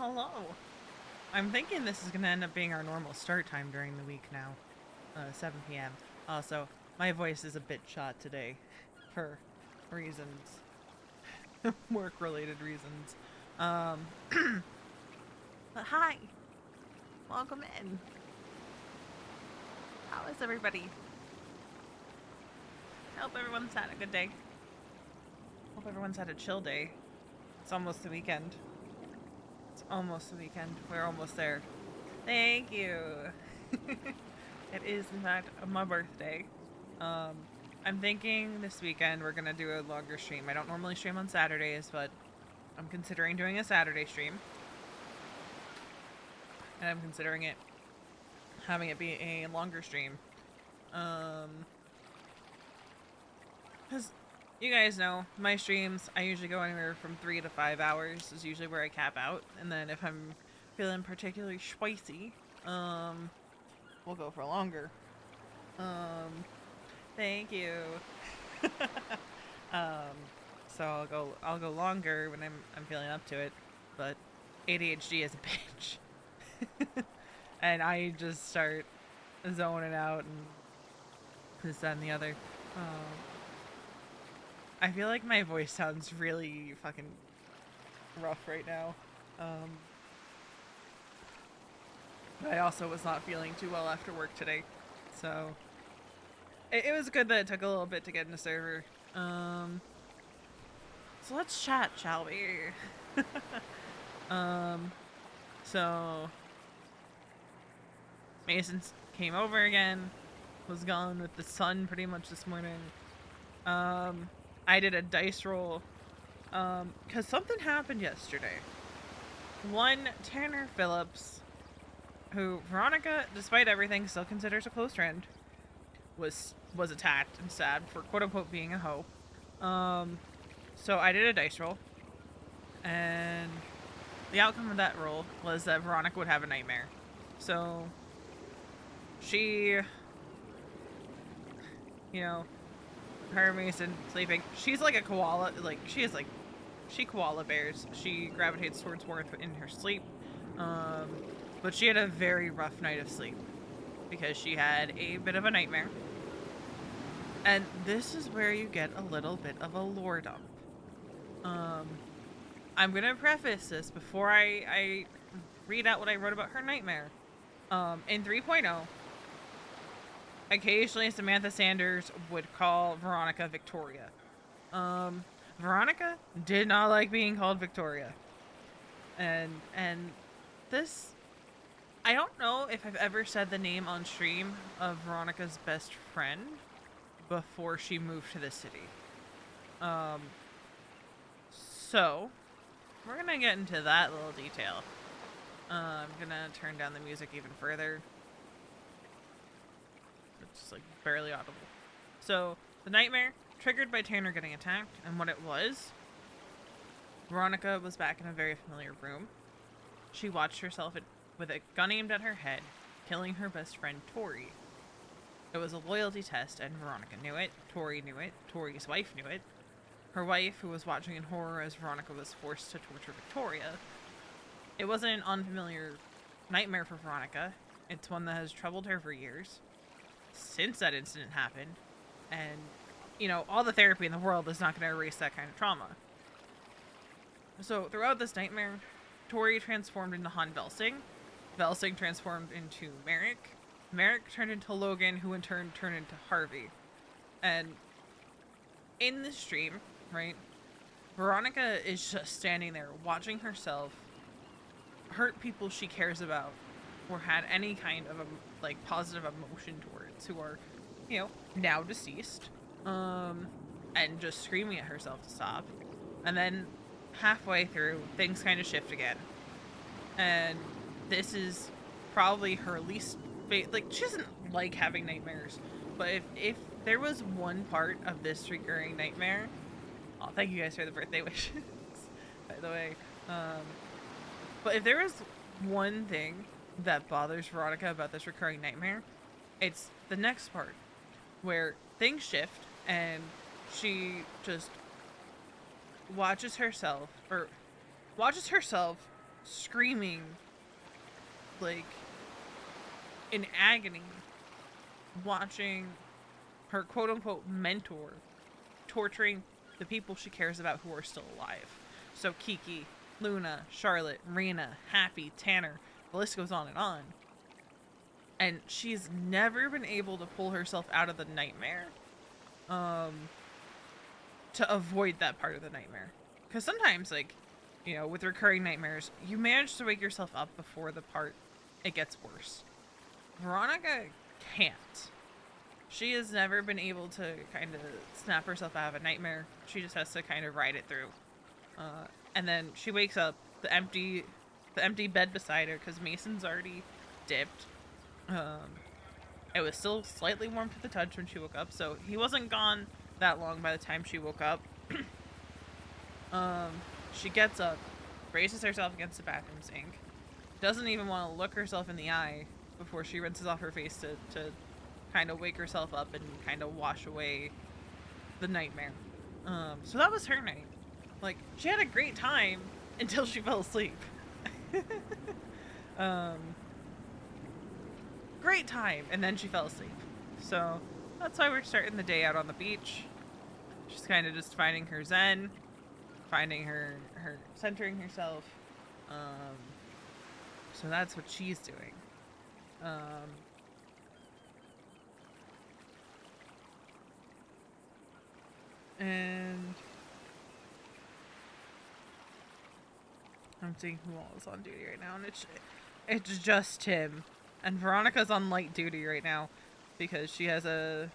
Hello. I'm thinking this is going to end up being our normal start time during the week now. 7 p.m. Also, my voice is a bit shot today for reasons, work-related reasons. Um, but hi, welcome in. How is everybody? I hope everyone's had a good day. Hope everyone's had a chill day. It's almost the weekend. It's almost the weekend. We're almost there. Thank you. It is, in fact, my birthday. Um, I'm thinking this weekend we're gonna do a longer stream. I don't normally stream on Saturdays, but I'm considering doing a Saturday stream. And I'm considering having it be a longer stream. Because you guys know, my streams, I usually go anywhere from 3 to 5 hours is usually where I cap out. And then if I'm feeling particularly spicy, we'll go for longer. Thank you. um, so I'll go longer when I'm feeling up to it, but ADHD is a bitch. And I just start zoning out and this, that, and the other. I feel like my voice sounds really fucking rough right now. I also was not feeling too well after work today, so it was good that it took a little bit to get in the server. So let's chat, shall we? So Mason came over again, was gone with the sun pretty much this morning. I did a dice roll, because something happened yesterday. One, Tanner Phillips, who Veronica, despite everything, still considers a close friend, was attacked and stabbed for quote-unquote being a hoe. So I did a dice roll, and the outcome of that roll was that Veronica would have a nightmare. So she, her Mason sleeping. She's like a koala. Like she koala bears. She gravitates towards warmth in her sleep. But she had a very rough night of sleep because she had a bit of a nightmare. And this is where you get a little bit of a lore dump. I'm gonna preface this before I read out what I wrote about her nightmare. In 3.0, occasionally Samantha Sanders would call Veronica Victoria. Veronica did not like being called Victoria. And this, I don't know if I've ever said the name on stream of Veronica's best friend before she moved to the city. So we're gonna get into that little detail. I'm gonna turn down the music even further. It's just like barely audible. So the nightmare triggered by Tanner getting attacked, and what it was, Veronica was back in a very familiar room. She watched herself with a gun aimed at her head, killing her best friend Tori. It was a loyalty test, and Veronica knew it. Tori knew it. Tori's wife knew it. Her wife, who was watching in horror as Veronica was forced to torture Victoria. It wasn't an unfamiliar nightmare for Veronica. It's one that has troubled her for years since that incident happened. And, all the therapy in the world is not going to erase that kind of trauma. So throughout this nightmare, Tori transformed into Han Velsing. Velsing transformed into Merrick. Merrick turned into Logan, who in turn turned into Harvey. And in the stream, right, Veronica is just standing there watching herself hurt people she cares about or had any kind of positive emotion towards, who are, now deceased, and just screaming at herself to stop. And then halfway through, things kind of shift again. And this is probably her least she doesn't like having nightmares, but if there was one part of this recurring nightmare, thank you guys for the birthday wishes, by the way. But if there was one thing that bothers Veronica about this recurring nightmare, it's the next part, where things shift and she just watches herself screaming, like, in agony, watching her quote-unquote mentor torturing the people she cares about who are still alive. So Kiki, Luna, Charlotte, Rena, Happy, Tanner, the list goes on. And she's never been able to pull herself out of the nightmare to avoid that part of the nightmare. Because sometimes, like, you know, with recurring nightmares, you manage to wake yourself up before the part it gets worse. Veronica can't. She has never been able to kind of snap herself out of a nightmare. She just has to kind of ride it through. And then she wakes up, the empty bed beside her, because Mason's already dipped. It was still slightly warm to the touch when she woke up, so he wasn't gone that long by the time she woke up. She gets up, braces herself against the bathroom sink, doesn't even want to look herself in the eye before she rinses off her face to kind of wake herself up and kind of wash away the nightmare. So that was her night. Like, she had a great time until she fell asleep. Great time, and then she fell asleep. So that's why we're starting the day out on the beach. She's kind of just finding her zen, finding her centering herself. So that's what she's doing. And I'm seeing who all is on duty right now, and it's just him. And Veronica's on light duty right now because she has a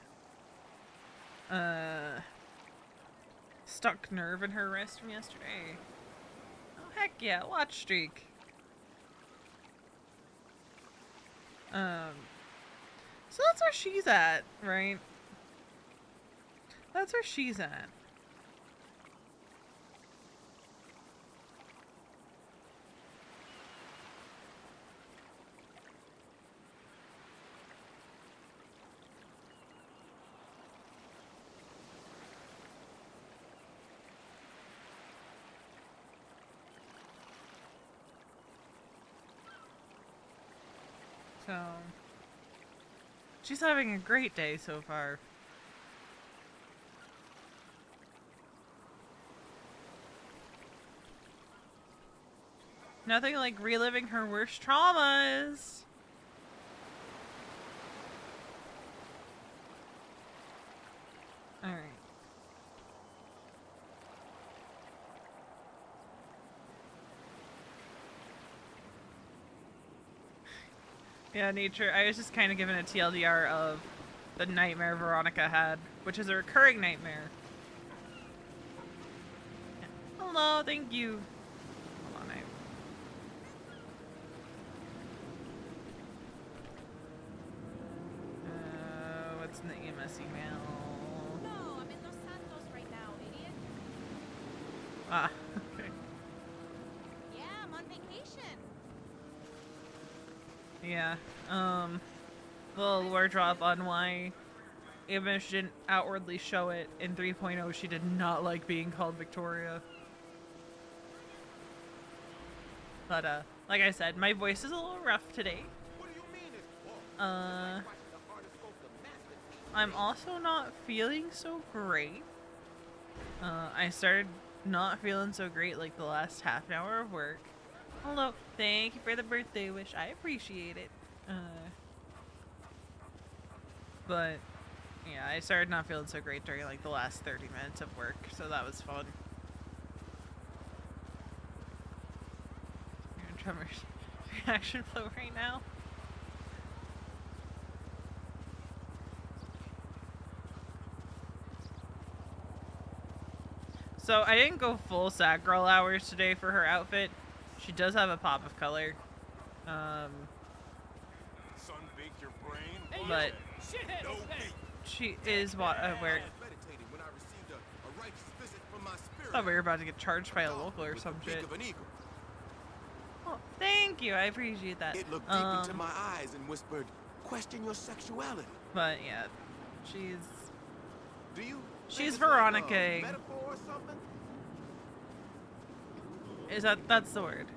stuck nerve in her wrist from yesterday. Oh heck yeah, watch streak. So that's where she's at, right? That's where she's at. So, she's having a great day so far. Nothing like reliving her worst traumas. Alright. Yeah, nature. I was just kind of given a TLDR of the nightmare Veronica had, which is a recurring nightmare. Hello, thank you. Hold on, what's in the EMS email? No, I'm in Los Santos right now, idiot. Ah, okay. Yeah, I'm on vacation. Yeah, little lore drop on why Amish didn't outwardly show it in 3.0. She did not like being called Victoria. But, like I said, my voice is a little rough today. I'm also not feeling so great. I started not feeling so great like the last half an hour of work. Hello, thank you for the birthday wish. I appreciate it. But yeah, I started not feeling so great during like the last 30 minutes of work, so that was fun. Tremors reaction flow right now. So I didn't go full sad girl hours today for her outfit. She does have a pop of color. But she is what wearing. I thought we were about to get charged by a local or some shit. Oh, thank you. I appreciate that. It looked deep into my eyes and whispered, "Question your sexuality." But yeah, she's Veronica. Veronica. Metaphor or something? That's the word?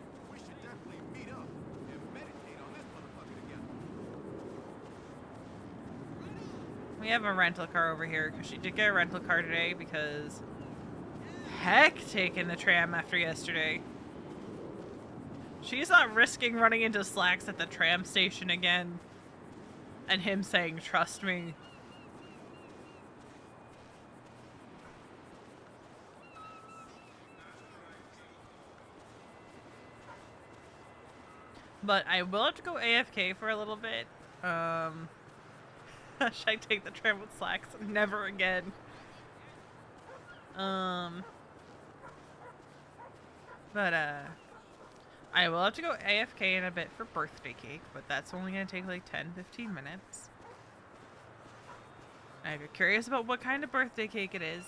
have a rental car over here because she did get a rental car today because heck taking the tram after yesterday. She's not risking running into Slacks at the tram station again and him saying, "Trust me." But I will have to go AFK for a little bit. Should I take the tram with Slacks? Never again. But I will have to go AFK in a bit for birthday cake, but that's only going to take like 10-15 minutes. I'm curious about what kind of birthday cake it is.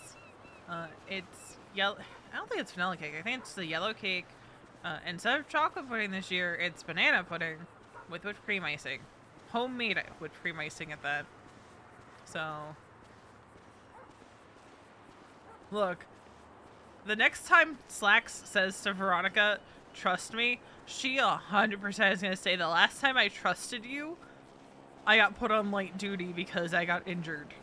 It's yellow. I don't think it's vanilla cake. I think it's the yellow cake. Instead of chocolate pudding this year, it's banana pudding with whipped cream icing. Homemade whipped cream icing at that. So, look, the next time Slacks says to Veronica, "Trust me," she 100% is going to say, "The last time I trusted you, I got put on light duty because I got injured."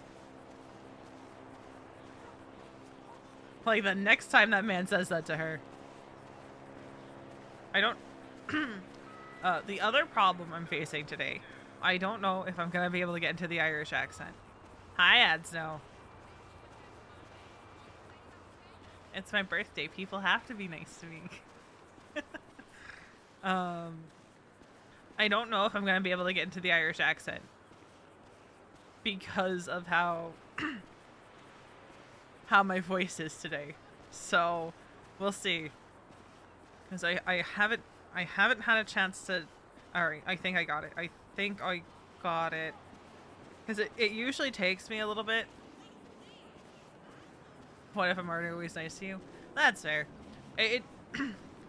Like, the next time that man says that to her. I don't... the other problem I'm facing today, I don't know if I'm going to be able to get into the Irish accent. Hi, Adsno. It's my birthday. People have to be nice to me. I don't know if I'm going to be able to get into the Irish accent because of how how my voice is today. So, we'll see. Because I haven't had a chance to... Alright, I think I got it. I think I got it. Because it usually takes me a little bit. What if I'm already always nice to you? That's fair.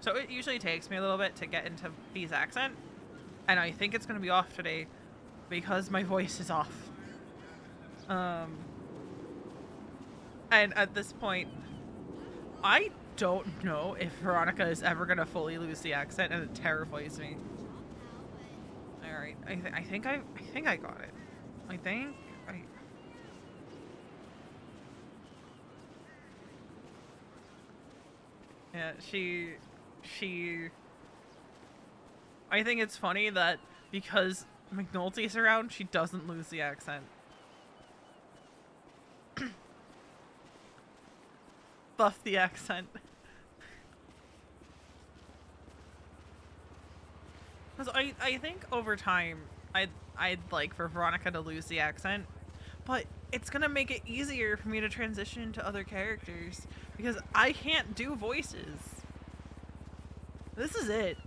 So it usually takes me a little bit to get into B's accent. And I think it's going to be off today because my voice is off. And at this point, I don't know if Veronica is ever going to fully lose the accent, and it terrifies me. Alright, I think I got it. I think I... Yeah, she... I think it's funny that because McNulty's around, she doesn't lose the accent. Buff the accent. Because I think over time, I'd like for Veronica to lose the accent, but it's gonna make it easier for me to transition into other characters because I can't do voices. This is it.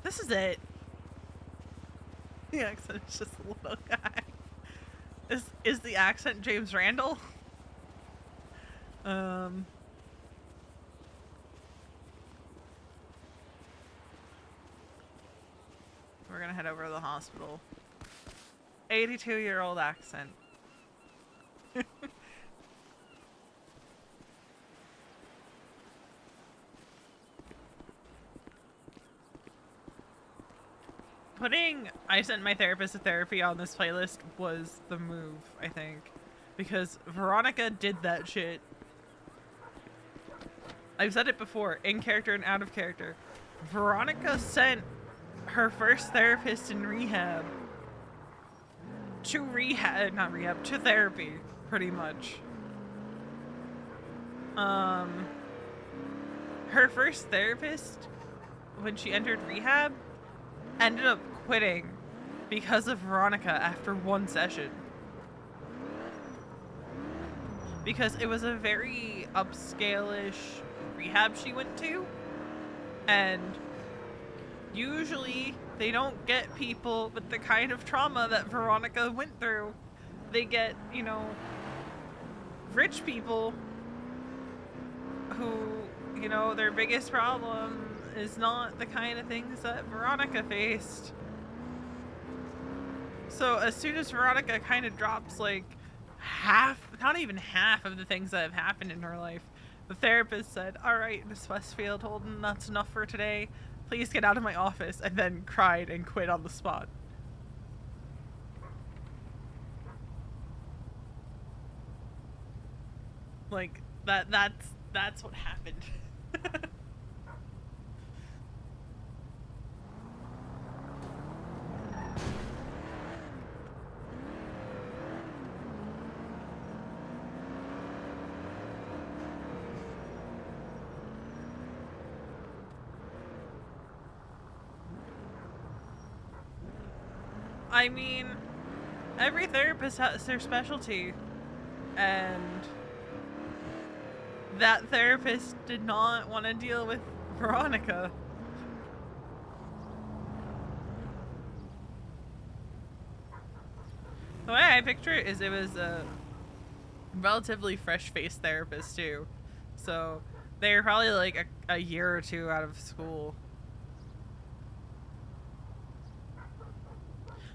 This is it. The accent is just a little guy. Is the accent James Randall? We're gonna head over to the hospital. 82-year-old accent. Putting I Sent My Therapist to Therapy on this playlist was the move, I think. Because Veronica did that shit. I've said it before, in character and out of character. Veronica sent her first therapist in rehab to therapy, pretty much. Her first therapist, when she entered rehab, ended up quitting because of Veronica after one session. Because it was a very upscale-ish rehab she went to, and usually they don't get people with the kind of trauma that Veronica went through. They get, you know, rich people who, you know, their biggest problem is not the kind of things that Veronica faced. So as soon as Veronica kind of drops like half, not even half of the things that have happened in her life, the therapist said, "All right, Miss Westfield, Holden, that's enough for today. Please get out of my office, and then cried and quit on the spot. Like, that's what happened. I mean, every therapist has their specialty, and that therapist did not want to deal with Veronica. The way I picture it is it was a relatively fresh-faced therapist too, so they were probably like a year or two out of school.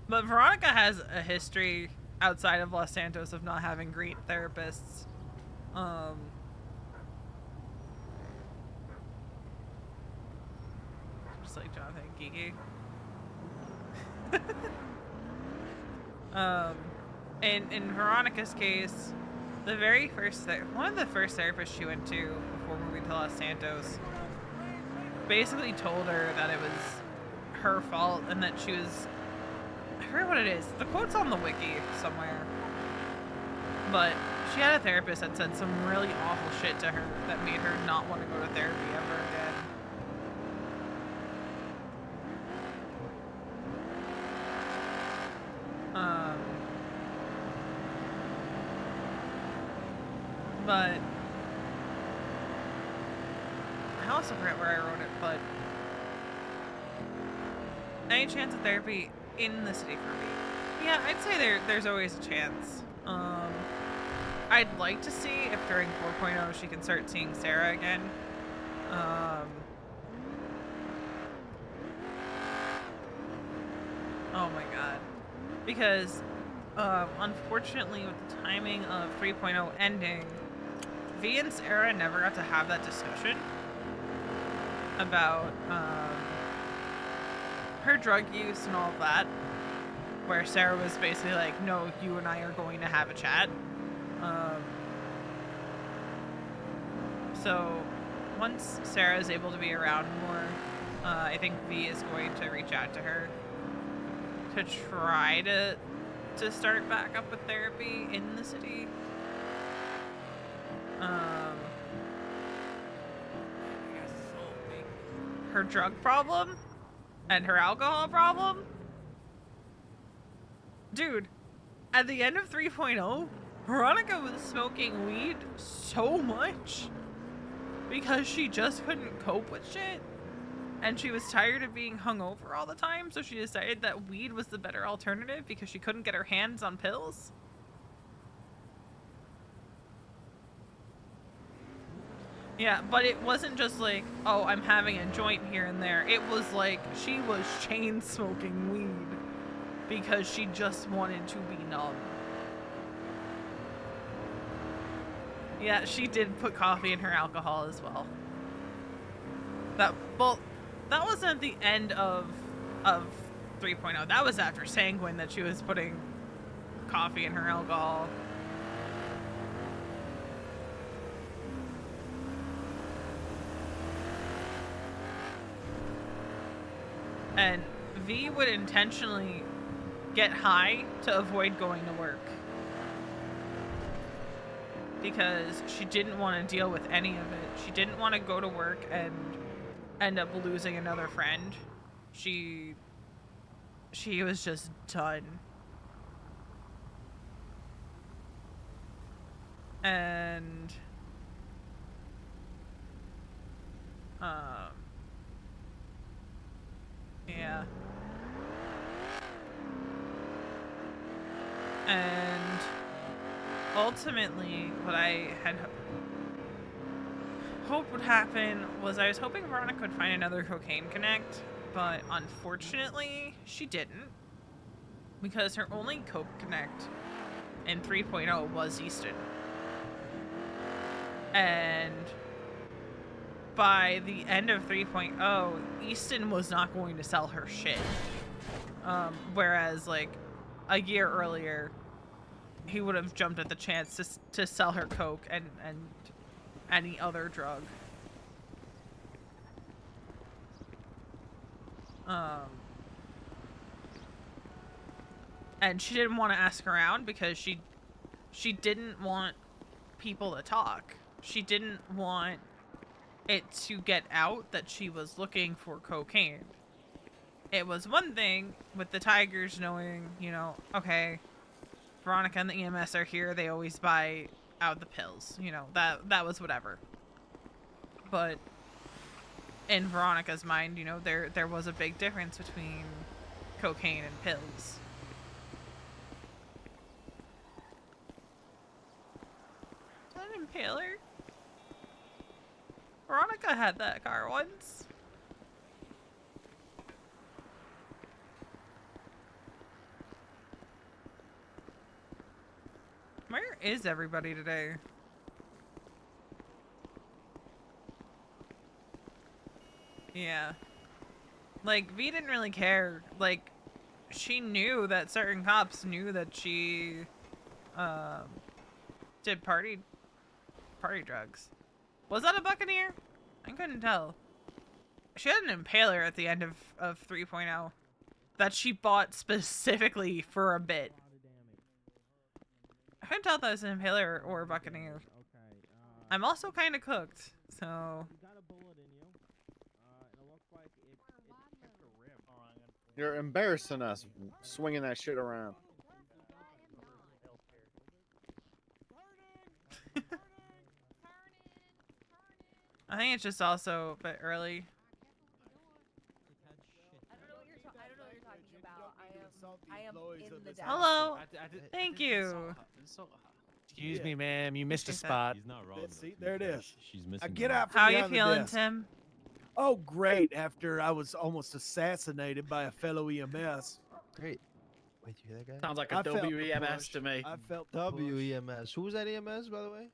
But Veronica has a history outside of Los Santos of not having great therapists. Just like Jonathan and Kiki. In Veronica's case, one of the first therapists she went to before moving to Los Santos basically told her that it was her fault and that she was, I forget what it is. The quote's on the wiki somewhere. But she had a therapist that said some really awful shit to her that made her not want to go to therapy ever again. But I also forget where I wrote it, but any chance of therapy in the city for me? Yeah, I'd say there's always a chance. I'd like to see if during 4.0 she can start seeing Sarah again. Oh my god. Because, unfortunately with the timing of 3.0 ending, V and Sarah never got to have that discussion about, her drug use and all of that, where Sarah was basically like, no, you and I are going to have a chat. So once Sarah is able to be around more, I think V is going to reach out to her to try to start back up with therapy in the city. Her drug problem and her alcohol problem? Dude, at the end of 3.0, Veronica was smoking weed so much because she just couldn't cope with shit. And she was tired of being hungover all the time, so she decided that weed was the better alternative because she couldn't get her hands on pills. Yeah, but it wasn't just like, oh, I'm having a joint here and there. It was like she was chain smoking weed because she just wanted to be numb. Yeah, she did put coffee in her alcohol as well. That wasn't at the end of 3.0. That was after Sanguine that she was putting coffee in her alcohol. And V would intentionally get high to avoid going to work because she didn't want to deal with any of it. She didn't want to go to work and end up losing another friend. She was just done. And yeah. And ultimately, what I had hoped would happen was I was hoping Veronica would find another cocaine connect, but unfortunately, she didn't. Because her only coke connect in 3.0 was Easton. And by the end of 3.0, Easton was not going to sell her shit. Whereas, like, a year earlier, he would have jumped at the chance to sell her coke and any other drug. And she didn't want to ask around because she didn't want people to talk. She didn't want it to get out that she was looking for cocaine. It was one thing with the Tigers knowing, you know, okay, Veronica and the EMS are here, they always buy out the pills. You know, that was whatever. But in Veronica's mind, you know, there was a big difference between cocaine and pills. Is that an impaler? Veronica had that car once. Where is everybody today? Yeah. Like, V didn't really care. Like, she knew that certain cops knew that she, did party drugs. Was that a Buccaneer? I couldn't tell. She had an impaler at the end of 3.0 that she bought specifically for a bit. I couldn't tell if that was an impaler or a Buccaneer. I'm also kind of cooked, so... You're embarrassing us, swinging that shit around. I think it's just also a bit early. I don't know what you're talking about. I am in the down. Hello. Thank you. Excuse me, ma'am. You missed a Appreciate spot. He's not wrong. See, there it is. She's missing. Get one. out from How you behind the feeling, desk. Tim? Oh, great. After I was almost assassinated by a fellow EMS. Great. Wait, you hear that guy? Sounds like I a felt the WEMS push. to me. I felt the push. WEMS. Who was that EMS, by the way?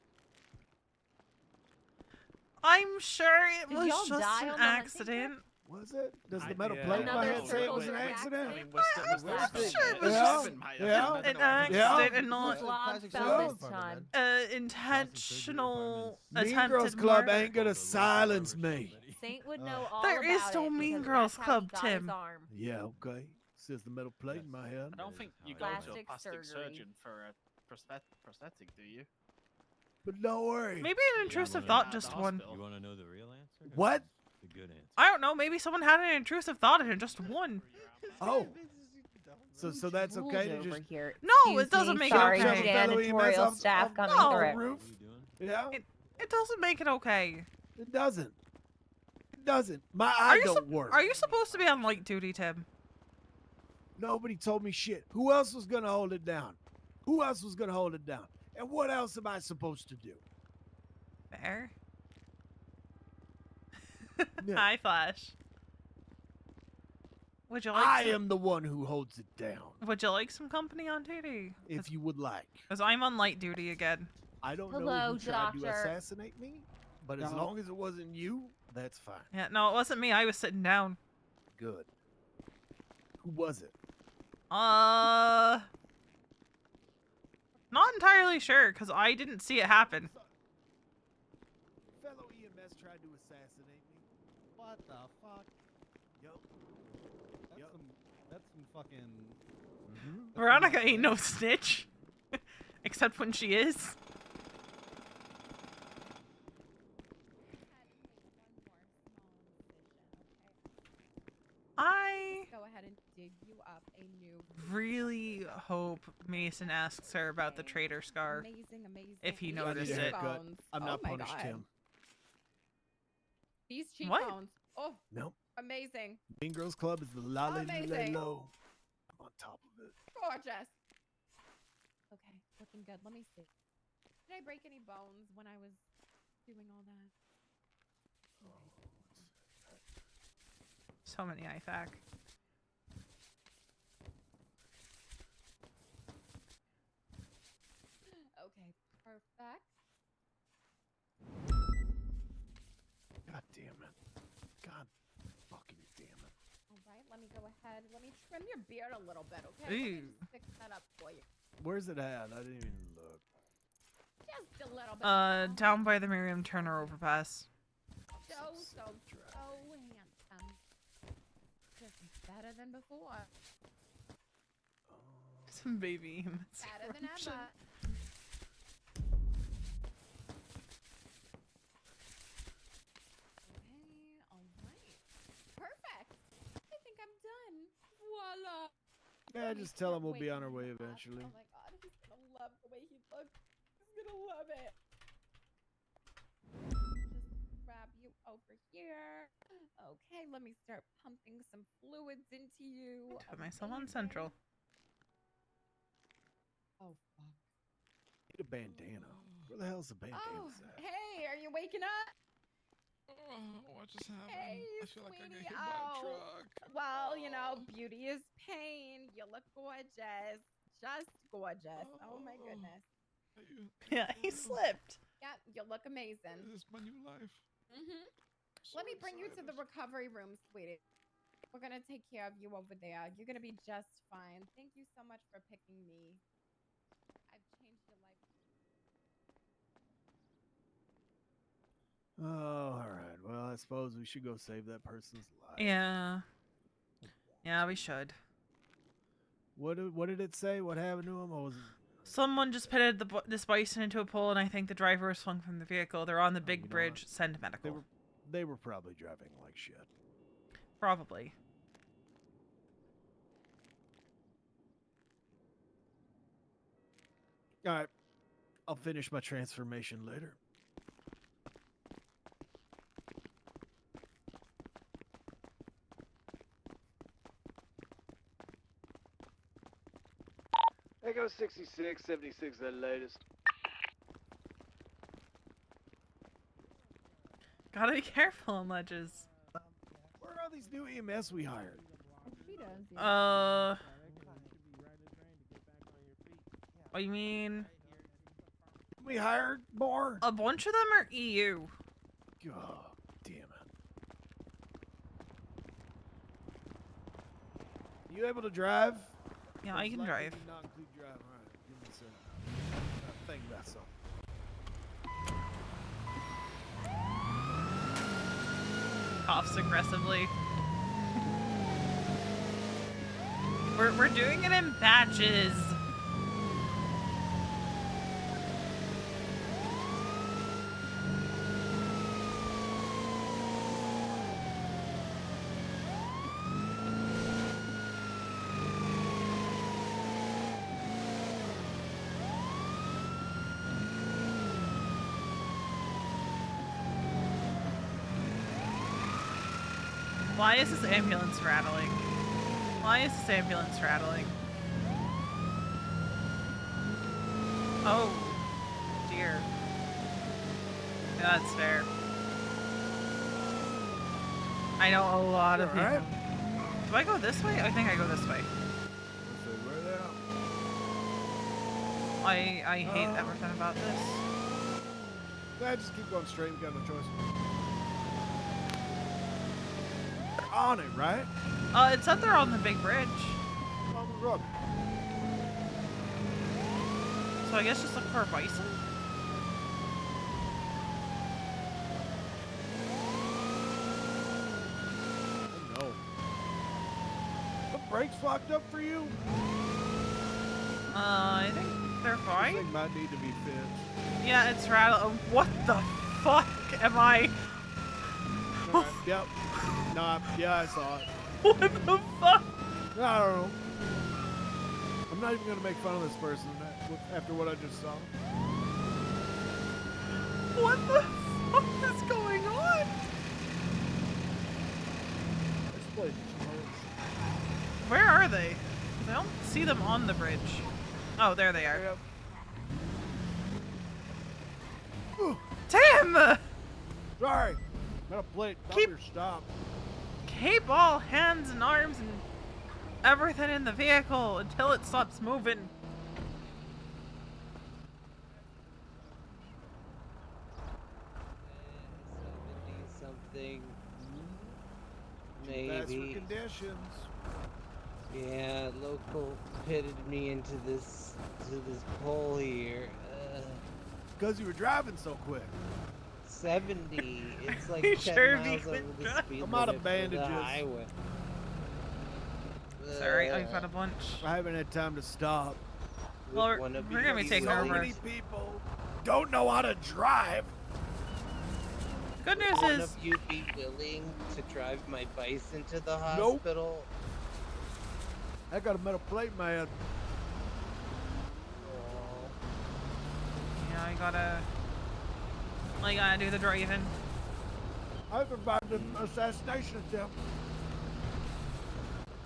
I'm sure it Did was y'all just die an on the hunting accident. Was it? Does I- the metal yeah. plate in my Another head say it was an circle accident? jerk We're still I'm sure it was Yeah. just Yeah. An accident and not Vlog Plastic fell surgery this department, time. man. Intentional Mean Girls attempted Club murder. ain't gonna silence me. Saint would know all There is about no it Mean because Girls that's how he Club, got his Tim. arm. Yeah, okay. Says the metal plate in my head. I don't think you go to a Plastic plastic surgery. surgeon for a prosthetic, do you? But don't worry. Maybe an intrusive wanna- thought At just the one. hospital. You want to know the real answer? or What? The good answer. I don't know. Maybe someone had an intrusive thought and it just won. Oh. So that's okay to Rules just over here. No, Excuse it doesn't me, make sorry, it okay. shove a fellow EMS janitorial off- staff off coming No. the through. What are roof? you doing? Yeah. It doesn't make it okay. It doesn't. It doesn't. My Are eye you don't work. Are you supposed to be on light duty, Tim? Nobody told me shit. Who else was gonna hold it down? Who else was gonna hold it down? And what else am I supposed to do? Fair. Yeah. Hi, Flash. Would you like? I some, am the one who holds it down. Would you like some company on duty? If you would like. Because I'm on light duty again. I don't know Hello, who tried to doctor. assassinate me, but as No. long as it wasn't you, that's fine. Yeah, no, it wasn't me. I was sitting down. Good. Who was it? Not entirely sure because I didn't see it happen. Fellow EMS tried to assassinate me. What the fuck? Yup. That's Yup. that's some fucking. Veronica ain't no snitch, except when she is. I Go ahead and dig you up a new really hope Mason asks her about the traitor scar. amazing. if he These noticed it. cheekbones. I'm Oh not my punished, God. Tim. These What? cheekbones. Oh, Nope. amazing. Mean Girls Club is the la la la Amazing. low. I'm on top of it. Gorgeous. Okay, looking good. Let me see. Did I break any bones when I was doing all that? So many IFAC. Okay, perfect. God damn Let me go ahead. Let me trim your beard a little bit, okay? Let me Ooh. just fix that up for you. Where's it at? I didn't even look. Just a little bit. more. Down by the Miriam Turner overpass. So handsome. Just better than before. Some baby. Better than ever. Okay, alright. Perfect. I think I'm done. Voila. Yeah, Let me just tell him start we'll be on our waking way him up. eventually. Oh my god, he's gonna love the way he looks. He's gonna love it. Just grab you over here. Okay, let me start pumping some fluids into you. Put myself on Amazing. Central. Oh fuck. Need a bandana. Where the hell's the bandana Oh, at? hey, are you waking up? What just happened? Hey, I feel like I sweetie. got hit by a Oh, truck. well, you know, beauty is pain. You look gorgeous. Just gorgeous. Oh my goodness. Are you, Yeah, he slipped. Yeah, you look amazing. Is this my new life? Mm-hmm. So Let me bring you to the excited. recovery room, sweetie. We're gonna take care of you over there. You're gonna be just fine. Thank you so much for picking me. I've changed your life. Oh, all right. Well, I suppose we should go save that person's life. Yeah. Yeah, we should. What did it say? What happened to him? What was it? Someone just pitted this bison into a pole, and I think the driver was flung from the vehicle. They're on the big you know bridge. what? Send medical. They were probably driving like shit. Probably. All right. I'll finish my transformation later. Echo 66, 76 at latest. Gotta be careful on ledges. Where are these new EMS we hired? She does. Yeah. What you mean? We hired more? A bunch of them are EU. God damn it. You able to drive? Yeah, I can Likely drive. did not include drive. All right, give me a second. Think about something. Coughs aggressively. We're doing it in batches. Why is this ambulance rattling? Why is this ambulance rattling? Oh, dear. Yeah, that's fair. I know a lot of people. Alright. Do I go this way? I think I go this way. I hate everything about this. Yeah, just keep going straight. We got no choice. They're on it, right? It's up there on the big bridge. On the road. So I guess just look for a bison? Oh no. The brakes locked up for you? I think they're This fine. thing might need to be fixed. Yeah, it's rattling. What the fuck am I? Alright, yep. No, yeah, I saw it. What the fuck? I don't know. I'm not even gonna make fun of this person after what I just saw. What the fuck is going on? This place hurts. Where are they? I don't see them on the bridge. Oh, there they are. Yep. Damn! Sorry. Got a plate. Keep- Keep stop. Keep all hands and arms and everything in the vehicle until it stops moving. Something. That's for Maybe. conditions. Yeah, local pitted me into this pole here. Because you were driving so quick. 70. It's like You 10 sure miles you over could the drive? speed I'm out of limit for the bandages. highway. Sorry, I've got a bunch. I haven't had time to stop. Well, Would we're one of gonna you be be taking So over. willing many people don't know how to drive. Good Would news one is, of you be willing to drive my bison to the Nope. hospital? I got a metal plate in my head. Oh, yeah, I gotta do the driving. I survived an assassination attempt.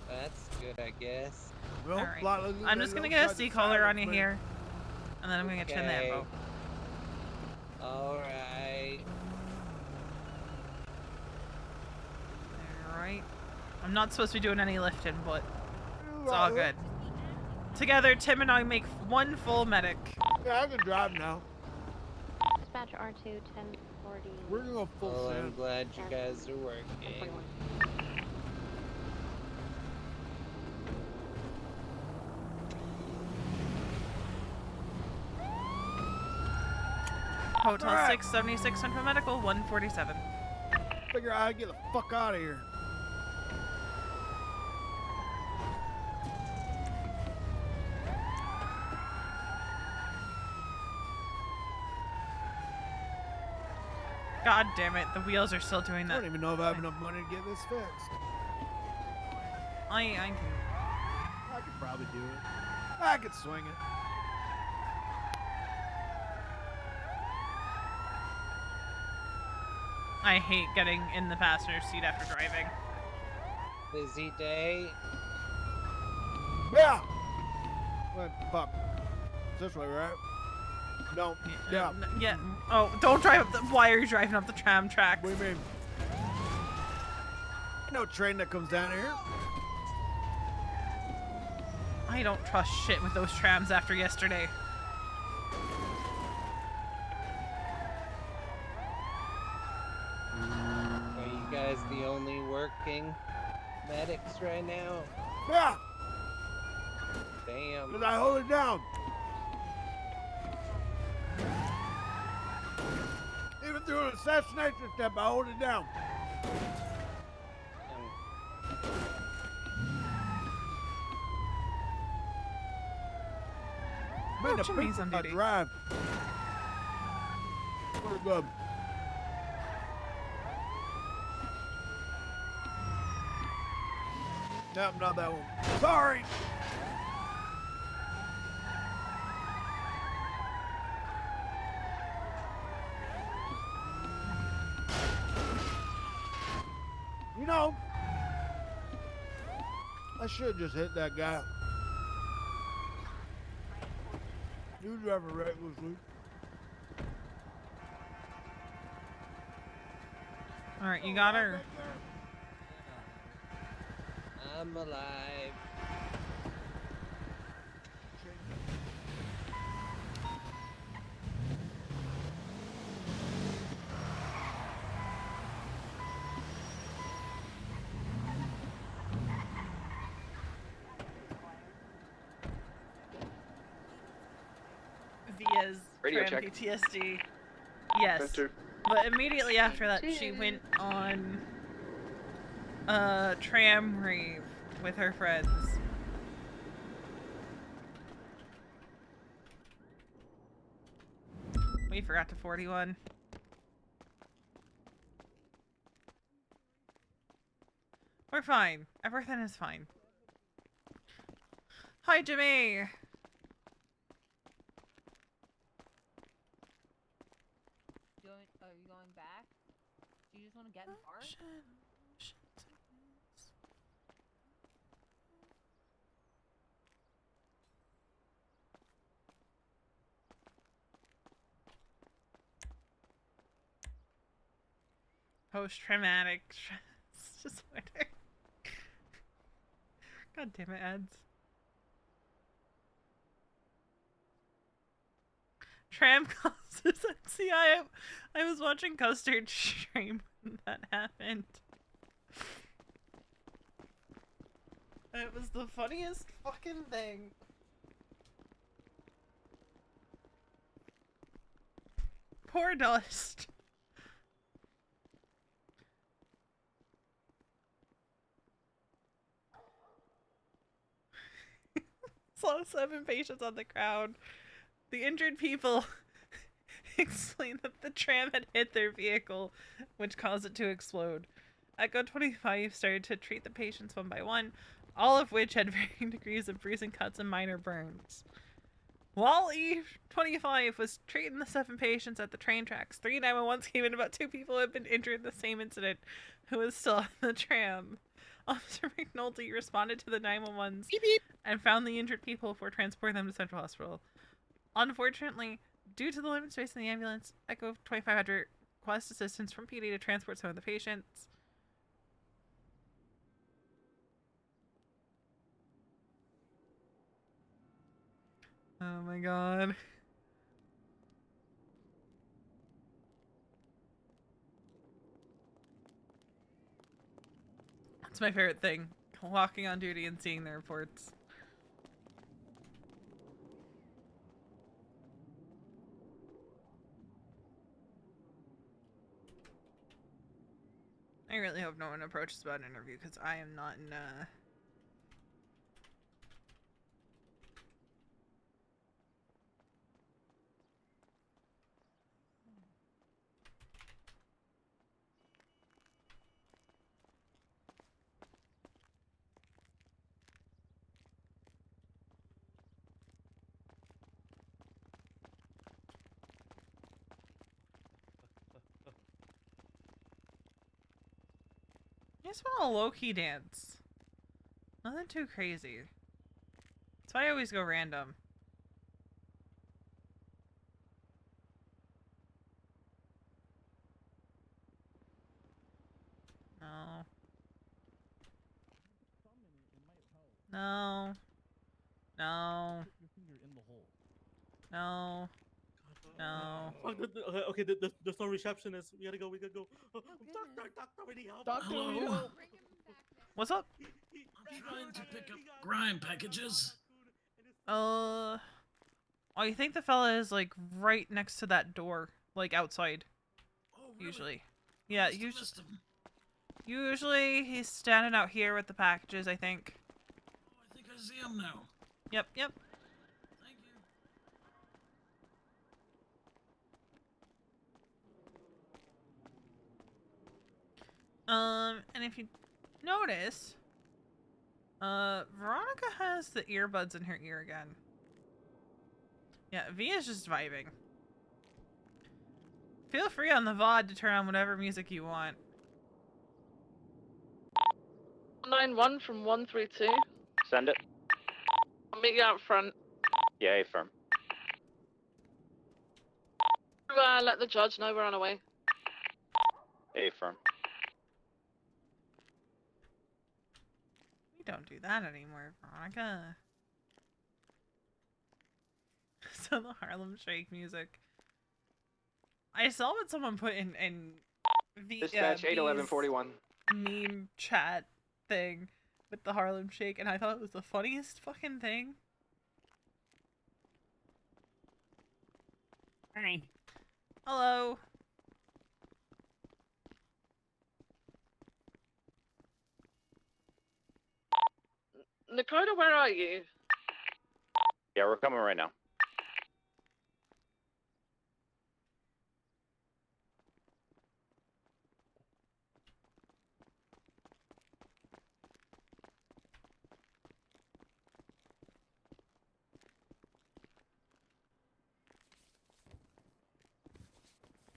that's good, I guess. Well, Alright. I'm just gonna get a C collar on you here, and then I'm gonna get you in the Okay. ammo. Alright. Alright. I'm not supposed to be doing any lifting, but it's all good. Together, Tim and I make one full medic. Yeah, I can drive now. Dispatch R2 1040. We're gonna go full Well, I'm send. glad you guys are working. Hotel Alright. 676 Central Medical 147. Figure out how to get the fuck out of here. God damn it, the wheels are still doing I that. don't even know if I have enough money to get this fixed. I can. I could probably do it. I could swing it. I hate getting in the passenger seat after driving. Busy day? Yeah. What fuck? It's this way, right? No. Yeah. Yeah. Oh, don't drive up the. Why are you driving up the tram tracks? What do you mean? No train that comes down here. I don't trust shit with those trams after yesterday. Are you guys the only working medics right now? Yeah. Damn. Cause I hold it down. Even through an assassination attempt, I hold it down. Man, the Jimmy's people on I duty. drive. Pretty good. Nope, not that one. Sorry. You know, I should just hit that guy. You drive it recklessly. Alright, you got her. I'm alive. Via's Radio tram check. PTSD. Yes. Enter. But immediately after that, she went on a tram rave with her friends. We forgot to 41. We're fine. Everything is fine. Hi, Jimmy! Are you going back? Do you just want to get in the car? Post-traumatic stress disorder. God damn it, ads. Tram causes MCI. I was watching Custard stream when that happened. It was the funniest fucking thing. Poor Dust. Saw 7 patients on the ground. The injured people explained that the tram had hit their vehicle, which caused it to explode. Echo 25 started to treat the patients one by one, all of which had varying degrees of bruising cuts and minor burns. While E25 was treating the 7 patients at the train tracks, 3 911s came in about 2 people who had been injured in the same incident who was still on the tram. Officer McNulty responded to the 911s and found the injured people before transporting them to Central Hospital. Unfortunately, due to the limited space in the ambulance, Echo 25 had to request assistance from PD to transport some of the patients. Oh my god. That's my favorite thing. Walking on duty and seeing the reports. I really hope no one approaches about an interview because I am not in I just want a low-key dance. Nothing too crazy. That's why I always go random. No. No. No. No. No. Okay, there's no receptionist. We gotta go. Oh, Doctor, we need help. Doctor, we Hello? don't- Bring him back now. What's up? I'm trying to pick up grime packages. Oh, you think the fella is like right next to that door, like outside? Oh, really? Usually. Yeah, Must have usually. missed him. Usually he's standing out here with the packages, I think. Oh, I think I see him now. Yep. Thank you. And if you notice, Veronica has the earbuds in her ear again. Yeah, Via's just vibing. Feel free on the VOD to turn on whatever music you want. 91 from 132. Send it. I'll meet you out front. Yeah, firm. Let the judge know we're on our way. A firm. We don't do that anymore, Veronica. So the Harlem Shake music. I saw what someone put in the Dispatch 81141. meme chat thing with the Harlem Shake, and I thought it was the funniest fucking thing. Hi. Hello. Nakota, where are you? Yeah, we're coming right now.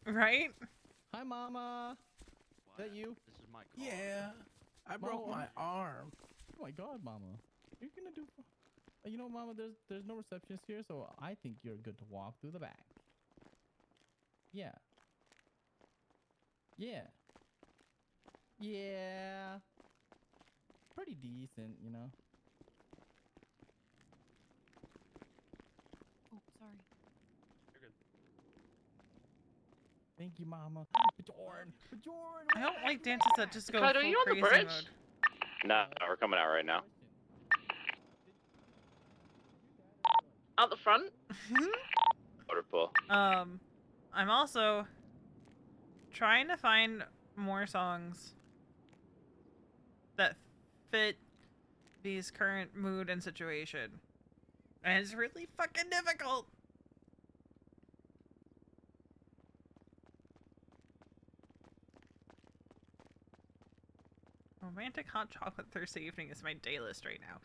Right? Hi, Mama. Is that you? This is my car. Yeah, I broke Mama. my arm. Oh my God, Mama. You're gonna do. You know, Mama. There's no receptionist here, so I think you're good to walk through the back. Yeah. Yeah. Yeah. Pretty decent, you know. Oh, sorry. Thank you, Mama. Bjorn. I don't like dances that just go Dakota, are full you on the crazy bridge? mode. No, we're coming out right now. Out the front? Motor pool. I'm also trying to find more songs that fit V's current mood and situation. And it's really fucking difficult. Romantic hot chocolate Thursday evening is my day list right now.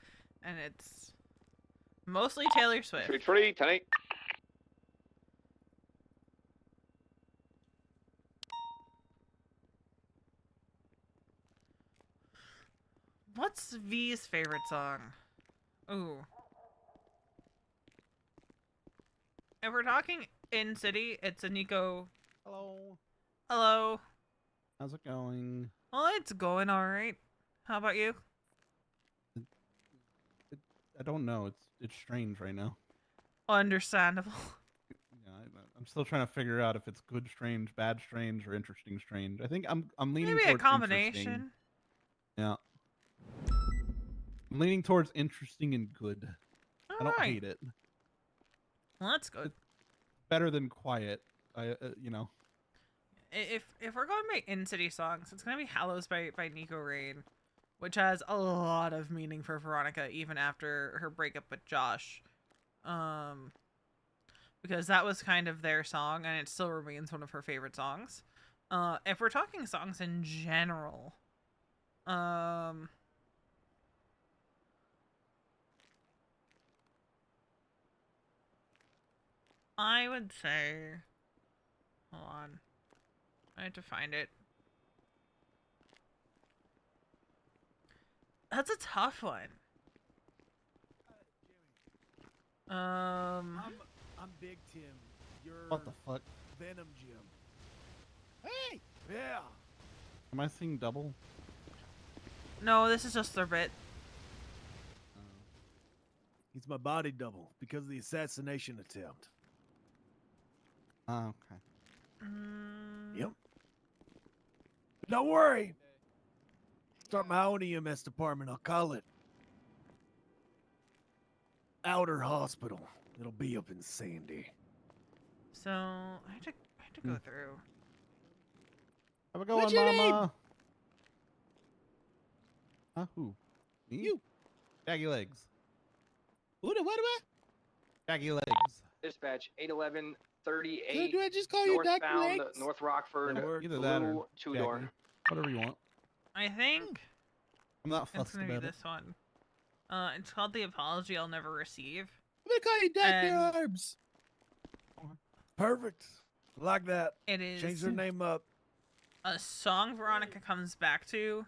And it's mostly Taylor Swift. 320, 10-8. What's V's favorite song? Ooh. If we're talking in city, it's a Nico. Hello. Hello. How's it going? Well, it's going alright. How about you? I don't know. It's strange right now. Understandable. Yeah, I'm still trying to figure out if it's good strange, bad strange, or interesting strange. I think I'm leaning Maybe a towards interesting. combination. Yeah. I'm leaning towards interesting and good. I don't Alright. hate it. Well, that's good. Better than quiet. You know. If we're going by in-city songs, it's gonna be Hallows by Nico Rain, which has a lot of meaning for Veronica even after her breakup with Josh. Because that was kind of their song and it still remains one of her favorite songs. If we're talking songs in general, I would say, hold on, I have to find it. That's a tough one. I'm Big Tim. You're What the fuck? Venom Jim. Hey! Yeah! Am I seeing double? No, this is just their bit. He's my body double because of the assassination attempt. Oh, okay. Yep. But don't worry. Start my own EMS department. I'll call it Outer Hospital. It'll be up in Sandy. So I had to go through. Have a go What's on, your name? Mama. Who? Me? You. Shaggy legs. What? Shaggy legs. Dispatch 811 So 38. do I just call you Dr. Northbound Legs? North Rockford. Either that or Blue two-door. Shaggy. Whatever you want. I think I'm not it's fussed gonna be about it. this one. It's called The Apology I'll Never Receive. I'm gonna call you Dr. And- Arms. Perfect. Like that. It is Change their name up. a song Veronica comes back to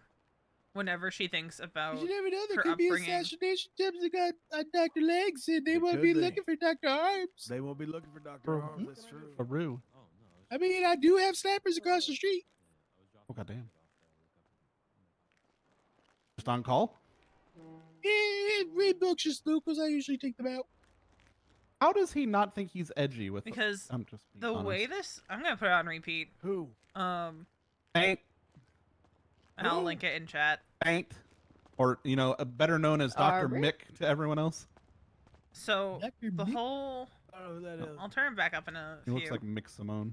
whenever she thinks about You never know. There her could be upbringing. assassination attempts that got Dr. Legs, and they It won't could be be. looking for Dr. Arms. They won't be looking for Dr. Bro, Arms, that's true. Faru. I mean, I do have snipers across the street. Oh, goddamn. Just on call? Yeah, read books just Lucas. I usually take them out. How does he not think he's edgy with Because I'm just being the honest. way this, I'm gonna put it on repeat. Who? Ain't. And I'll link it in chat. Ain't. Or, you know, better known as Dr. Mick to everyone else. So Dr. the Mick? whole, I don't know who that is. I'll turn it back up in a He few. looks like Mick Simone.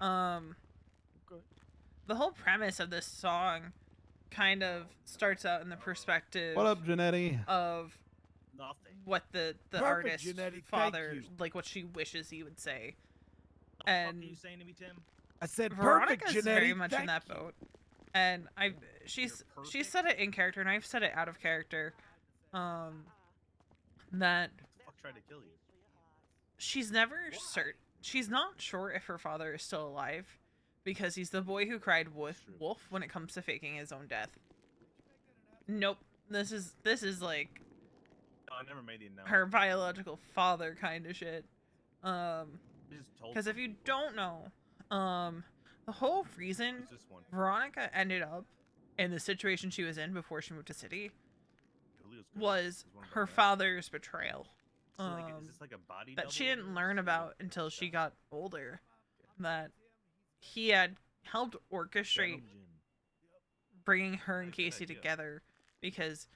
The whole premise of this song kind of starts out in the perspective What up, Janetti? of Nothing. what the Perfect, artist's Janetti, thank father, you. like what she wishes he would say. What And are you saying to me, Tim? I said Veronica's perfect, very Janetti. much in Thank that you. boat. And she's said it in character and I've said it out of character. That Fuck tried to kill you. she's never certain. She's not sure if her father is still alive because he's the boy who cried wolf when it comes to faking his own death. Nope. This is like No, I never made the announcement. her biological father kind of shit. I just told Because if you don't know, the whole reason Who's this one? Veronica ended up in the situation she was in before she moved to city Julio's good. was He's one of her our guys. father's betrayal. So, like, is this like a body That double she didn't or learn is it- about until she got older. That he had helped orchestrate Venom Jim. bringing her and Good Casey idea. together because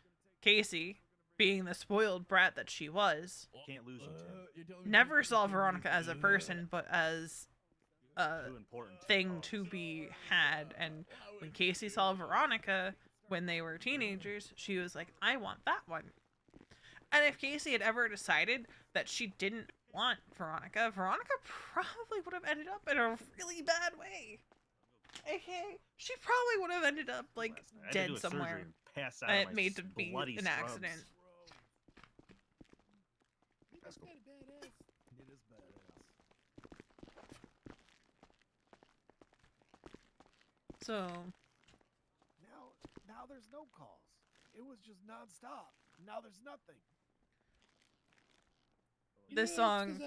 Casey being the spoiled brat that she was, Can't lose you, Tim. never saw Veronica as a person, but as a Too important. thing to be had. And when Casey saw Veronica when they were teenagers, she was like, I want that one. And if Casey had ever decided that she didn't want Veronica, Veronica probably would have ended up in a really bad way. Okay, she probably would have ended up like I had to dead do a surgery somewhere. and pass out And on it my made to be bloody an scrubs. accident. That's cool. It is badass. So Now there's no calls. It was just nonstop. Now there's nothing. this song,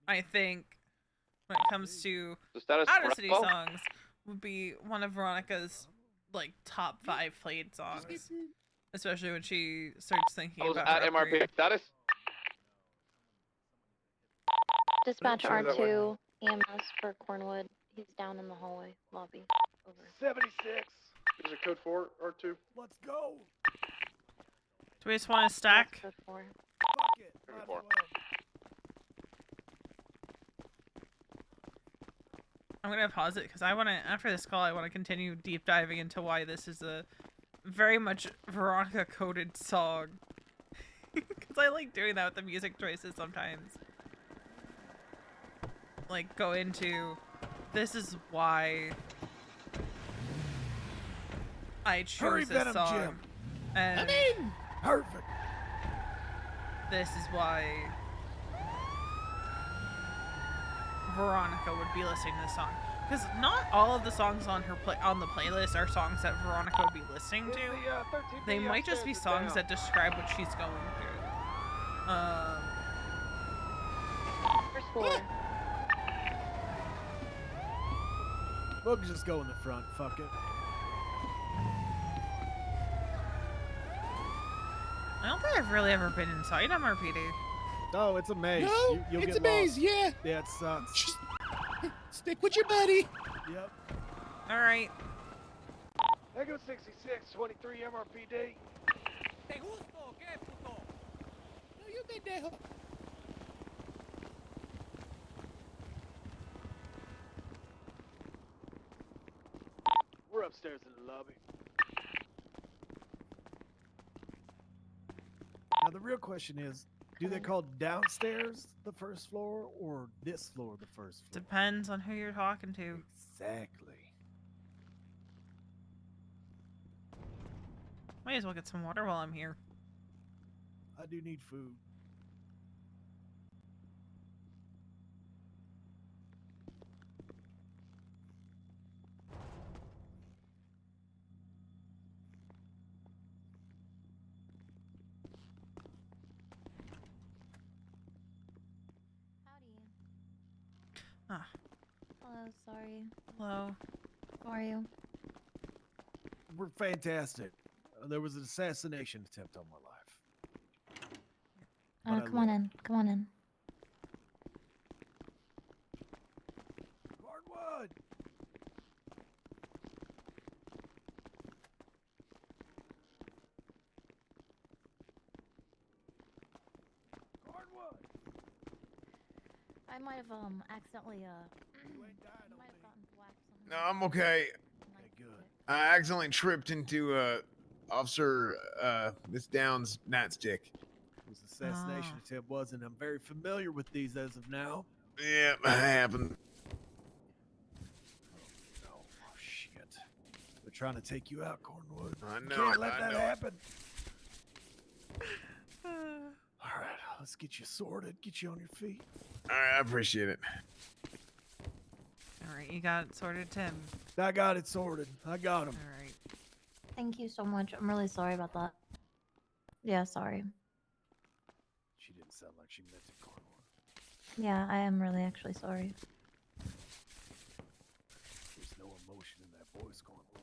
I think, when it comes to The status out of city quo? songs, would be one of Veronica's like top 5 played songs, especially when she starts thinking I was about at her MRP upgrade. status. Dispatch Sure, that R2 EMS for Cornwood. He's down in the hallway lobby. Over. 76. Is it code 4 or 2? Let's go. Do we just want to stack? Code 4. Fuck it. Might as Four. well. I'm gonna pause it because I want to. After this call, I want to continue deep diving into why this is a very much Veronica coded song. Because I like doing that with the music choices sometimes. Like go into, this is why I choose Hurry, this Venom song, Jim. and I'm in. Perfect. this is why Veronica would be listening to this song. Because not all of the songs on her on the playlist are songs that Veronica would be listening to. They might just be songs that describe what she's going through. First floor. We'll just go in the front. Fuck it. I don't think I've really ever been inside MRPD. Oh, it's a maze. No, You'll it's get a maze. lost. Yeah. Yeah, it sucks. Just stick with your buddy. Yep. Alright. Echo 66, 23 MRPD. No, you pendejo. We're upstairs in the lobby. Now the real question is, do they call downstairs the first floor or this floor the first floor? Depends on who you're talking to. Exactly. Might as well get some water while I'm here. I do need food. Howdy. Ah, Hello, sorry. hello. How are you? We're fantastic. There was an assassination attempt on my life. But I Come on live. in. Come on in. Hardwood! Hardwood! I might have accidentally You ain't dying on might have me. gotten black something. No, I'm okay. Okay, good. I accidentally tripped into Officer Miss Down's nightstick. It was an assassination attempt, wasn't it? I'm very familiar with these as of now. Yeah, that happened. No. Oh, shit. They're trying to take you out, Cornwood. I You know can't it, let I that know it. happen. All right, let's get you sorted, get you on your feet. All right, I appreciate it. Alright, you got it sorted, Tim. I got it sorted. I got him. Alright. Thank you so much. I'm really sorry about that. Yeah, sorry. She didn't sound like she meant it, Cornwood. Yeah, I am really actually sorry. There's no emotion in that voice, Cornwood.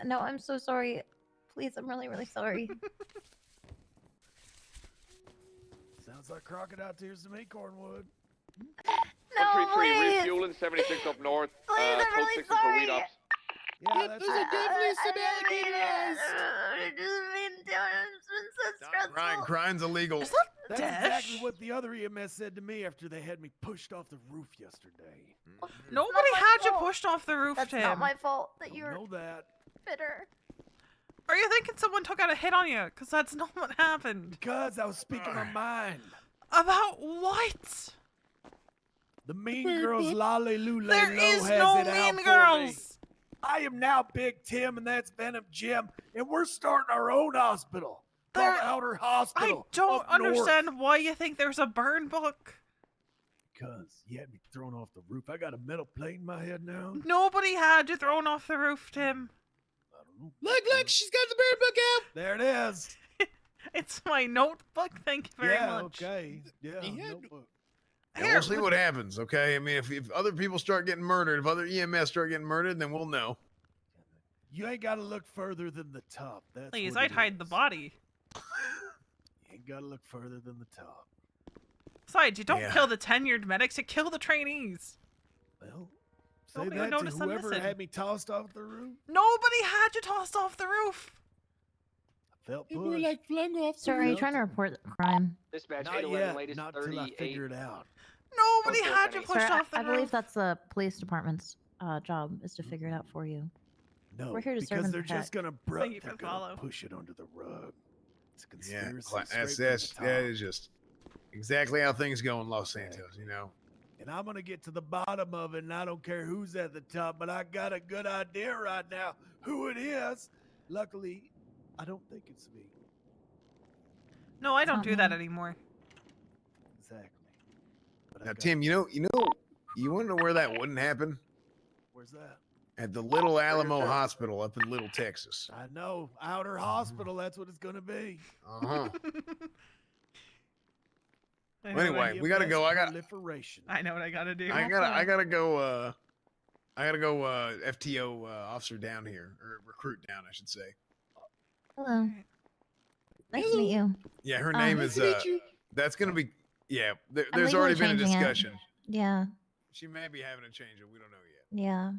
No, I'm so sorry. Please, I'm really, really sorry. Sounds like crocodile tears to me, Cornwood. No, 133 please. refueling, 76 up north. Please, I'm code really 6 for weed sorry. ops. Yeah, Yep, that's those are definitely some I alligator eyes. just mean to. I'm so Crying's illegal. Is that That's Dash? exactly what the other EMS said to me after they had me pushed off the roof yesterday. Nobody my had you fault. pushed off the roof, That's Tim. not my fault that Don't you're know that. bitter. Are you thinking someone took out a hit on you? Because that's not what happened. Because I was speaking my mind. About what? The Mean Girls Lolly Lule There Lo is has no it out Mean for Girls. me. I am now Big Tim, and that's Venom Jim, and we're starting our own hospital. Called There- Outer I Hospital. don't up north. understand why you think there's a burn book. Because you had me thrown off the roof. I got a metal plate in my head now. Nobody had you thrown off the roof, Tim. I don't know. Look, she's got the bird book out. There it is. It's my notebook. Thank you very Yeah, much. okay. Yeah, Yeah. notebook. And we'll see what happens, okay? I mean, if other people start getting murdered, if other EMS start getting murdered, then we'll know. You ain't got to look further than the top. That's Please, what I'd it hide the is. body. You ain't got to look further than the top. Besides, you don't Yeah. kill the tenured medics, you kill the trainees. Well, say Nobody would that to notice I'm whoever missing. had me tossed off the roof. Nobody had you tossed off the roof. I felt They were pushed. like flung off. Sir, are you trying to report the crime? Dispatch Not 811, yet. latest Not till I 38. figure it out. Nobody Code had you 4, pushed Sir, off the I roof. believe that's the police department's job is to figure it out for you. No, We're here to serve because and they're just protect. gonna Thank you for they're the gonna follow. push it under the rug. It's a Yeah, conspiracy. that's straight from the that top. is just exactly how things go in Los Santos. You know. And I'm gonna get to the bottom of it, and I don't care who's at the top, but I got a good idea right now who it is. Luckily, I don't think it's me. No, I don't not do that me. anymore. Exactly. But I Now, got- Tim, you want to know where that wouldn't happen? Where's that? At the Little Alamo Hospital up in Little Texas. I know. Outer Hospital, that's what it's gonna be. Uh huh. I know what Anyway, we gotta go. I got proliferation. I know what I gotta do. I gotta go. I gotta go. FTO officer down here, or recruit down, I should say. Hello. Nice to meet you. Yeah, her Um, name nice is. to meet you. That's gonna be. Yeah, there's legally already been a changing it. discussion. Yeah. She may be having a change it. We don't know yet. Yeah.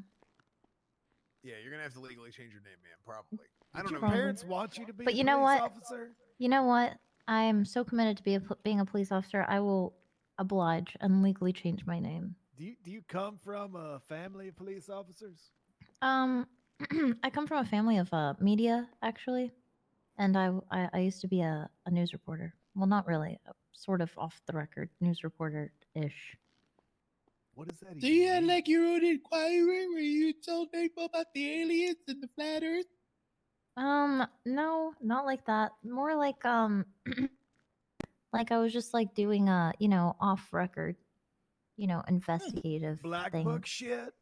Yeah, you're gonna have to legally change your name, man. Probably. I Did don't your know. parents want you to be But a you know police what? officer? You know what? I am so committed to being a police officer. I will oblige and legally change my name. Do you come from a family of police officers? I come from a family of media, actually, and I used to be a news reporter. Well, not really, sort of off the record news reporter ish. What is that? Do you had like your own inquiry where you told people about the aliens and the flat Earth? No, not like that. More like like I was just like doing a off record, investigative Black thing. book shit?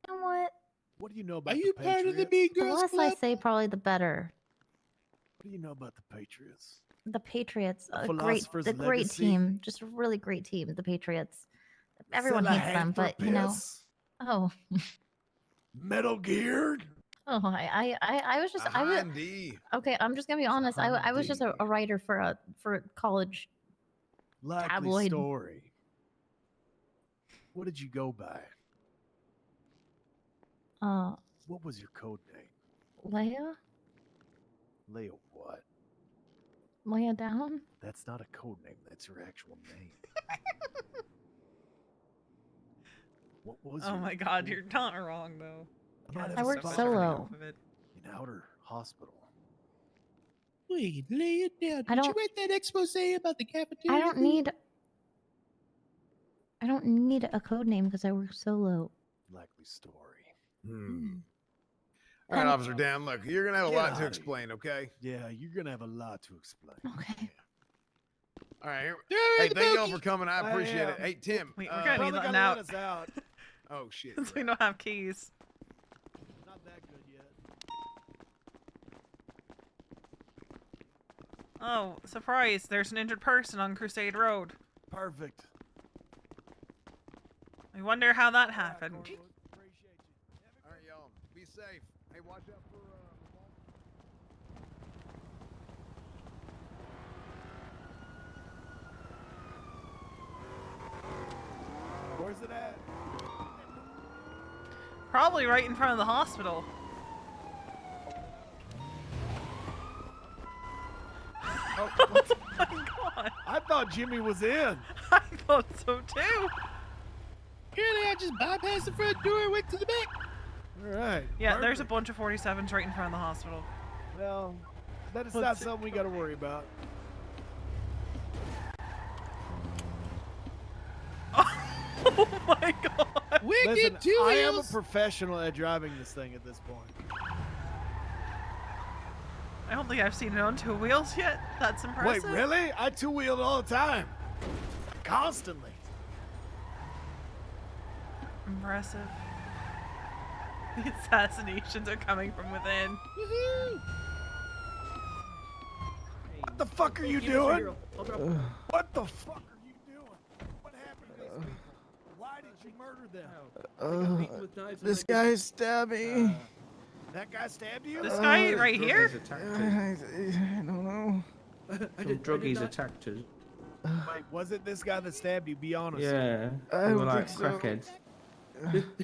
You know what? What do you know about Are you the part of the Patriots? Mean The Girls less Club? I say, probably the better. What do you know about the Patriots? The Patriots, The a Philosopher's great Legacy? team, just a really great team. The Patriots. Everyone hates them, but Philanthropist? oh, Metal Gear? oh, I was just, I was, D. okay. I'm just gonna be honest. I was just a writer for a college Likely tabloid. story. What did you go by? What was your code name? Leia, Leia what? Leia down. That's not a code name. That's your actual name. What was Oh your my god, code you're not wrong though. I might I have worked spot solo. in Outer Hospital. Wait, lay it down. I Did you don't- write that expose about the cafeteria? I don't need a code name because I work solo. Likely story. All right, Um, officer Dan. Look, you're gonna have a Get lot outta to here. explain. Okay. Yeah, you're gonna have a lot to explain. Okay. All right. Here. They're Hey, the thank y'all bogey. for coming. I I appreciate it. am. Hey, Tim. Wait, we're gonna be Probably letting gonna out let us out. Oh shit. since you're we right. don't have keys. Not that good yet. Oh, surprise! There's an injured person on Crusade Road. Perfect. I wonder how that happened. Appreciate you. All right, y'all. Be safe. Hey, watch out for. Where's it at? Probably right in front of the hospital. What's, My God. I thought Jimmy was in. I thought so too. Really, I just bypassed the front door and went to the back. All right. Yeah, there's a perfect. bunch of 47s right in front of the hospital. Well, that is What's not it something we got to worry about. Oh my God. Wicked Listen, two I am a wheels. professional at driving this thing at this point. I don't think I've seen it on 2 wheels yet. That's impressive. Wait, really? I two-wheeled all the time. Constantly. Impressive. The assassinations are coming from within. Woohoo! What the fuck are you doing? What the fuck are you doing? What happened to these people? Why did you murder them? This guy stabbed me. That guy stabbed you? This guy right here? I don't know. Some druggies attacked us. Wait, was it this guy that stabbed you? Be honest. Yeah, I they were don't like think so. crackheads.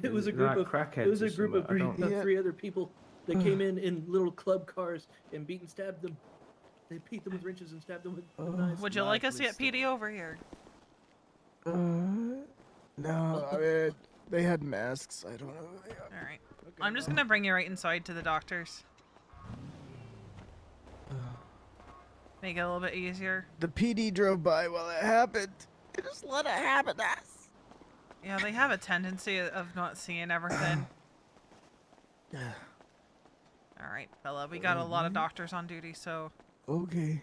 It was a They're group like of crackheads it was or a group of something, I don't know. three other people that came in little club cars and beat and stabbed them. They beat them with wrenches and stabbed them with knives. Would you like us to get PD over here? No, I mean, they had masks. I don't know who they are. All right. I'm just gonna bring you right inside to the doctors. Make it a little bit easier. The PD drove by while it happened. They just let it happen to us. Yeah, they have a tendency of not seeing everything. All right, fella. We got a lot of doctors on duty, so Okay.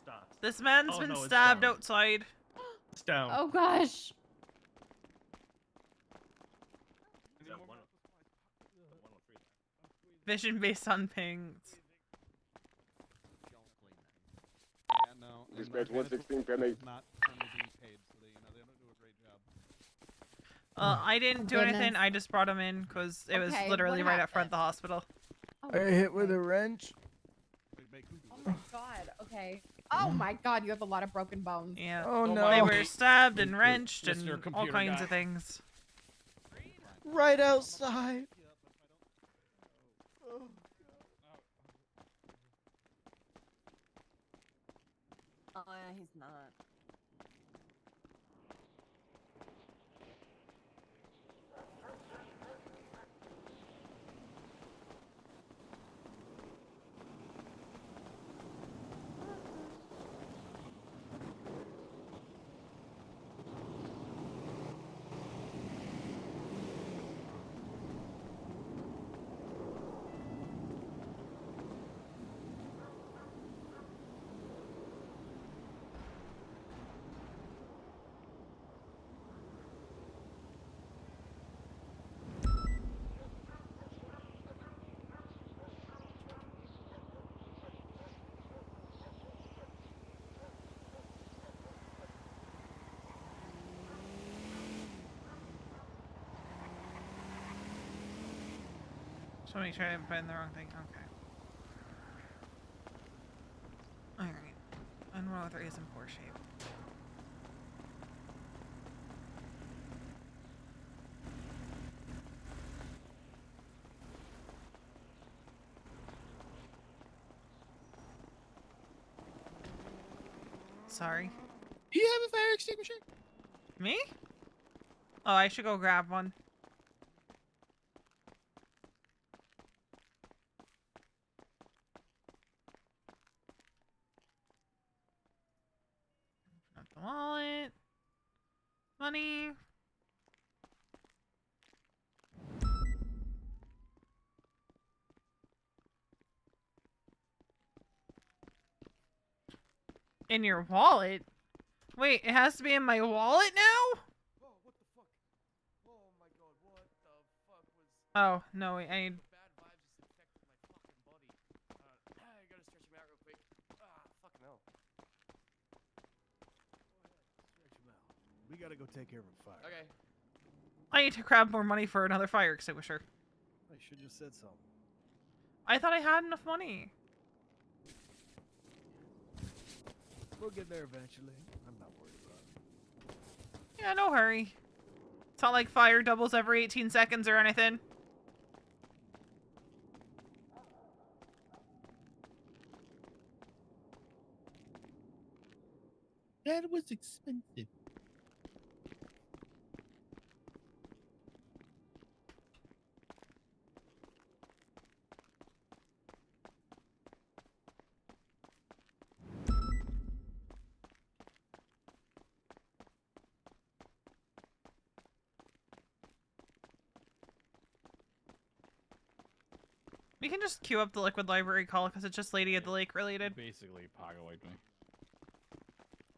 Stop. this man's Oh, been no, it's stabbed down. outside. It's down. Oh gosh. It's down. 103. Vision based on pings. Yeah, no. and Dispatch our guys 116, is 10-8. not currently being paid, so they don't do a great job. I didn't do anything. Goodness. I just brought him in because it was Okay, literally what right up front of the happened? hospital. Oh, I got hit with a wrench. oh my god. Okay. Oh my god, you have a lot of broken bones. Yeah. Oh They no. were stabbed and wrenched Mr. and all Computer kinds Guy. of things. Right outside. Oh yeah, he's not. Just want to make sure I didn't put in the wrong thing. Okay. Alright. And 103 is in poor shape. Sorry. Do you have a fire extinguisher? Me? Oh, I should go grab one. Not the wallet. Money. In your wallet? Wait, it has to be in my wallet now? Oh, what the fuck? Oh my god, what the fuck was... Oh, no, wait, I need... Bad vibes just infected my fucking body. I gotta stretch him out real quick. Fucking hell. Stretch him out. We gotta go take care of a fire. Okay. I need to grab more money for another fire extinguisher. I should have said something. I thought I had enough money. We'll get there eventually. I'm not worried about it. Yeah, no hurry. It's not like fire doubles every 18 seconds or anything. That was expensive. We can just queue up the liquid library call because it's just Lady of the Lake related. Basically, Pago wiped me.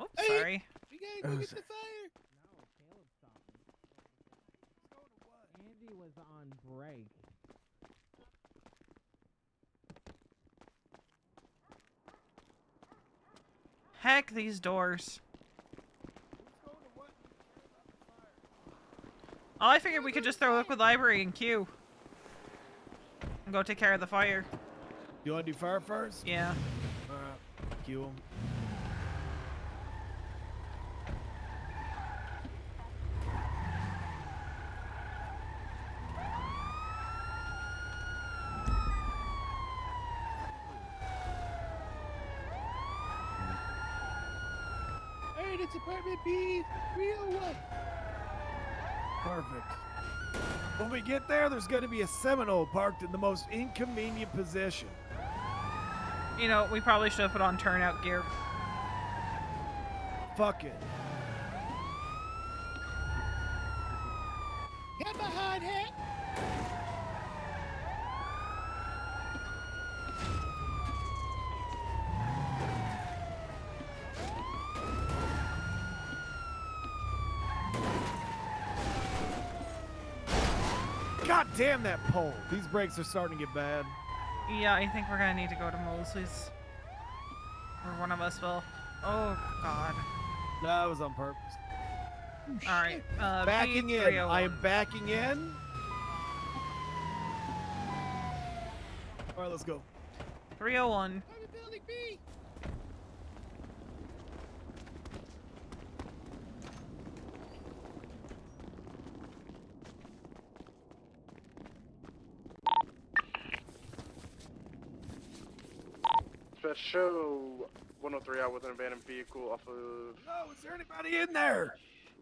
Oops, sorry. We gotta go get the fire. No, Caleb stopped me. Andy was on break. Heck, these doors. Oh, I figured we could just throw liquid library in queue. And go take care of the fire. You want to do fire first? Yeah. Alright, cue them. Hey, it's apartment B 301. Perfect. When we get there, there's going to be a Seminole parked in the most inconvenient position. You know, we probably should have put on turnout gear. Fuck it. Got my hard hat. God damn that pole. These brakes are starting to get bad. Yeah, I think we're gonna need to go to Mosley's. Or one of us will. Oh, God. No, that was on purpose. Alright, Backing in. P301. I am backing in. Alright, let's go. 301. Building B. Show 103 out with an abandoned vehicle off of No, is there anybody in there?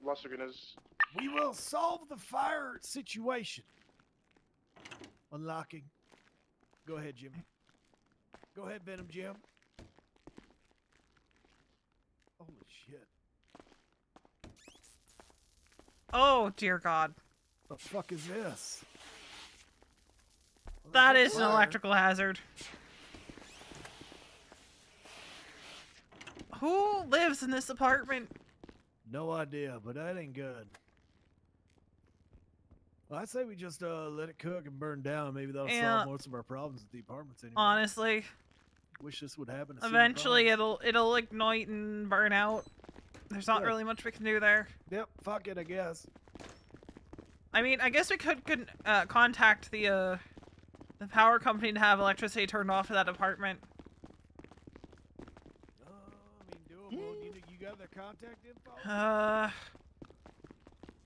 Las Lagunas. We will solve the fire situation. Unlocking. Go ahead, Jimmy. Go ahead, Venom Jim. Holy shit. Oh, dear God. The fuck is this? Well, That there's is no an fire. electrical hazard. Who lives in this apartment? No idea, but that ain't good. Well, I'd say we just let it cook and burn down. Maybe that'll Yeah. solve most of our problems at the apartments anyway. Honestly. Wish this would happen. to City Eventually Farms. it'll ignite and burn out. There's not Yeah. really much we can do there. Yep, fuck it, I guess. I mean, I guess we could contact the power company to have electricity turned off to that apartment. I mean, doable. You got their contact info?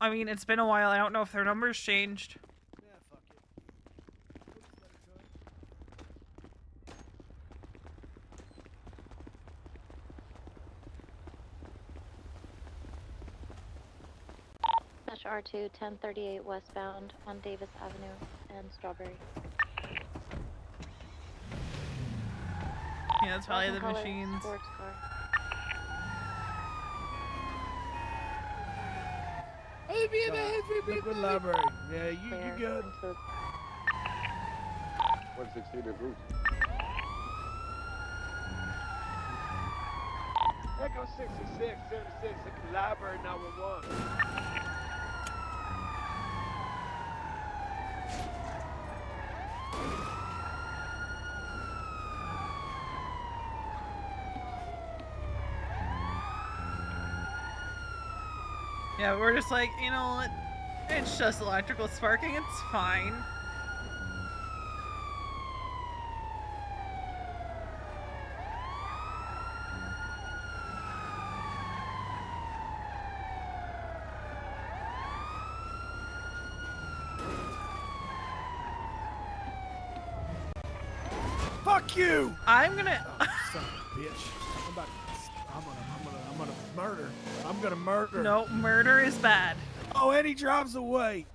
I mean, it's been a while. I don't know if their number's changed. Yeah, fuck it. We'll just let it cook. Dash R2 1038 westbound on Davis Avenue and Strawberry. Yeah, that's probably the Black and color machines. Sports car. I'll be in the heavy Liquid library. Yeah, you good. 116 at Route. Echo 66, 76, the library 911. Yeah, we're just like, you know what? It's just electrical sparking. It's fine. Fuck you! I'm gonna. Son of a bitch. I'm gonna murder. I'm gonna murder. No, murder is bad. Oh, and he drives away.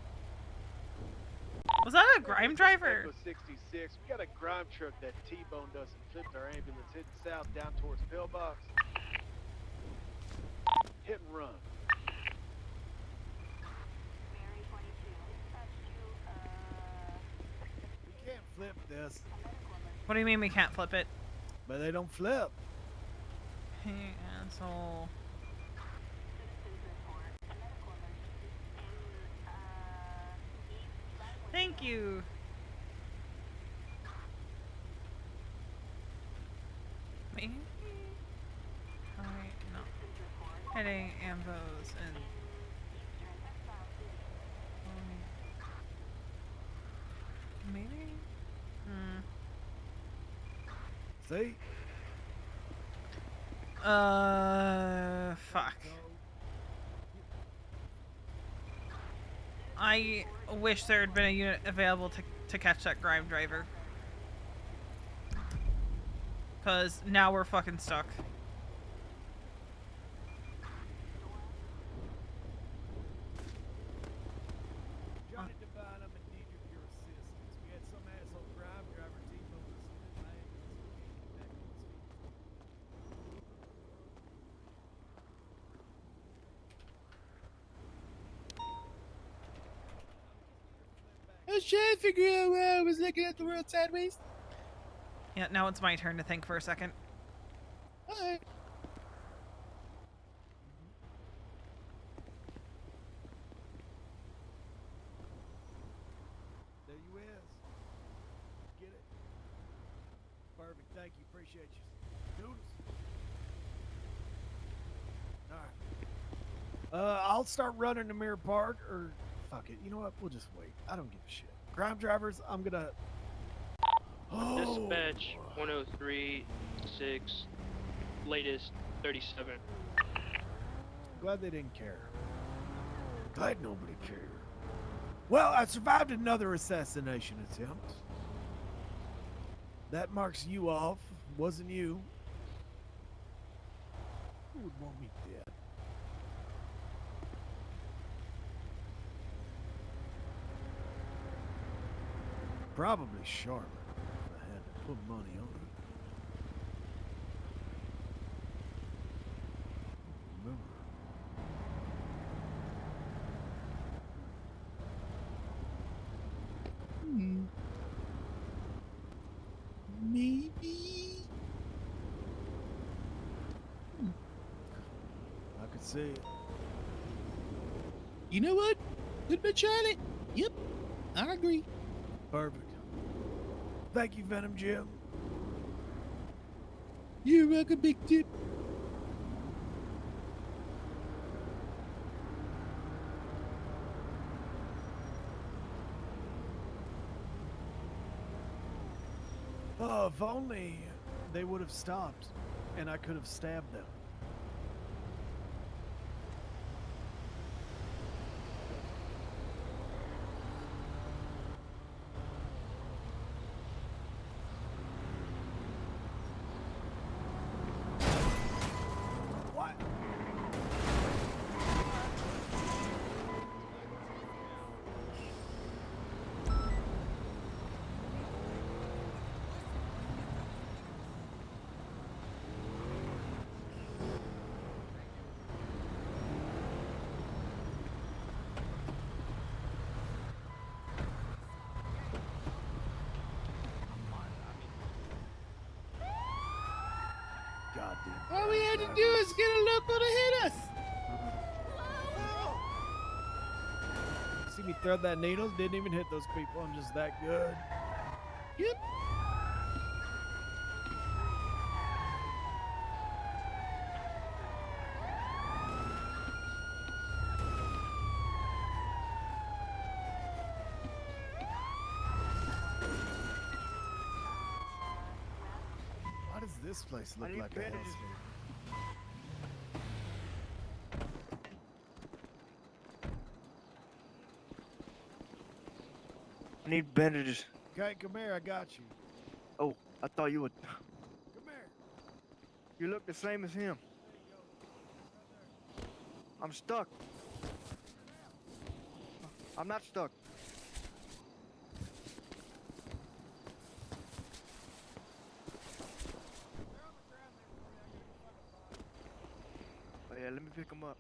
Was that a grime driver? Echo 66. We got a grime truck that T-boned us and flipped our ambulance heading south down towards Pillbox. Hit and run. We can't flip this. What do you mean we can't flip it? But they don't flip. Hey, asshole. Thank you. Me? Alright, no. Heading ambos and. Maybe? See? Fuck. I wish there had been a unit available to catch that grime driver. Cause now we're fucking stuck. Johnny Devine, I'm in need of your assistance. We had some asshole grime driver T-bone us in his I was trying to figure out why I was looking at the world sideways. Yeah, now it's my turn to think for a second. Alright. There you is. Get it? Perfect. Thank you. Appreciate you. Noodles. Alright. I'll start running to Mirror Park, or fuck it. You know what? We'll just wait. I don't give a shit. Grime drivers, I'm gonna. Dispatch 103-6, latest 37. Glad they didn't care. Glad nobody cared. Well, I survived another assassination attempt. That marks you off. Wasn't you. Who would want me dead? Probably Charlotte. If I had to put money on it. Remember. Maybe. I could see it. You know what? Good bet, Charlotte. Yep, I agree. Perfect. Thank you, Venom Jim. You're welcome, Big Tip. Oh, if only they would have stopped and I could have stabbed them. What? Goddamn. All we had to do is get a local to hit us. See me thread that needle? Didn't even hit those people. I'm just that good. Yep. Why does this place look like a hellscape? I need bandages. Okay, come here. I got you. Oh, I thought you would. Come here. You look the same as him. I'm stuck. I'm not stuck. Oh yeah, let me pick him up.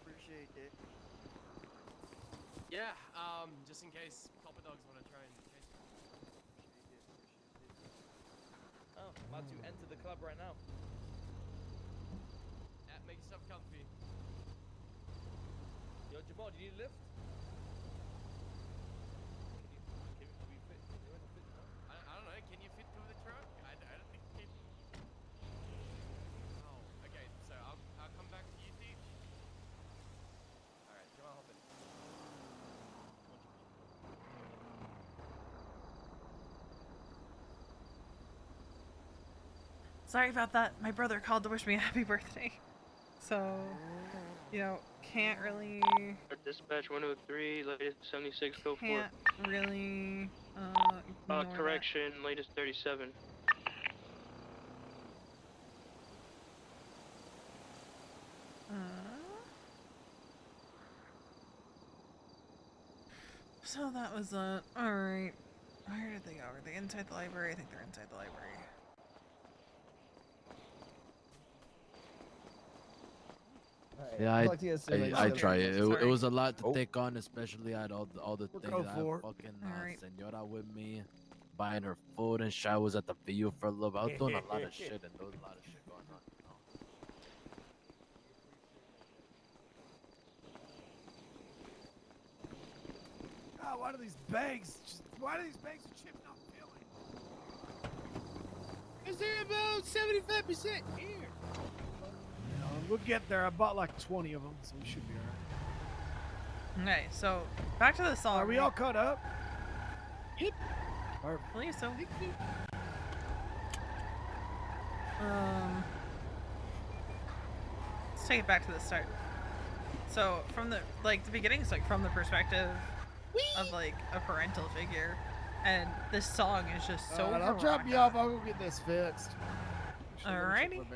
Appreciate it. Yeah, just in case Copper Dogs want to try and chase me. Oh, about to enter the club right now. Yeah, make yourself comfy. Yo, Jamal, do you need a lift? Can we fit? Can you fit the truck? I don't know, can you fit through the truck? I don't think you can. Oh, okay, so I'll come back to you, Teach. Alright, Jamal, hop in. Sorry about that. My brother called to wish me a happy birthday. So, you know, can't really... Dispatch 103, latest 76, go for it. Can't really, ignore that. Correction, latest 37. So that was alright. Where did they go? Are they inside the library? I think they're inside the library. Yeah, I try it. It was a lot to take on, especially I had all the things. I had fucking Senora with me, buying her food and showers at the VU for a little bit. I was doing a lot of shit, and there was a lot of shit going on, you know. God, why do these bags of chips not filling? Is there about 75% here? We'll get there. I bought like 20 of them, so we should be alright. Okay, so back to the song. Are we all caught up? Yep. I believe so. Let's take it back to the start. So from the beginning, it's like from the perspective of like a parental figure, and this song is just so. Alright, I'll drop you off. I'll go get this fixed. Alrighty.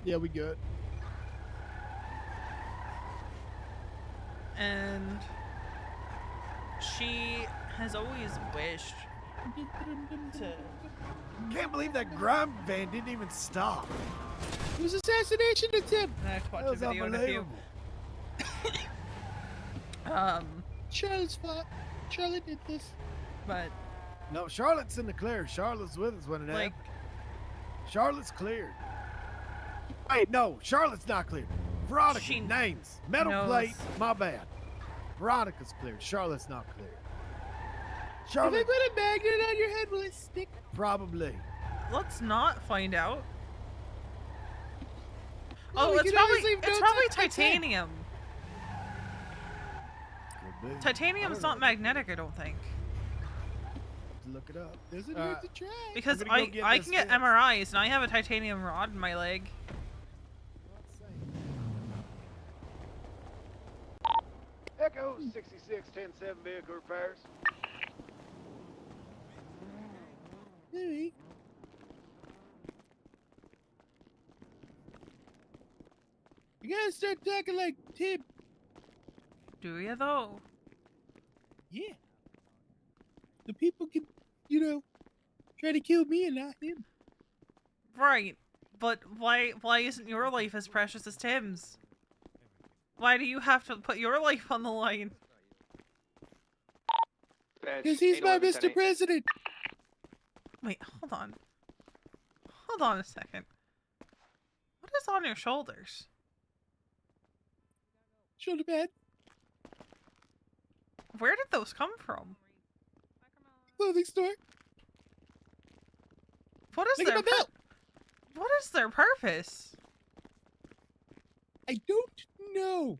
Yeah, we good. And she has always wished to. Can't believe that grime van didn't even stop. It was assassination attempt. I have to watch That the was video in a few. Charlotte's fault. Charlotte did this. But no, Charlotte's in the clear. Charlotte's with us when it happened. Charlotte's cleared. Wait, no, Charlotte's not cleared. Veronica, names, metal plate, my bad. Veronica's cleared. Charlotte's not cleared. Charlotte, If I put a magnet on your head, will it stick? probably. Let's not find out. No, Oh, we it's can always probably leave notes probably on the tag. titanium. Titanium's not magnetic, I don't think. Look it up. Doesn't hurt to try. Because I'm gonna go I this can get fixed. MRIs and I have a titanium rod in my leg. Echo 6610-7 vehicle repairs. Maybe. You gotta start talking like Tim. Do you though? Yeah. The people can, try to kill me and not him. Right. But why isn't your life as precious as Tim's? Why do you have to put your life on the line? Because he's my Mr. President. Wait, hold on. Hold on a second. What is on your shoulders? Shoulder pad. Where did those come from? Clothing store. What is Look their at my belt. What is their purpose? I don't know.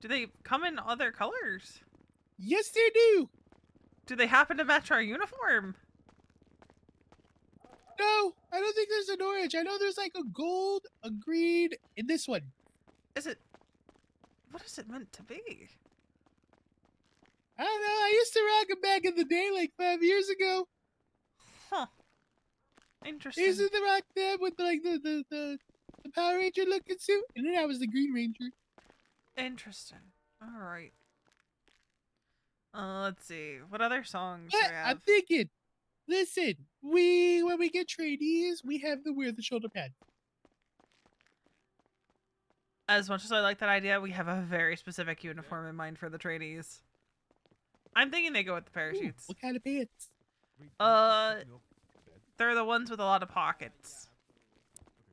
Do they come in other colors? Yes, they do. Do they happen to match our uniform? No, I don't think there's an orange. I know there's like a gold, a green, and this one. Is it... What is it meant to be? I don't know. I used to rock them back in the day, like 5 years ago. Huh. Interesting. Isn't the Rock there with like the Power Ranger looking suit? And then I was the Green Ranger. Interesting. All right. Let's see. What other songs do But we I'm have? thinking, listen, when we get trainees, we have to wear the shoulder pad. As much as I like that idea, we have a very specific uniform in mind for the trainees. I'm thinking they go with the parachutes. What kind of pants? They're the ones with a lot of pockets.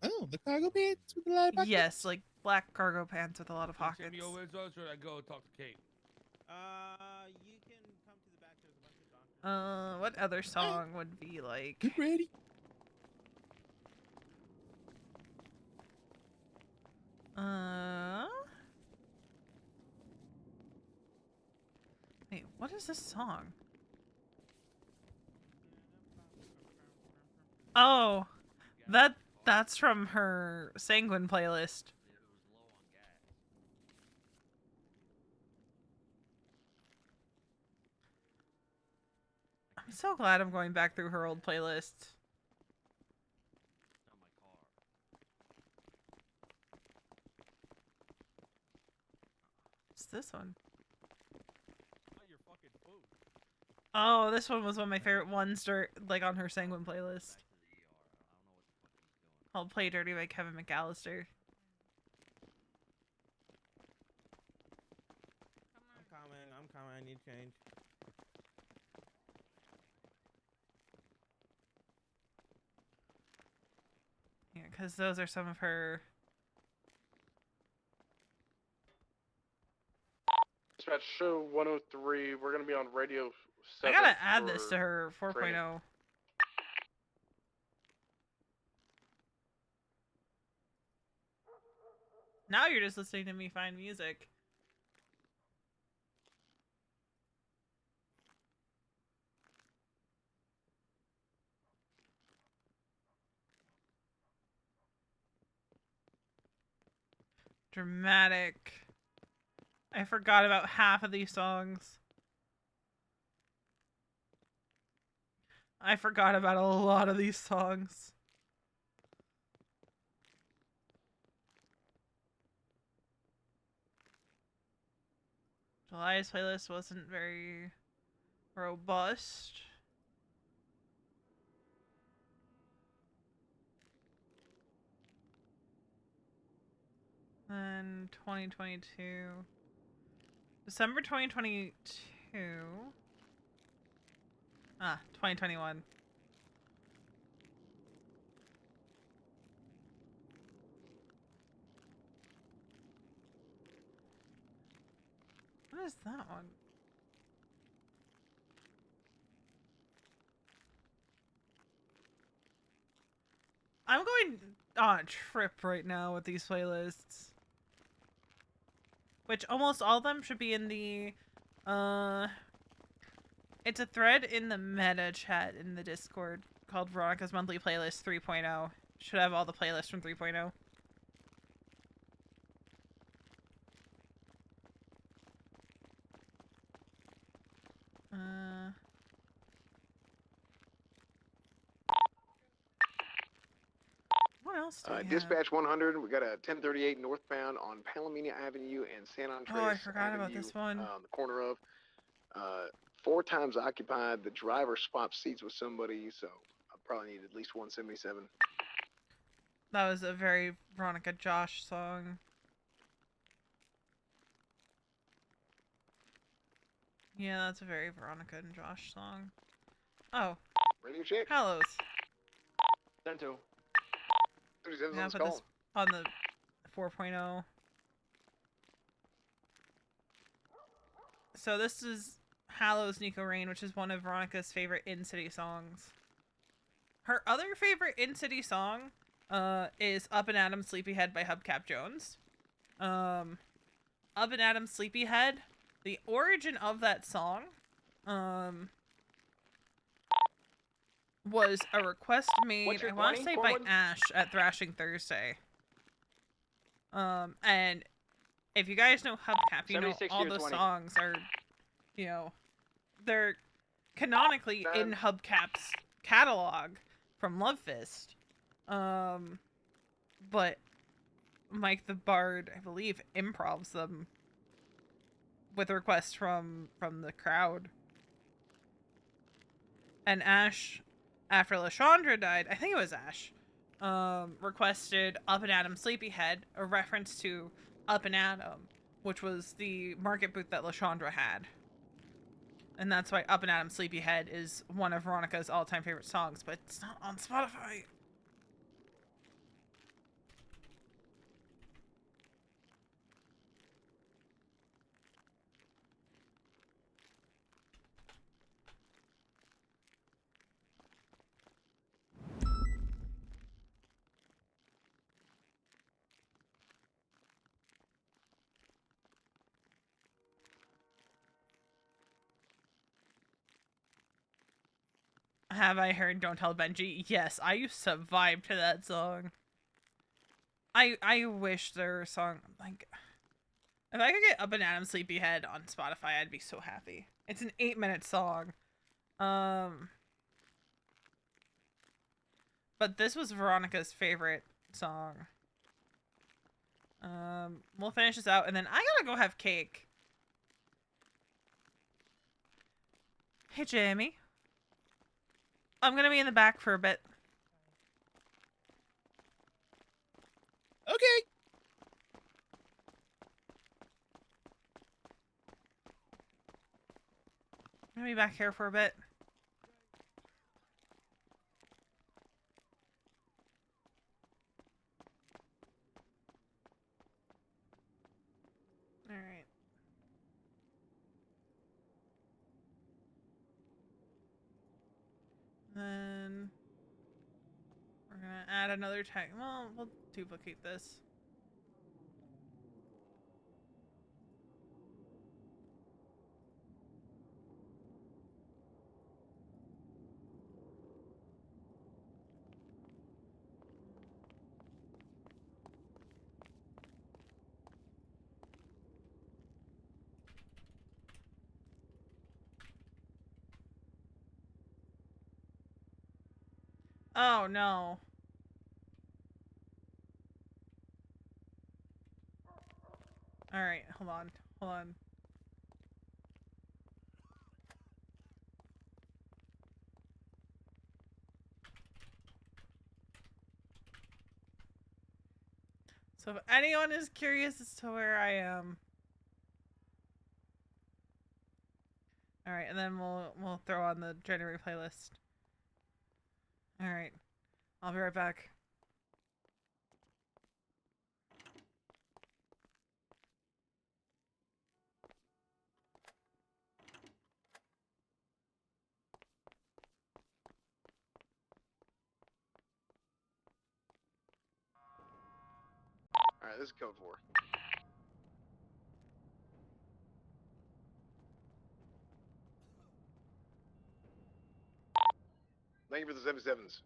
Oh, the cargo pants with a lot of pockets? Yes, like black cargo pants with a lot of Send pockets. me over as well, or should I go talk to Kate? You can come to the back. There's a bunch of doctors. What other song would be like? Get ready. Wait, what is this song? Oh, that's from her Sanguine playlist. I'm so glad I'm going back through her old playlist. What's this one? Oh, this one was one of my favorite ones, like on her Sanguine playlist. Called "Play Dirty" by Kevin McAllister. I'm coming. I need change. Yeah, because those are some of her. Dispatch show 103. We're gonna be on radio 7. I gotta add this to her 4.0. training. Now you're just listening to me find music. Dramatic. I forgot about half of these songs. I forgot about a lot of these songs. July's playlist wasn't very robust. Then 2022. December 2022. 2021. What is that one? I'm going on a trip right now with these playlists. Which almost all of them should be in the, it's a thread in the meta chat in the Discord called Veronica's Monthly Playlist 3.0. Should have all the playlists from 3.0. What else do we have? Dispatch 100. We got a 1038 northbound on Palomino Avenue and San Andreas Oh, I forgot Avenue, about this one. the corner of. 4 times occupied. The driver swapped seats with somebody, so I probably need at least 177. That was a very Veronica Josh song. Yeah, that's a very Veronica and Josh song. Oh. Radio check. Hallows. 10-2. 37's Yeah, on put this this call. on the 4.0. So this is Hallows Nico Rain, which is one of Veronica's favorite in-city songs. Her other favorite in-city song is Up and Adam's Sleepyhead by Hubcap Jones. Up and Adam's Sleepyhead, the origin of that song was a request made, I want to say by Ash at Thrashing Thursday. And if you guys know Hubcap, you know all those songs are, you know, they're canonically in Hubcap's catalog from Love Fist. But Mike the Bard, I believe, improvs them with a request from the crowd. And Ash, after Lashandra died, I think it was Ash, requested Up and Adam Sleepyhead, a reference to Up and Adam, which was the market booth that Lashandra had. And that's why Up and Adam Sleepyhead is one of Veronica's all-time favorite songs, but it's not on Spotify. Have I heard Don't Tell Benji? Yes, I used to vibe to that song. I wish there were a song, like, if I could get Up and Adam Sleepyhead on Spotify, I'd be so happy. It's an 8-minute song. But this was Veronica's favorite song. We'll finish this out, and then I gotta go have cake. Hey, Jamie. I'm gonna be in the back for a bit. Okay. I'm gonna be back here for a bit. Alright. Then we're gonna add another tag. Well, we'll duplicate this. Oh no. Alright, hold on. Hold on. So if anyone is curious as to where I am. Alright, and then we'll throw on the January playlist. Alright. I'll be right back. Alright, this is code 4. Thank you for the 77s.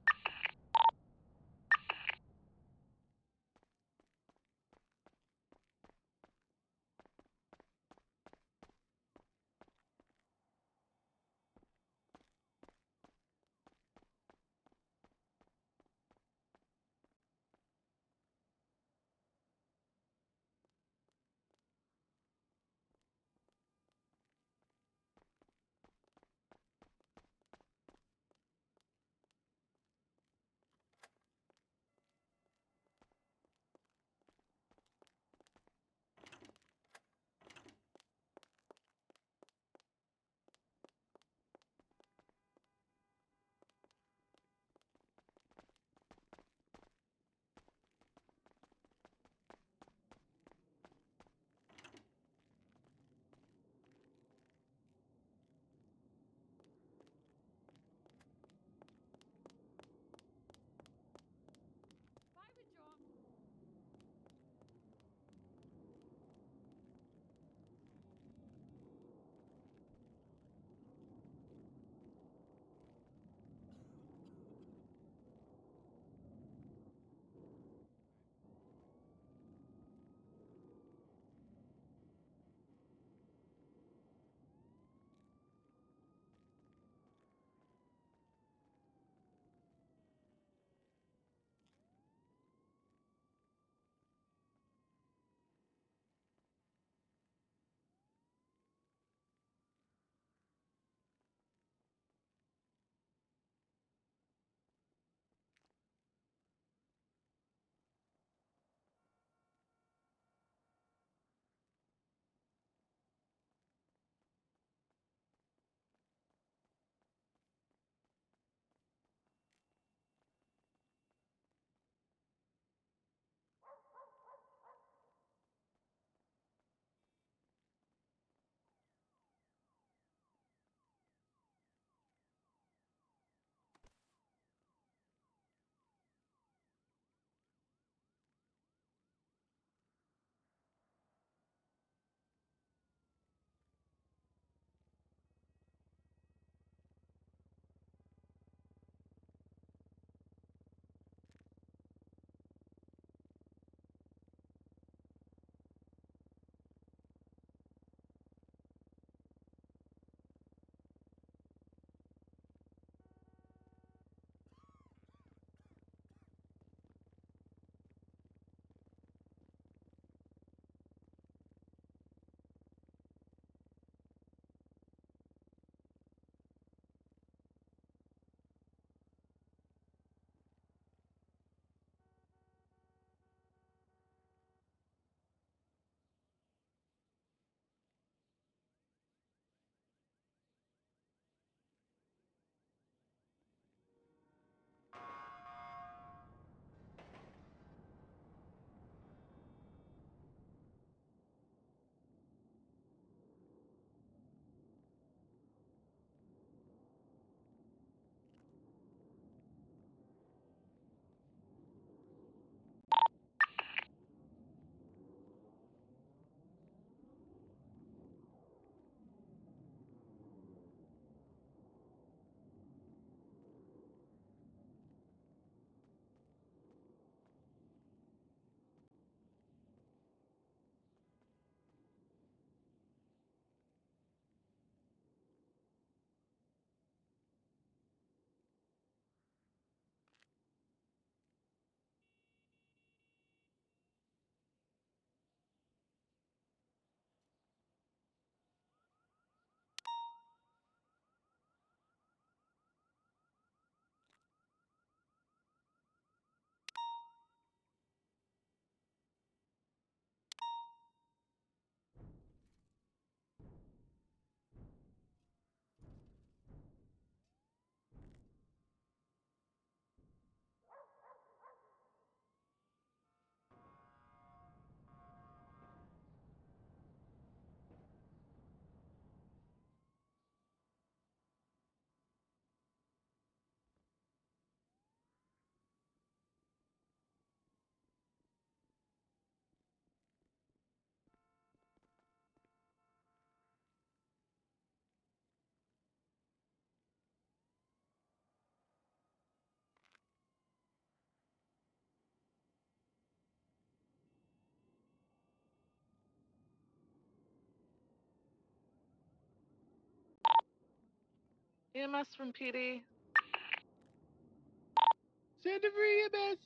EMS from PD. Send it for EMS.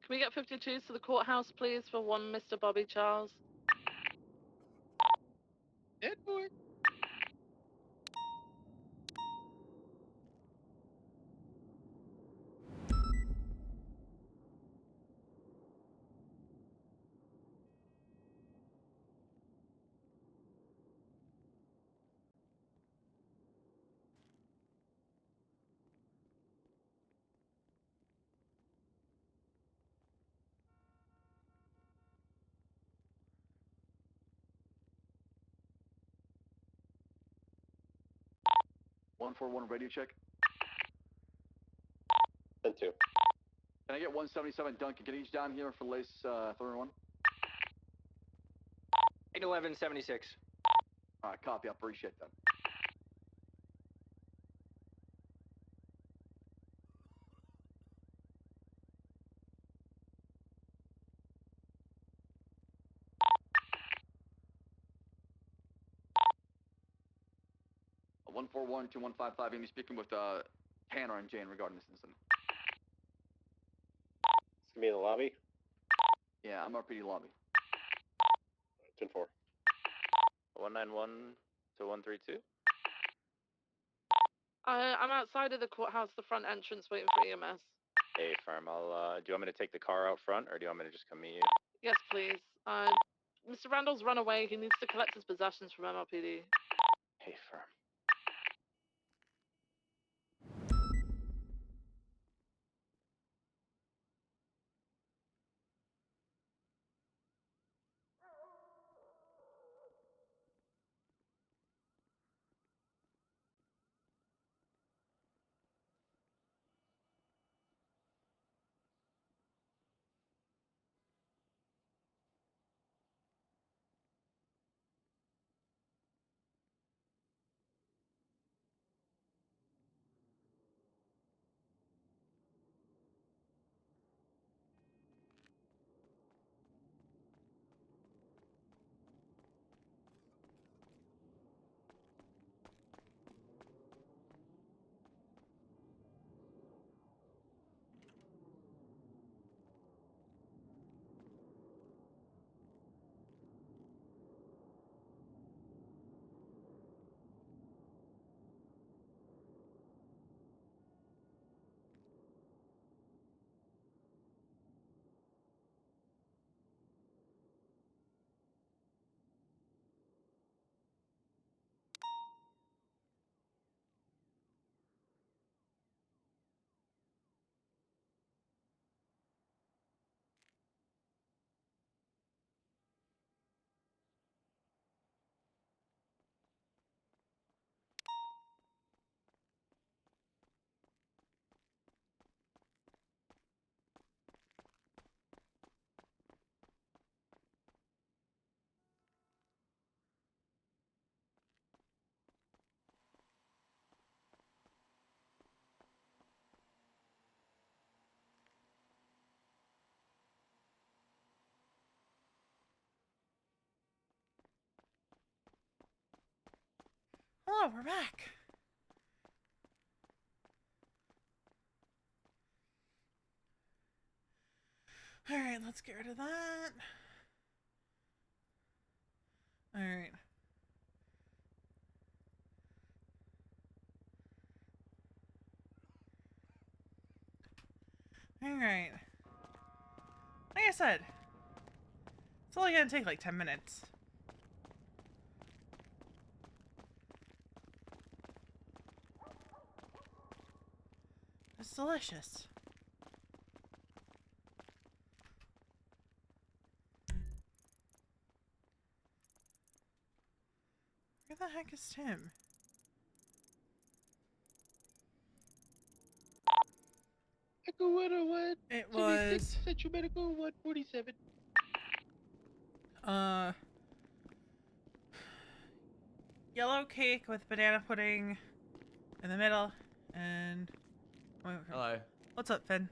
Can we get 52s to the courthouse, please, for one Mr. Bobby Charles? Head for it. One four one radio check. 10-2. Can I get 177 Duncan? Get each down here for lace 3-1. 811-76. All right, copy. I appreciate that. One four one 2155. Amy speaking with Tanner and Jane regarding this incident. It's gonna be in the lobby. Yeah, I'm RPD lobby. 10-4. 191 to 132. I'm outside of the courthouse, the front entrance, waiting for EMS. Hey, firm. Do you want me to take the car out front, or do you want me to just come meet you? Yes, please. Mr. Randall's run away. He needs to collect his possessions from MLPD. Hey, firm. Oh, we're back. All right, let's get rid of that. All right. All right. Like I said, it's only gonna take like 10 minutes. It's delicious. Where the heck is Tim? Echo 101. It was Central Medical 147. Yellow cake with banana pudding in the middle, and Hello. What's up, Finn?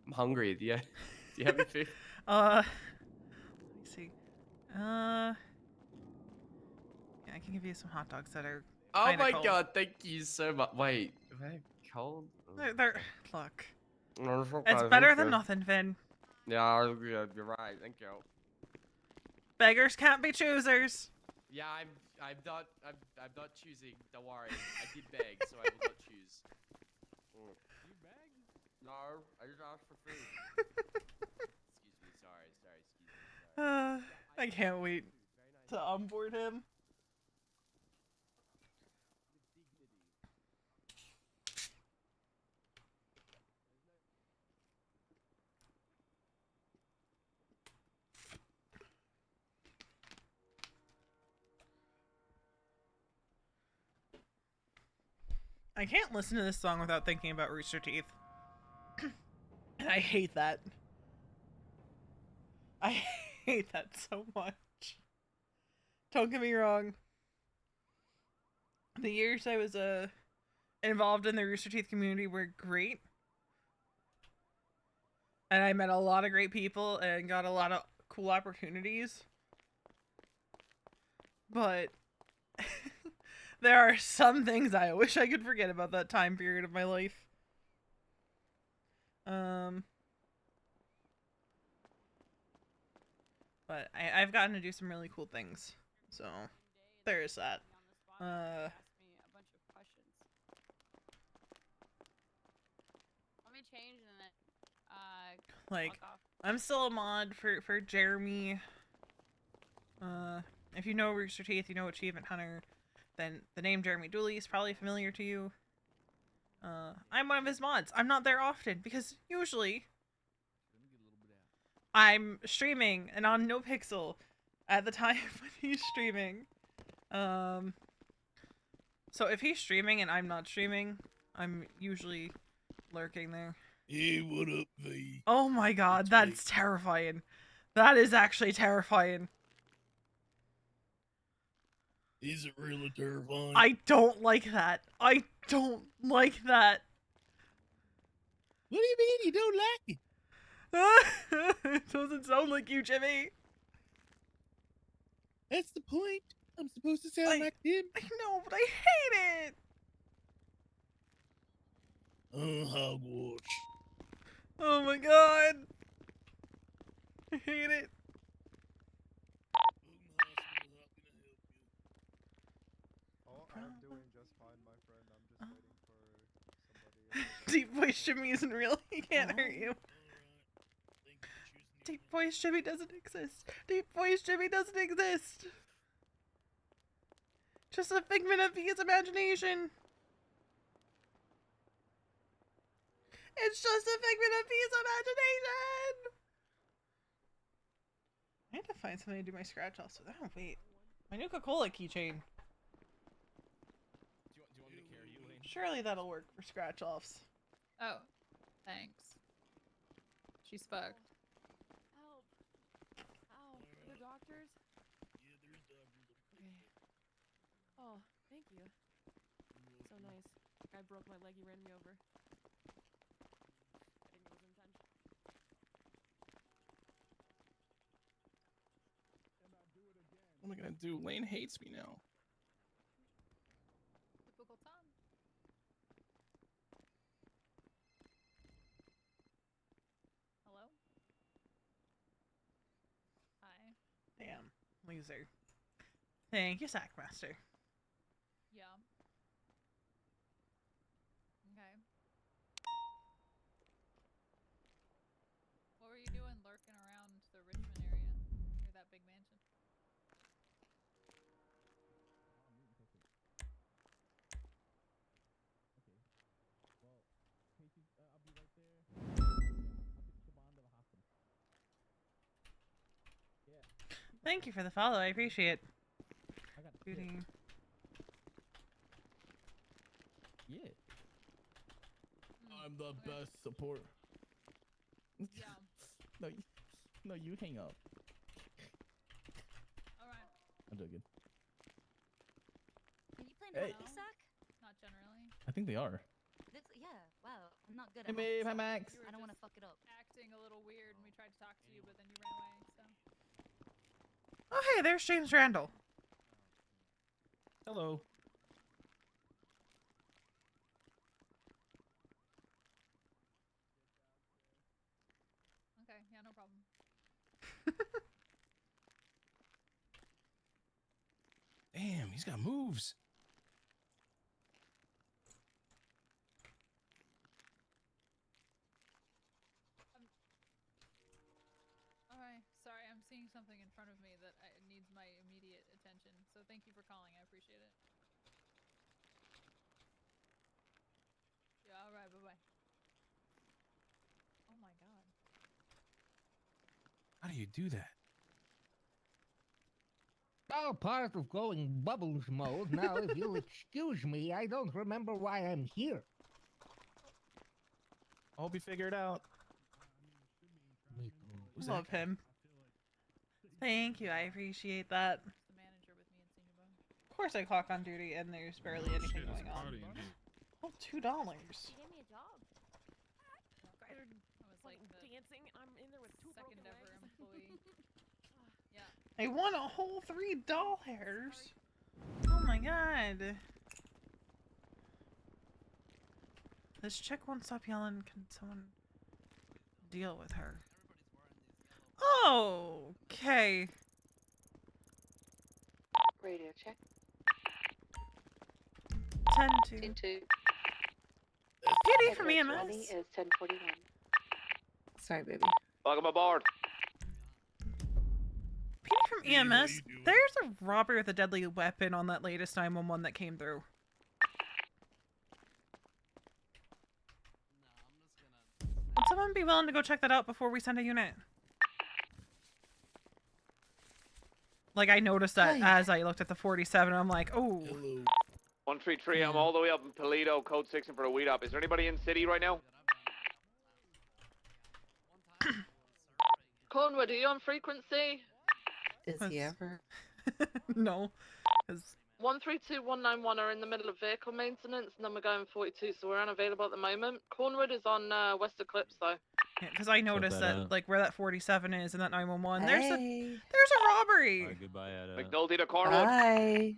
I'm hungry. Do you have any food? Let me see. Yeah, I can give you some hot dogs that are. Oh Kinda my cold. god, thank you so much. Wait, am I cold? Look. No, it's okay, It's it's better okay. than nothing, Finn. Yeah, you're right. Thank you. Beggars can't be choosers. Yeah, I'm not choosing. Don't worry. I did beg, so I will not choose. You begged? No, I just asked for food. Excuse me. Sorry. Excuse me. I can't wait to onboard him. I can't listen to this song without thinking about Rooster Teeth. And I hate that. I hate that so much. Don't get me wrong. The years I was involved in the Rooster Teeth community were great. And I met a lot of great people and got a lot of cool opportunities. But there are some things I wish I could forget about that time period of my life. But I've gotten to do some really cool things. So there is that. Let me change and then Like, fuck off. I'm still a mod for Jeremy. If you know Rooster Teeth, you know Achievement Hunter, then the name Jeremy Dooley is probably familiar to you. I'm one of his mods. I'm not there often because usually I'm streaming and on NoPixel at the time when he's streaming. So if he's streaming and I'm not streaming, I'm usually lurking there. Hey, what up, V? Oh my god, that's terrifying. That is actually terrifying. Is it really terrifying? I don't like that. I don't like that. What do you mean you don't like it? It doesn't sound like you, Jimmy. That's the point. I'm supposed to sound like him. I know, but I hate it. Hogwash. Oh my god. I hate it. I'm doing just fine, my friend. I'm just waiting for somebody. Deep voice Jimmy isn't real. He can't hurt you. Deep voice Jimmy doesn't exist. Deep voice Jimmy doesn't exist. Just a figment of his imagination. It's just a figment of his imagination. I had to find something to do my scratch offs with. Oh wait, my Nuka-Cola keychain. Do you want me to carry you, Lane? Surely that'll work for scratch offs. Oh, thanks. She's fucked. Help! Ow! Are there doctors? Yeah, there's doctors. Okay. Oh, thank you. So nice. Guy broke my leg. He ran me over. I didn't know it was intentional. What am I gonna do? Lane hates me now. Typical Tom. Hello? Hi. Damn, loser. Thank you, Sackmaster. Yeah. Okay. What were you doing lurking around the Richmond area near that big mansion? Well, Casey, I'll be right there. Yeah, I'll pick up the bond of a hospital. Yeah. Thank you for the follow. I appreciate it. I got Shooting. Yeah. I'm the best support. Yeah. No, you hang up. Alright. I'm doing good. Can you play Hey. multi-sack? Not generally. I think they are. Yeah. Wow. I'm not good Hey, at babe. Hi, multi-sack. Max. I don't want to fuck it up. Acting a little weird and we tried to talk to you, but then you ran away, so. Oh hey, there's James Randall. Hello. got moves. Okay, sorry, I'm seeing something in front of me that needs my immediate attention. So thank you for calling. I appreciate it. Yeah, all right, bye-bye. Oh my god. How do you do that? All part of going bubbles mode. Now, if you'll excuse me, I don't remember why I'm here. I hope you figure it out. Who's Love that guy? him. Thank you. I appreciate that. The manager with me and Senior Bone. Of course, I clock on duty and there's barely anything going on. Oh, $2. Gave me a job. I was like dancing. I'm in there with two second broken ever legs. employee. Yeah. I won a whole $3. Oh my god. This chick won't stop yelling. Can someone deal with her? Oh, okay. Radio check. 10-2. 10-2. PD from EMS. 20 is 1041. Sorry, baby. Welcome aboard. PD from EMS. There's a robbery with a deadly weapon on that latest 911 that came through. Would someone be willing to go check that out before we send a unit? Like, I noticed that as I looked at the 47, I'm like, oh. 133, I'm all the way up in Toledo, code 6 and for a weed up. Is there anybody in city right now? Cornwood, are you on frequency? Is he ever? No. 132191 are in the middle of vehicle maintenance, and then we're going 42, so we're unavailable at the moment. Cornwood is on West Eclipse, though. Yeah, because I noticed that, like, where that 47 is and that 911, there's a robbery. Alright, goodbye, McNulty to Cornwood. Bye.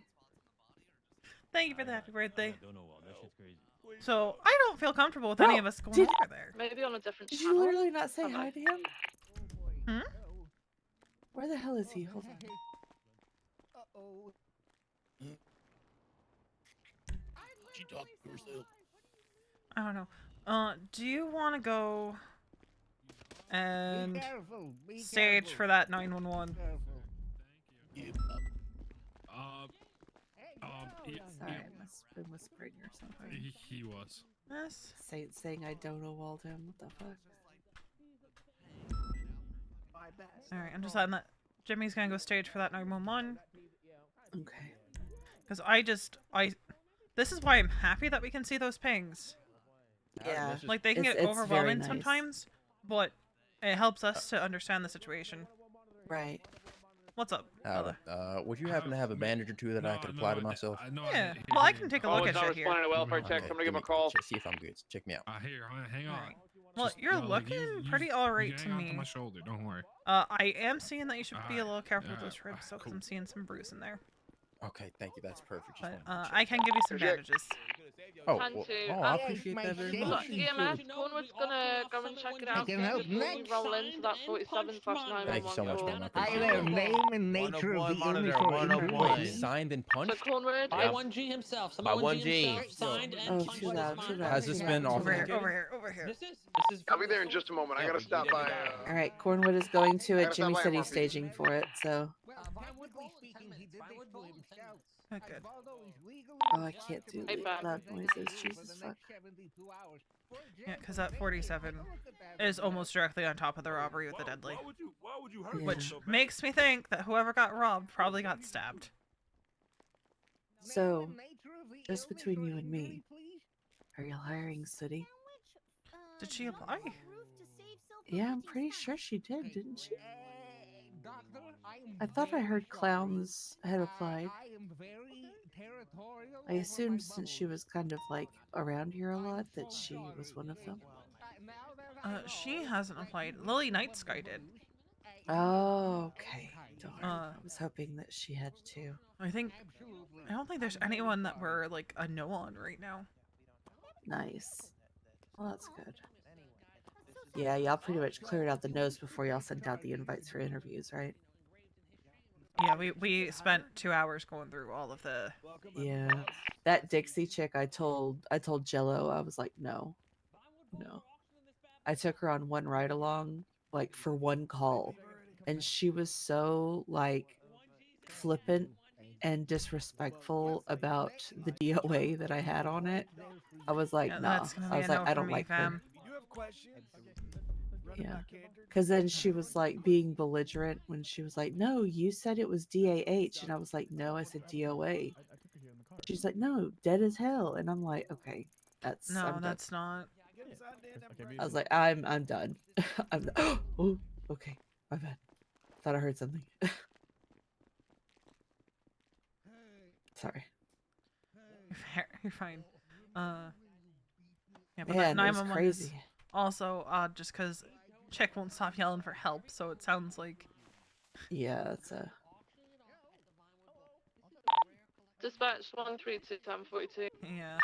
Thank you for the happy birthday. I don't know what that shit's crazy. So, I don't feel comfortable with any of us going over there. Maybe on a different Did channel. you literally not say hi to him? Hmm? Where the hell is he? Hold on. Uh-oh. She talked to herself. I don't know. Do you want to go and Be stage careful. for that 911? Yeah, Sorry, I must have been whispering or something. he was. Yes. Saying I dono walled him. What the fuck? Alright, I'm just letting that. Jimmy's gonna go stage for that 911. Okay. Because this is why I'm happy that we can see those pings. Yeah. Like, they can It's get very overwhelming nice. sometimes, but it helps us to understand the situation. Right. What's up, brother? Would you happen to have a bandage or two that I could apply to myself? Yeah, well, I can take a look at not shit here. responding to welfare check. Somebody give him a call. See if I'm good. Check me out. Here, hang on. Alright. Well, you're looking pretty alright to hang on me. to my shoulder. Don't worry. I am seeing that you should be a little careful with alright, those ribs, so because I'm seeing some bruise in there. Okay, thank you. That's perfect. Just But wanted to I can give you some bandages. Oh, Time well, to, I appreciate that very Look, much. EMS, Cornwood's gonna go and check it out can help before we next. roll into that 47/911 Thank you so much, call. man. I Hi appreciate there, it. name and nature of the Monitor, uniform. 101. Signed and So punched? Cornwood, By if- 1G himself. By 1G. Signed and Oh, punched too this loud, man. too loud. Has this been Over here, authenticated? over here. This is I'll be there in just a moment. I gotta stop by. All right, Cornwood is going to I it. gotta Jimmy stop by said he's MRP. staging for it, so. Violently speaking, he did this to himself. Good. Although he's legally Oh, I can't do Hey, Bob. loud noises. Jesus fuck. Yeah, because that 47 is almost directly on top of the robbery with the deadly. Why would you hurt Which me so bad? makes me think that whoever got robbed probably got stabbed. So, just between you and me, are you hiring City? Did she apply? Yeah, I'm pretty sure she did, didn't she? I thought I heard clowns had applied. I assumed since she was kind of like around here a lot that she was one of them. She hasn't applied. Lily Night Sky did. Oh, okay. Darn. I was hoping that she had to. I don't think there's anyone that we're like a no on right now. Nice. Well, that's good. Yeah, y'all pretty much cleared out the nose before y'all sent out the invites for interviews, right? Yeah, we spent 2 hours going through all of the. Yeah, that Dixie chick. I told Jello. I was like, no, no. I took her on one ride along, like for one call, and she was so like flippant and disrespectful about the DOA that I had on it. I was like, Yeah, nah. that's gonna I be was a like, no I for don't me, like her. fam. You have questions? Yeah. Because then she was like being belligerent when she was like, no, you said it was DAH. And I was like, no, I said DOA. She's like, no, dead as hell. And I'm like, okay, No, I'm done. that's not. I was like, I'm done. I'm done. Oh, okay. My bad. Thought I heard something. Sorry. You're fine. Yeah, but Man, that it was 911 is crazy. also odd just because chick won't stop yelling for help, so it sounds like. Yeah, it's a. Dispatch 132-1042. Yeah.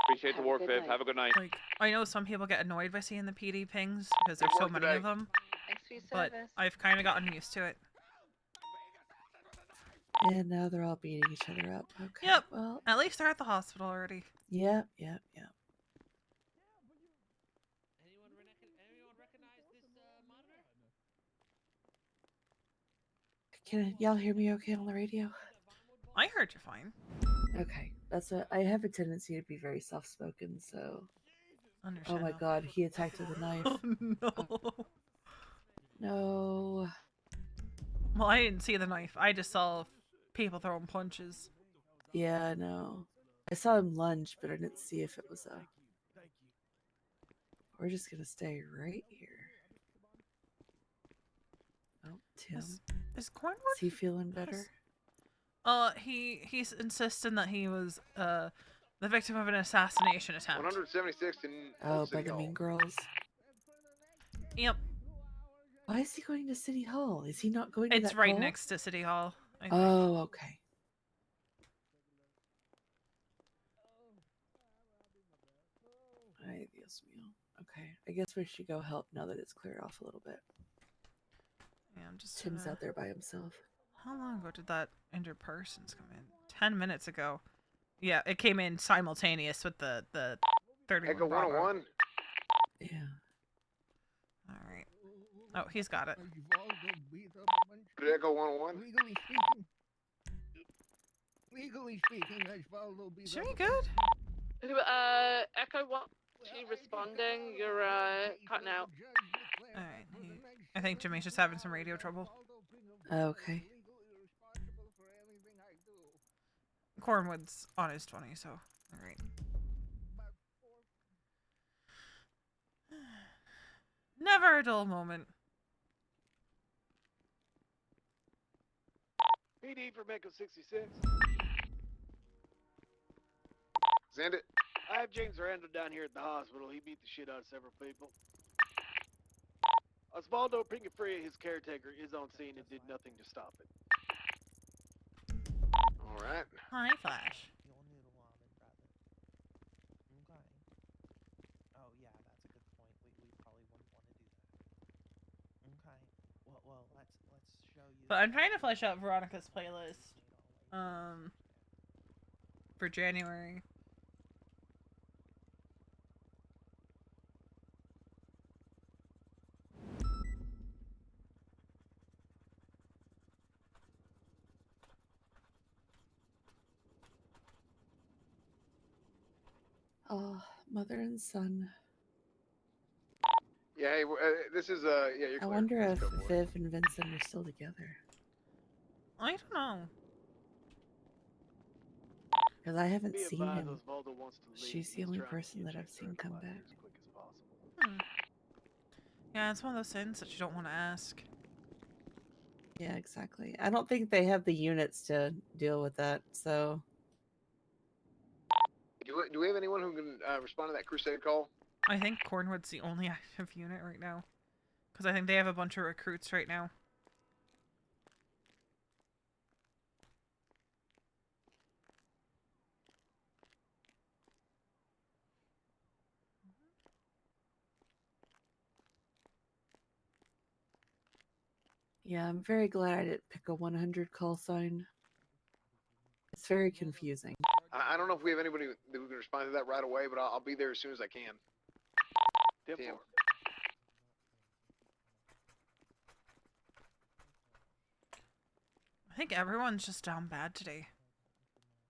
Appreciate the work, Viv. Have a good night. Like, I know some people get annoyed by seeing the PD pings because there's Good so work many today. of them, Thanks for your but service. I've kind of gotten used to it. And now they're all beating each other up. Okay. Yep. Well, At least they're at the hospital already. Yep. Can y'all hear me okay on the radio? I heard you fine. Okay. That's what I have a tendency to be very soft spoken, so. Oh my Understandable. god, he attacked with a knife. Oh no. No. Well, I didn't see the knife. I just saw people throwing punches. Yeah, I know. I saw him lunge, but I didn't see if it was a. We're just gonna stay right here. Oh, Tim. Is Cornwood? Is he feeling better? He's insisting that he was the victim of an assassination attempt. 176 in Oh, Old by City the Hall. Mean Girls. Yep. Why is he going to City Hall? Is he not going to It's that right call? next to City Hall. I think. Oh, okay. Ay, Dios mío. Okay, I guess we should go help now that it's cleared off a little bit. Yeah, I'm just. Tim's out there by himself. How long ago did that injured persons come in? 10 minutes ago. Yeah, it came in simultaneous with the 31 Echo Bravo. 101. Yeah. All right. Oh, he's got it. Echo 101. Legally speaking, Osvaldo beat Should up be a good. Echo 1, you responding? You're cutting out. All right. I think Jimmy's just having some radio trouble. Okay. Cornwood's on his 20, so all right. Never a dull moment. PD for Mecca 66. Send it. I have James Randall down here at the hospital. He beat the shit out of several people. Osvaldo Pingafria, his caretaker, is on scene and did nothing to stop it. All right. Hi, Flash. Oh yeah, that's a good point. We probably wouldn't want to do that. Okay. Well, let's show you. But I'm trying to flesh out Veronica's playlist. For January. Oh, mother and son. Yeah, hey, this is yeah, you're I clear. wonder Let's if go for it. Viv and Vincent are still together. I don't know. Because I haven't Be seen advised, him. Osvaldo wants to leave. She's the He's only trying to person get that you I've seen come certified back. as quick as possible. Yeah, it's one of those things that you don't want to ask. Yeah, exactly. I don't think they have the units to deal with that, so. Do we have anyone who can respond to that crusade call? I think Cornwood's the only active unit right now. Because I think they have a bunch of recruits right now. Yeah, I'm very glad I didn't pick a 100 call sign. It's very confusing. I don't know if we have anybody that we can respond to that right away, but I'll be there as soon as I can. 10-4. I think everyone's just down bad today.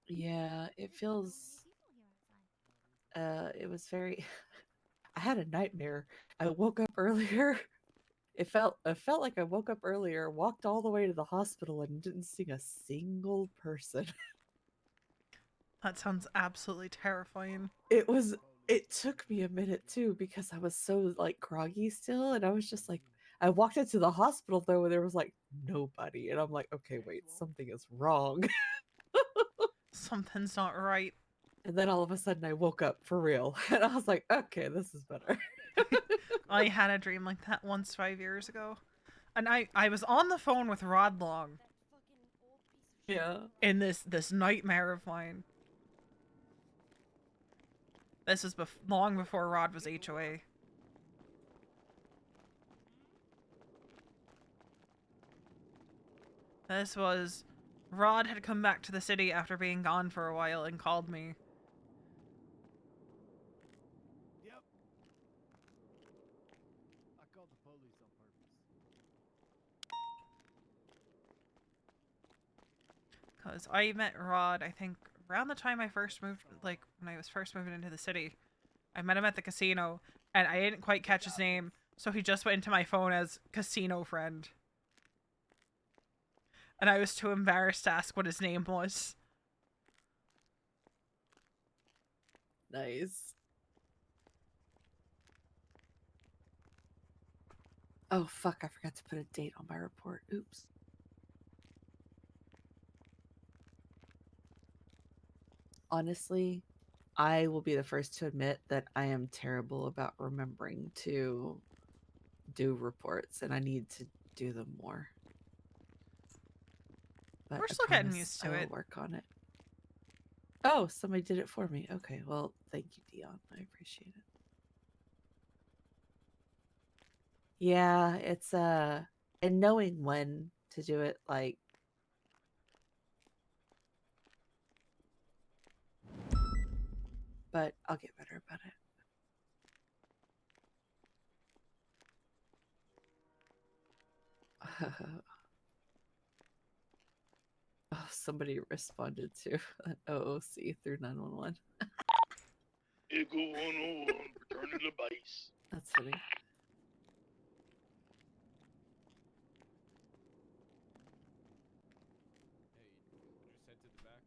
Yeah, it feels. It was very. I had a nightmare. I woke up earlier. It felt like I woke up earlier, walked all the way to the hospital, and didn't see a single person. That sounds absolutely terrifying. It took me a minute too because I was so like groggy still, and I was just like, I walked into the hospital though, and there was like nobody, and I'm like, okay, wait, something is wrong. Something's not right. And then all of a sudden, I woke up for real, and I was like, okay, this is better. I had a dream like that once 5 years ago. And I was on the phone with Rod Long. Yeah. In this nightmare of mine. This was long before Rod was HOA. This was... Rod had come back to the city after being gone for a while and called me. Yep. I called the police on purpose. Because I met Rod, I think, around the time I first moved, like, when I was first moving into the city. I met him at the casino, and I didn't quite catch his name, so he just went into my phone as Casino Friend. And I was too embarrassed to ask what his name was. Nice. Oh, fuck, I forgot to put a date on my report. Oops. Honestly, I will be the first to admit that I am terrible about remembering to do reports, and I need to do them more. But We're I still getting promise used I to will it. work on it. Oh, somebody did it for me. Okay, well, thank you, Dion. I appreciate it. Yeah, it's and knowing when to do it, like but I'll get better about it. Oh, somebody responded to an OOC through 911. Echo 101, returning to base. That's funny. You said to the back.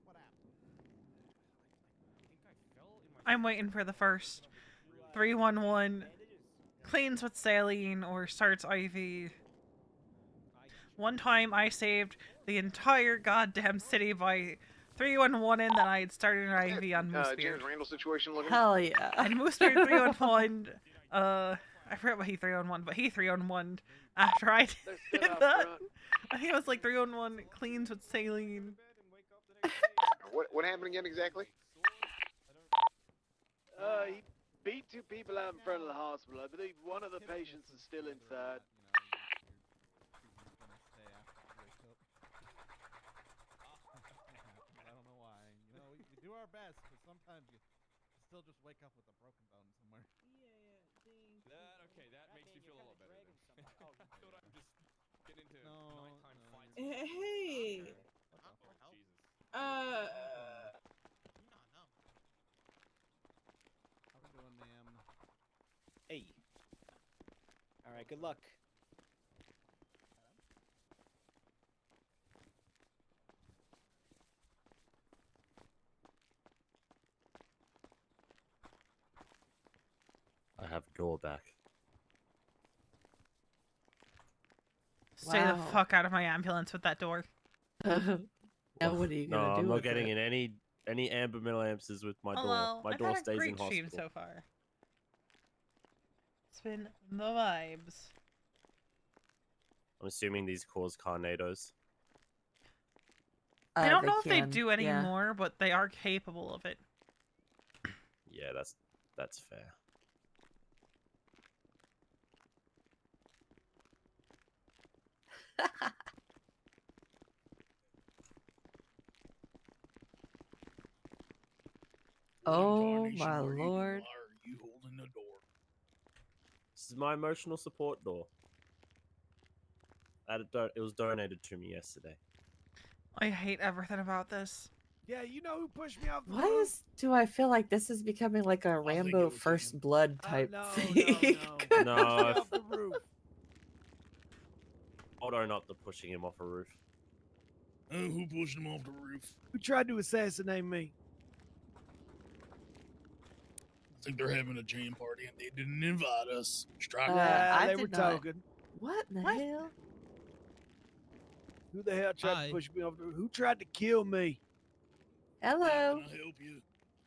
What happened? I think I fell in my. I'm waiting for the first 311 cleans with saline or starts IV. One time I saved the entire goddamn city by 311 and then I had started an IV on Moosebeard. James Randall situation looking. Hell yeah. And Moosebeard 311, I forgot what he 311, but he 311 after I did that. I think it was like 311 cleans with saline. What happened again exactly? He beat 2 people out in front of the hospital. I believe one of the patients is still inside. I don't know why. You know, we do our best, but sometimes you still just wake up with a broken bone somewhere. That makes me feel a little better. Then. I thought I'd just get into nighttime fights. Hey. Jesus. How we doing, ma'am? Hey. All right. Good luck. I have a door back. Stay the fuck out of my ambulance with that door. Now what are you No, gonna do? I'm not with getting it? in any amber middle amps with my Hello. door. My I've door had a stays in great hospital. stream so far. It's been the vibes. I'm assuming these cause carnados. I don't they know if they can, do yeah. anymore, but they are capable of it. Yeah, that's fair. Oh my lord. You holding the door. This is my emotional support door. It was donated to me yesterday. I hate everything about this. Yeah, you know who pushed me off the Why roof? do I feel like this is becoming like a Rambo First Blood type no, thing? no. No, Pushed me if- off the roof. Auto not the pushing him off a roof. Who pushed him off the roof? Who tried to assassinate me? I think they're having a jam party and they didn't invite us. Strike Yeah, they did were not. talking. What in the hell? Who the hell tried to push me off the roof? Who tried to kill me? Hello. Can I help you?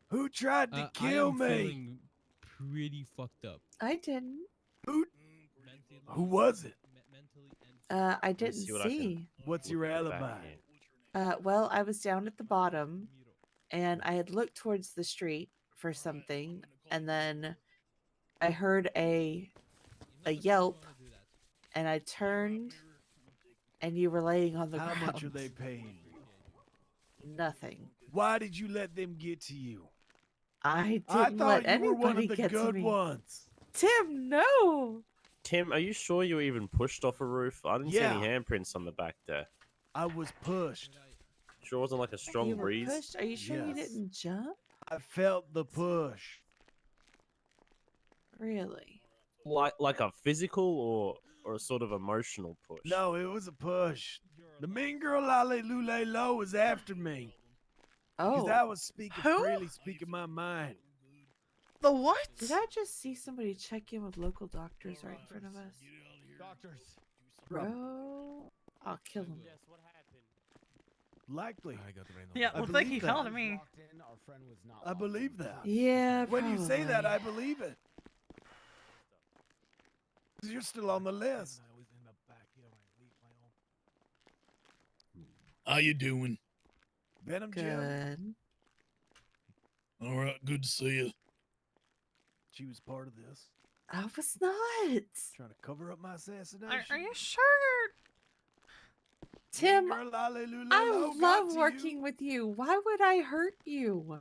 Who tried to I kill am me? feeling pretty fucked up. I didn't. Who was it? I didn't see what I can see. What's your look back alibi? here. Well, I was down at the bottom, and I had looked towards the street for something, and then I heard a yelp, and I turned, and you were laying on the How ground. much are they paying you? Nothing. Why did you let them get to you? I I didn't thought let you were one anybody of the get to good me. ones. Tim, no. Tim, are you sure you were even pushed off a roof? I didn't see any Yeah. handprints on the back there. I was pushed. Sure wasn't like a strong You were breeze? pushed? Are you sure you Yes. didn't jump? I felt the push. Really? Like a physical or a sort of emotional push? No, it was a push. The mean girl Lale Lule Lo was after me. Because Oh. I was speaking Who? freely, speaking my mind. The what? Did I just see somebody check in with local doctors right in front of us? Doctors. Bro, I'll kill him. Likely. Yeah, I looks like believe he that. fell to me. I believe that. Yeah, When you say that, I probably. believe it. 'Cause you're still on the list. How you doing? Venom Jim. Good. All right, good to see you. She was part of this. I was not. Trying to cover up my assassination. Are you sure? Tim, Girl, Lale Lule I Lo got love to working you. with you. Why would I hurt you?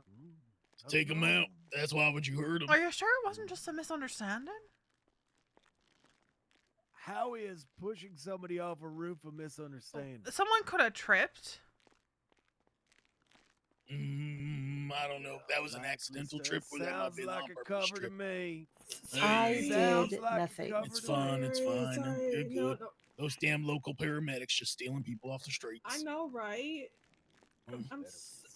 Take him out. That's why would you hurt him? Are you sure it wasn't just a misunderstanding? How is pushing somebody off a roof a misunderstanding? Someone could have tripped. I don't know. That was an accidental trip where that might have Sounds been like on a purpose cover to trip. me. I Sounds did like a nothing. cover It's to fine. me. It's fine. Sorry, You're no, good. no. Those damn local paramedics just stealing people off the streets. I know, right? Mm.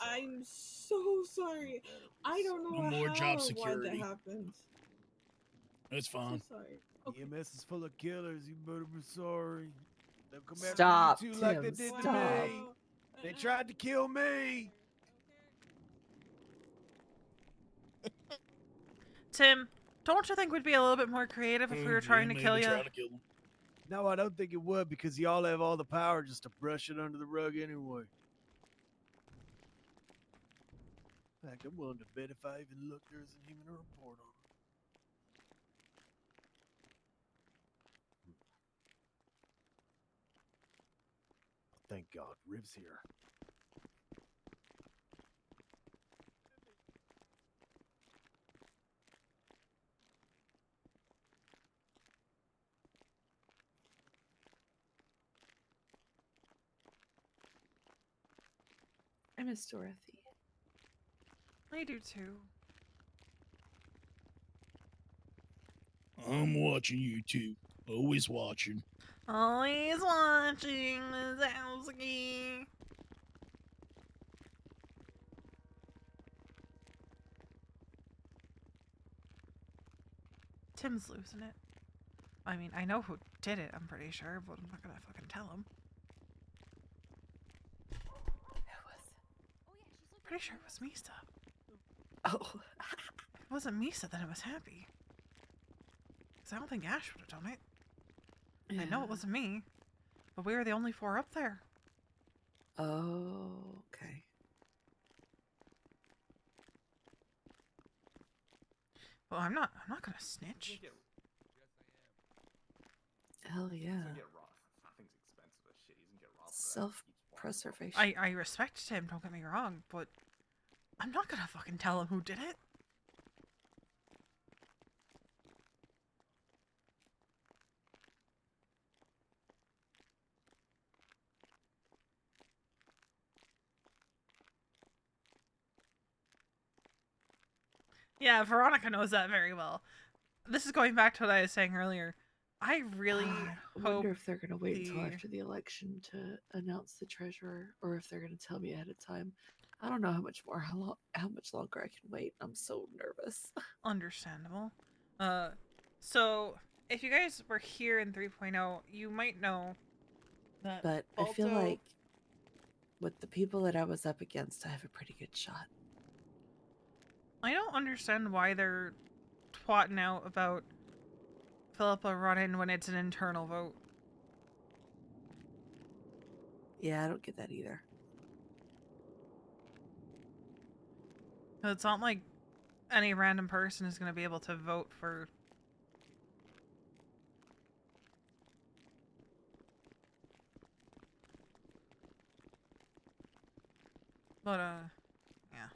I'm so sorry. I don't know No more how job or why that security. happened. That's I'm fine. so sorry. EMS is full of killers. You better be sorry. They'll come Stop, after you too, like they Tim, did to stop. me. They tried to kill me. Tim, don't you think we'd be a little bit more creative if we were trying to kill you? No, I don't think it would because y'all have all the power just to brush it under the rug anyway. In fact, I'm willing to bet if I even look, there isn't even a report on it. Thank God, Riv's here. I miss Dorothy. I do too. I'm watching you too. Always watching. Always watching Wazowski. Tim's losing it. I mean, I know who did it, I'm pretty sure, but I'm not gonna fucking tell him. Pretty sure it was Misa. Oh. If it wasn't Misa, then it was Happy. Because I don't think Ash would have done it. I know it wasn't me, but we were the only 4 up there. Oh, okay. Well, I'm not gonna snitch. Hell yeah. Get rough. Nothing's expensive as self-preservation. I respect him, don't get me wrong, but I'm not gonna fucking tell him who did it. Yeah, Veronica knows that very well. This is going back to what I was saying earlier. I really I hope wonder if they're gonna wait until the- after the election to announce the treasurer, or if they're gonna tell me ahead of time. I don't know how much longer I can wait. I'm so nervous. Understandable. So if you guys were here in 3.0, you might know that But I feel Balto- like with the people that I was up against, I have a pretty good shot. I don't understand why they're twatting out about Philippa running when it's an internal vote. Yeah, I don't get that either. It's not like any random person is going to be able to vote for... But, yeah.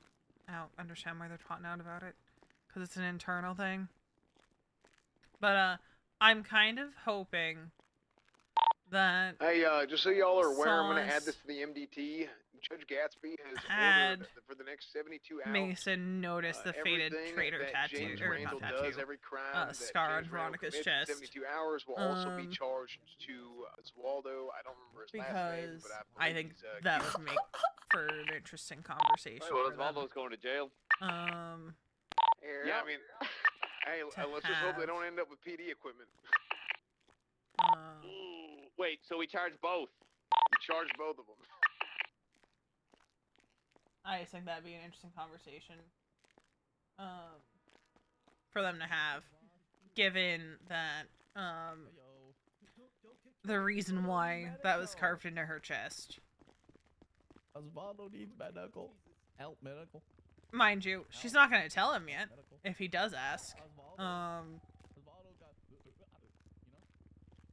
I don't understand why they're twatting out about it. Because it's an internal thing. But, I'm kind of hoping that... Hey, just so y'all are aware, I'm going to add Sauce this to the MDT. Judge Gatsby has had ordered for the next 72 hours. Mason notice the faded everything traitor that tattoo, James or Randall not does, tattoo, every crime that scar on James Randall Veronica's commits in chest. 72 hours will also be charged to Oswaldo. I don't remember his last name, Because but I think that would make for an interesting conversation. Well, for them. Osvaldo's going to jail. Yeah, I mean, hey, let's just hope they don't end up with PD equipment. Ooh, wait, so we charge both? You charge both of them. I just think that'd be an interesting conversation for them to have, given that the reason why that was carved into her chest. Osvaldo needs medical. Help, medical. Mind you, she's not going to tell him yet, if he does ask.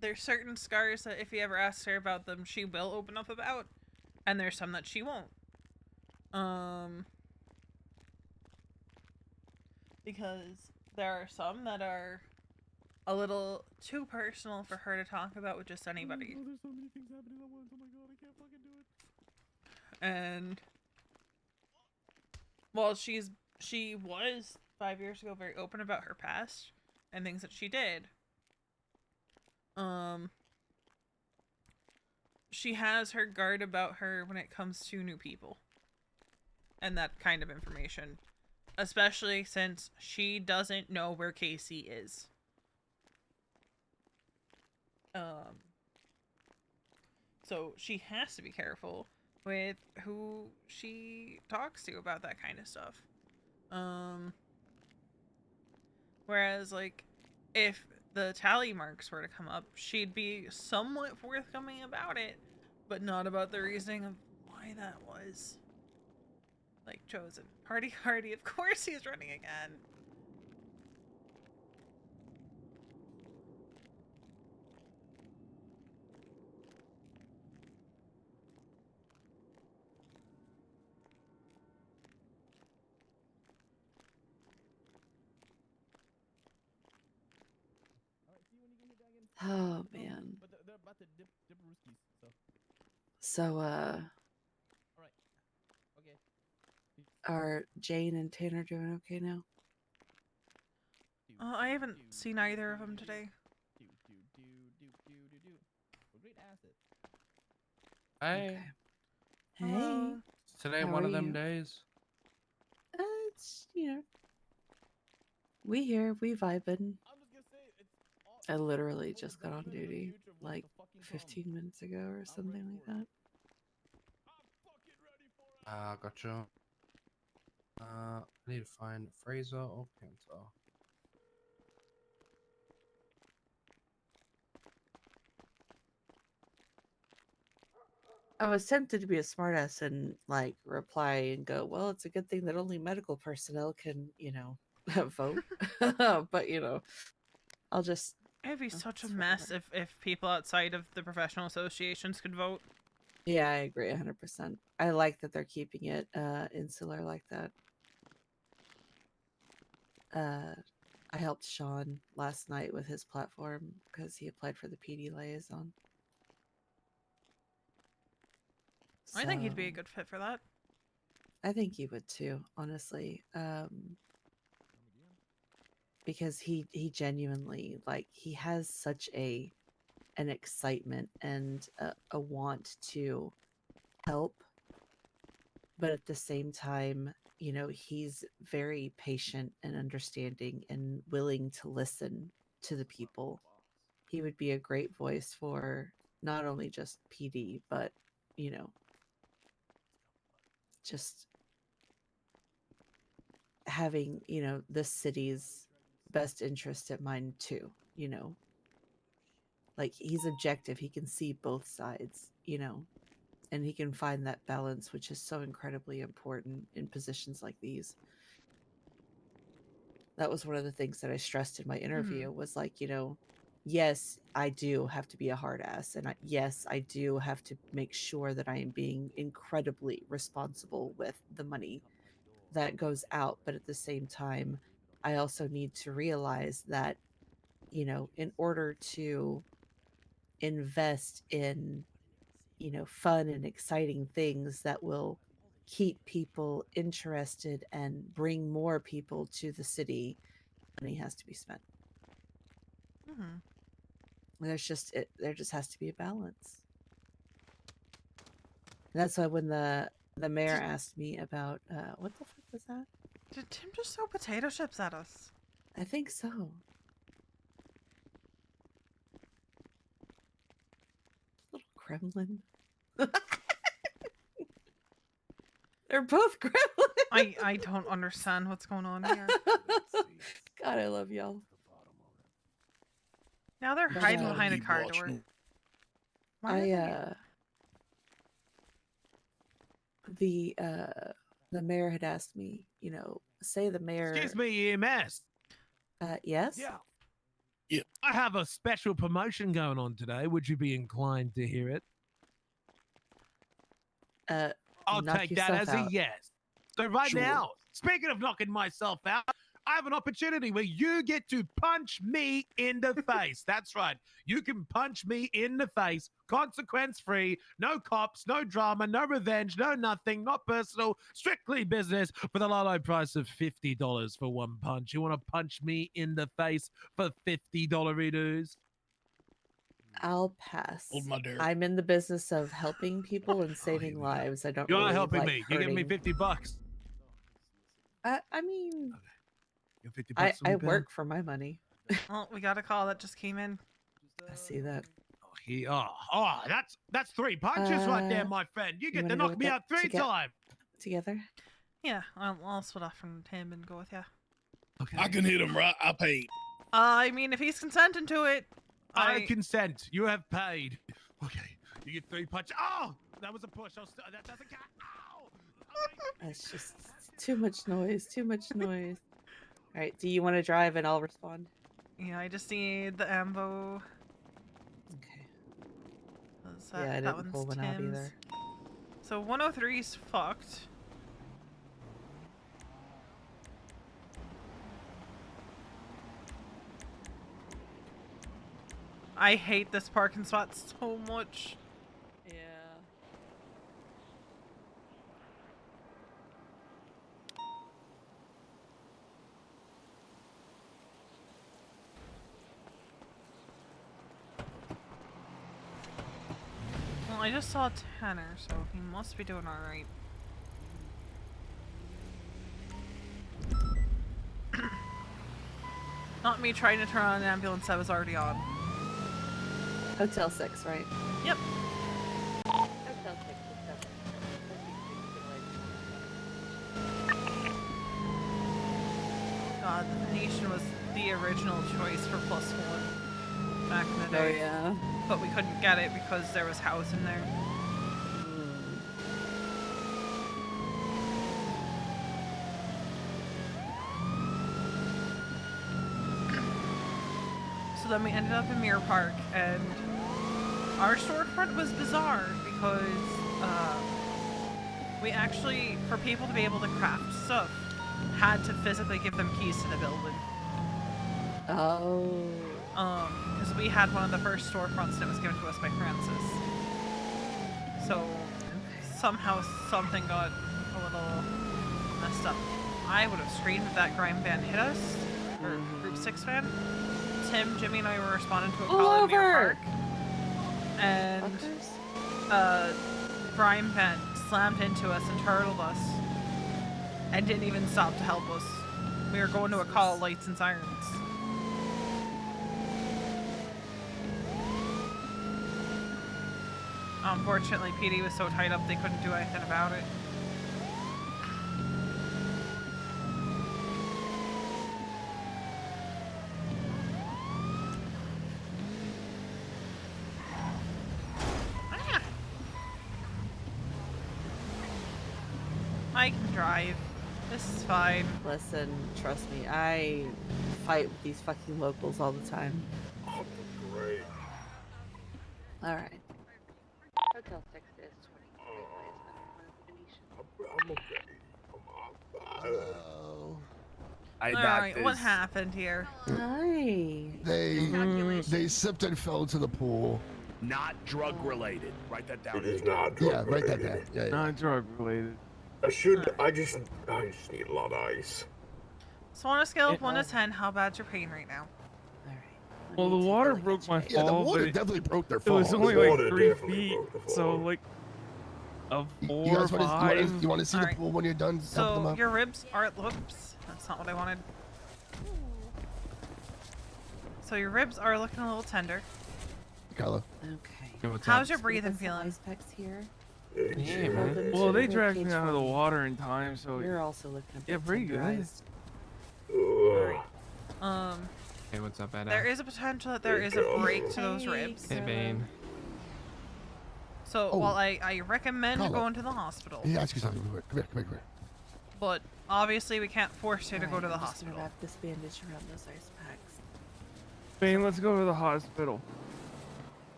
There's certain scars that if he ever asks her about them, she will open up about, and there's some that she won't. Because there are some that are a little too personal for her to talk about with just anybody. Oh, there's so many things happening at once. Oh my god, I can't fucking do it. And well, she was 5 years ago very open about her past and things that she did. She has her guard about her when it comes to new people and that kind of information, especially since she doesn't know where Casey is. So she has to be careful with who she talks to about that kind of stuff. Whereas, like, if the tally marks were to come up, she'd be somewhat forthcoming about it, but not about the reasoning of why that was, like, chosen. Party Hardy, of course he's running again. Oh man. But they're about to dip rooskies, so. So Alright. Okay. are Jane and Tanner doing okay now? I haven't seen either of them today. We're great assets. Hey. Hey. Hello. Is today How one are of them you? days? It's, we here, we vibing. I literally just got on duty like 15 minutes ago or something like that. Gotcha. I need to find Fraser or Panther. I was tempted to be a smartass and like reply and go, well, it's a good thing that only medical personnel can, vote. But I'll just It'd be such a mess if people outside of the professional associations could vote. Yeah, I agree 100%. I like that they're keeping it insular like that. I helped Sean last night with his platform because he applied for the PD liaison. I think he'd be a So, good fit for that. I think he would too, honestly. Because he genuinely, like, he has such an excitement and a want to help, but at the same time, you know, he's very patient and understanding and willing to listen to the people. He would be a great voice for not only just PD, but, you know, just having, you know, the city's best interest at mind too, you know. Like, he's objective, he can see both sides, you know, and he can find that balance, which is so incredibly important in positions like these. That was one of the things that I stressed in my interview was like, you know, yes, I do have to be a hard ass, and yes, I do have to make sure that I am being incredibly responsible with the money that goes out, but at the same time, I also need to realize that, you know, in order to invest in, you know, fun and exciting things that will keep people interested and bring more people to the city, money has to be spent. There just has to be a balance. And that's why when the mayor asked me about what the fuck was that? Did Tim just throw potato chips at us? I think so. Little gremlin. They're both gremlins. I don't understand what's going on here. God, I love y'all. Now they're But, hiding behind a car door. Why are they the mayor had asked me, you know, say the mayor. Excuse me, EMS. Yes. Yeah. I have a special promotion going on today. Would you be inclined to hear it? I'll knock take that as yourself a out. yes. So right Sure. now, speaking of knocking myself out, I have an opportunity where you get to punch me in the face. That's right. You can punch me in the face, consequence-free, no cops, no drama, no revenge, no nothing, not personal, strictly business for the low price of $50 for one punch. You want to punch me in the face for $50 dues? I'll pass. Hold my dare. I'm in the business of helping people and saving lives. I don't You're really not helping like me. You're giving me hurting. $50. I mean, You're 50 I bucks for me, pal? work for my money. Oh, we got a call that just came in. I see that. That's 3 punches right there, my friend. You get to knock me out 3 times. Together? Yeah, I'll split off from Tim and go with you. Okay. I can hit him, right? I paid. I mean, if he's consenting to it, I consent. You have paid. Okay, you get 3 punches. Oh, that was a push. That doesn't count. Ow! That's just too much noise. Too much noise. All right. Do you want to drive and I'll respond? Yeah, I just need the ambo. Okay. That, Yeah, I that didn't one's pull one out Tim's. either. So 103's fucked. I hate this parking spot so much. Yeah. Well, I just saw Tanner, so he must be doing alright. Not me trying to turn on an ambulance that was already on. Hotel 6, right? Yep. Hotel 6 God, the Nation was the original choice for +1 back in the day. Oh, yeah. But we couldn't get it because there was housing there. So then we ended up in Mirror Park, and our storefront was bizarre because we actually, for people to be able to craft stuff, had to physically give them keys to the building. Oh. Because we had one of the first storefronts that was given to us by Francis. So somehow something got a little messed up. I would have screamed if that grime van hit us, or Group 6 van. Tim, Jimmy, and I were responding to a call in Mirror Park, and grime van slammed into us and turtled us, and didn't even stop to help us. We were going to a call, lights and sirens. Unfortunately, PD was so tied up they couldn't do anything about it. I can drive. This is fine. Listen, trust me, I fight with these fucking locals all the time. Great. Alright. Hotel 6 is 23. I'm okay. Alright, what happened here? Hi. They slipped and fell into the pool. Not drug related. Write that down. It is not drug Yeah, write that down. Yeah, Not drug related. I just need a lot of ice. So on a scale of 1 to 10, how bad's your pain right now? Well, the water broke my fall. Yeah, the water but definitely broke their It was fall. only The like water 3 definitely feet, broke the fall. so like a 4 You guys or want 5. to see the pool when you're done? helping them So out? your ribs are, whoops, that's not what I wanted. So your ribs are looking a little tender. Kylo. Okay. How's your breathing feeling? Ice packs here. Yeah, Hold man. them Well, to they the dragged cage me out for of the me. water in time, so You're also looking a yeah, bit pretty good. tenderized. Hey, what's up, Ada? There is a potential that there is a break to those ribs. Hey, Bane. So Oh. while I recommend Carlo. going to the hospital, He asked you something. Come here. but obviously we can't force you to go to the I'm just gonna hospital. wrap this bandage around those ice packs. Bane, let's go to the hospital.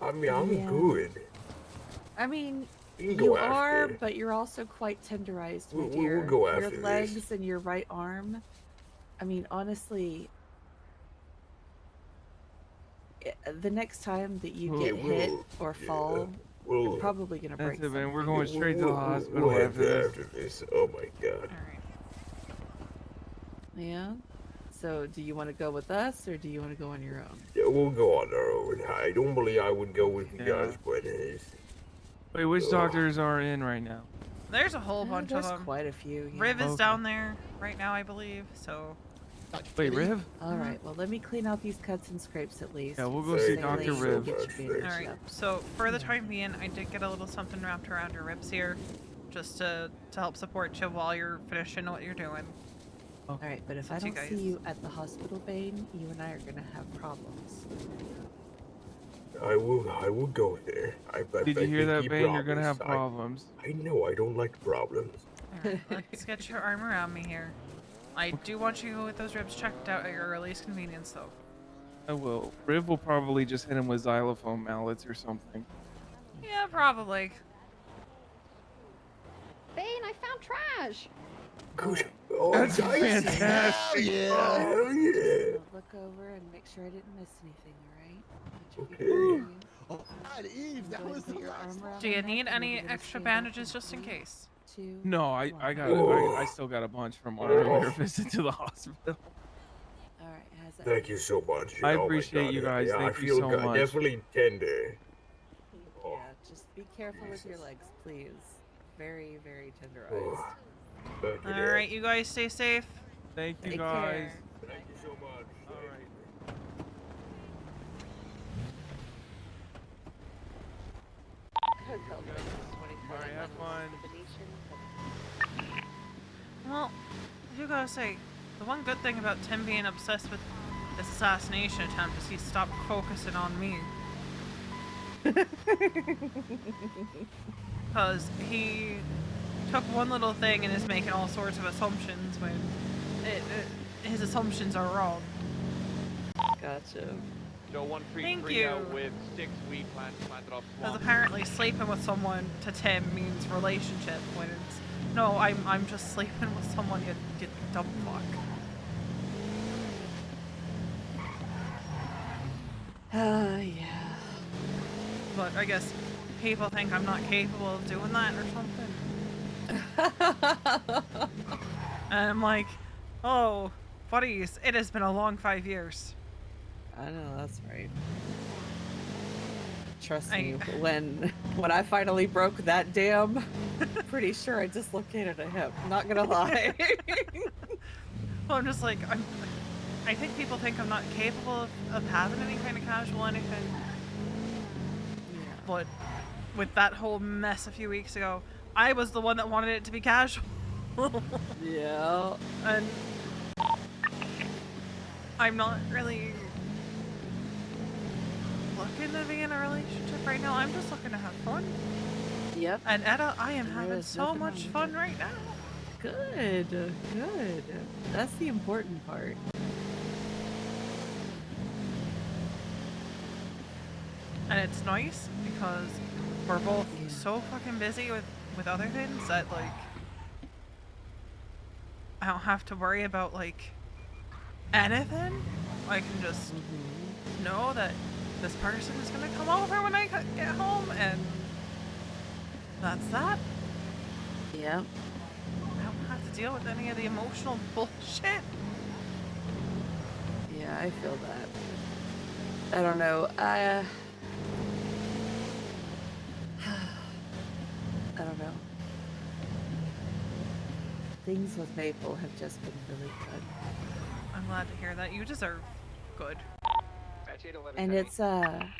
I mean, I'm Yeah. good. I mean, You can go you after. are, but you're also quite tenderized, my We'll dear. go after your this. legs and your right arm. I mean, honestly, the next time that you get hit or fall, you're probably gonna break That's it, man. something. We're going straight to the hospital We'll after this. after this. Oh my god. Yeah. So, do you want to go with us, or do you want to go on your own? Yeah, we'll go on our own. I don't believe I would go with you Yeah. guys, but Wait, which doctors are in right now? There's a whole bunch of there's them. quite a few. Yeah. Riv is Okay. down there right now, I believe. So. Wait, Riv? All right. Well, let me clean out these cuts and scrapes at least. Yeah, we'll go so see they Dr. lay- Riv. get your bandage All right. up. So for the time being, I did get a little something wrapped around your ribs here, just to help support you while you're finishing what you're doing. All right, but if I Since you don't see guys- you at the hospital, Bane, you and I are gonna have problems. I will go there. Did you hear that, He Bane? You're gonna have promised. problems. I know. I don't like problems. Alright, let's get your arm around me here. I do want you to go with those ribs checked out at your earliest convenience, though. I will. Riv will probably just hit him with xylophone mallets or something. Yeah, probably. Bane, I found trash. Good. Oh, That's nice. fantastic. Yeah. Oh, I'll yeah. look over and make sure I didn't miss anything. All right. Okay. Oh, God, Eve, that was the last one. Do you need any extra bandages just in case? No, I still got a bunch from our earlier visit to the hospital. All right. How's that? Thank you so much. I Oh my appreciate God. you guys. Yeah, Thank I you feel so good. much. Definitely tender. Yeah. Just be careful with your legs, please. Very, very tenderized. All right, you guys stay safe. Thank you Take guys. care. Thank you so much. All right. Hotel 6 is 24. Alright, have fun. Well, I do gotta say, the one good thing about Tim being obsessed with this assassination attempt is he stopped focusing on me. Because he took one little thing and is making all sorts of assumptions when his assumptions are wrong. Gotcha. So Thank 133 out you. with 6 weed plants planted off Because swamp. apparently sleeping with someone to Tim means relationship when it's no, I'm just sleeping with someone you dumb fuck. Yeah. But I guess people think I'm not capable of doing that or something. And I'm like, oh, buddies, it has been a long 5 years. I know, that's right. Trust me, when I finally broke that dam, pretty sure I dislocated a hip. Not gonna lie. Well, I'm just like, I think people think I'm not capable of having any kind of casual anything. Yeah. But with that whole mess a few weeks ago, I was the one that wanted it to be casual. Yeah. And I'm not really looking to be in a relationship right now. I'm just looking to have fun. Yep. And Etta, I am And having there's so nothing much wrong with fun it. right now. Good. Good. That's the important part. And it's nice because we're both so fucking busy with other things that, like, I don't have to worry about, like, anything. I can just know that this person is gonna come over when I get home, and that's that. Yep. I don't have to deal with any of the emotional bullshit. Yeah, I feel that. I don't know. I don't know. Things with Maple have just been really good. I'm glad to hear that. You deserve good. And it's I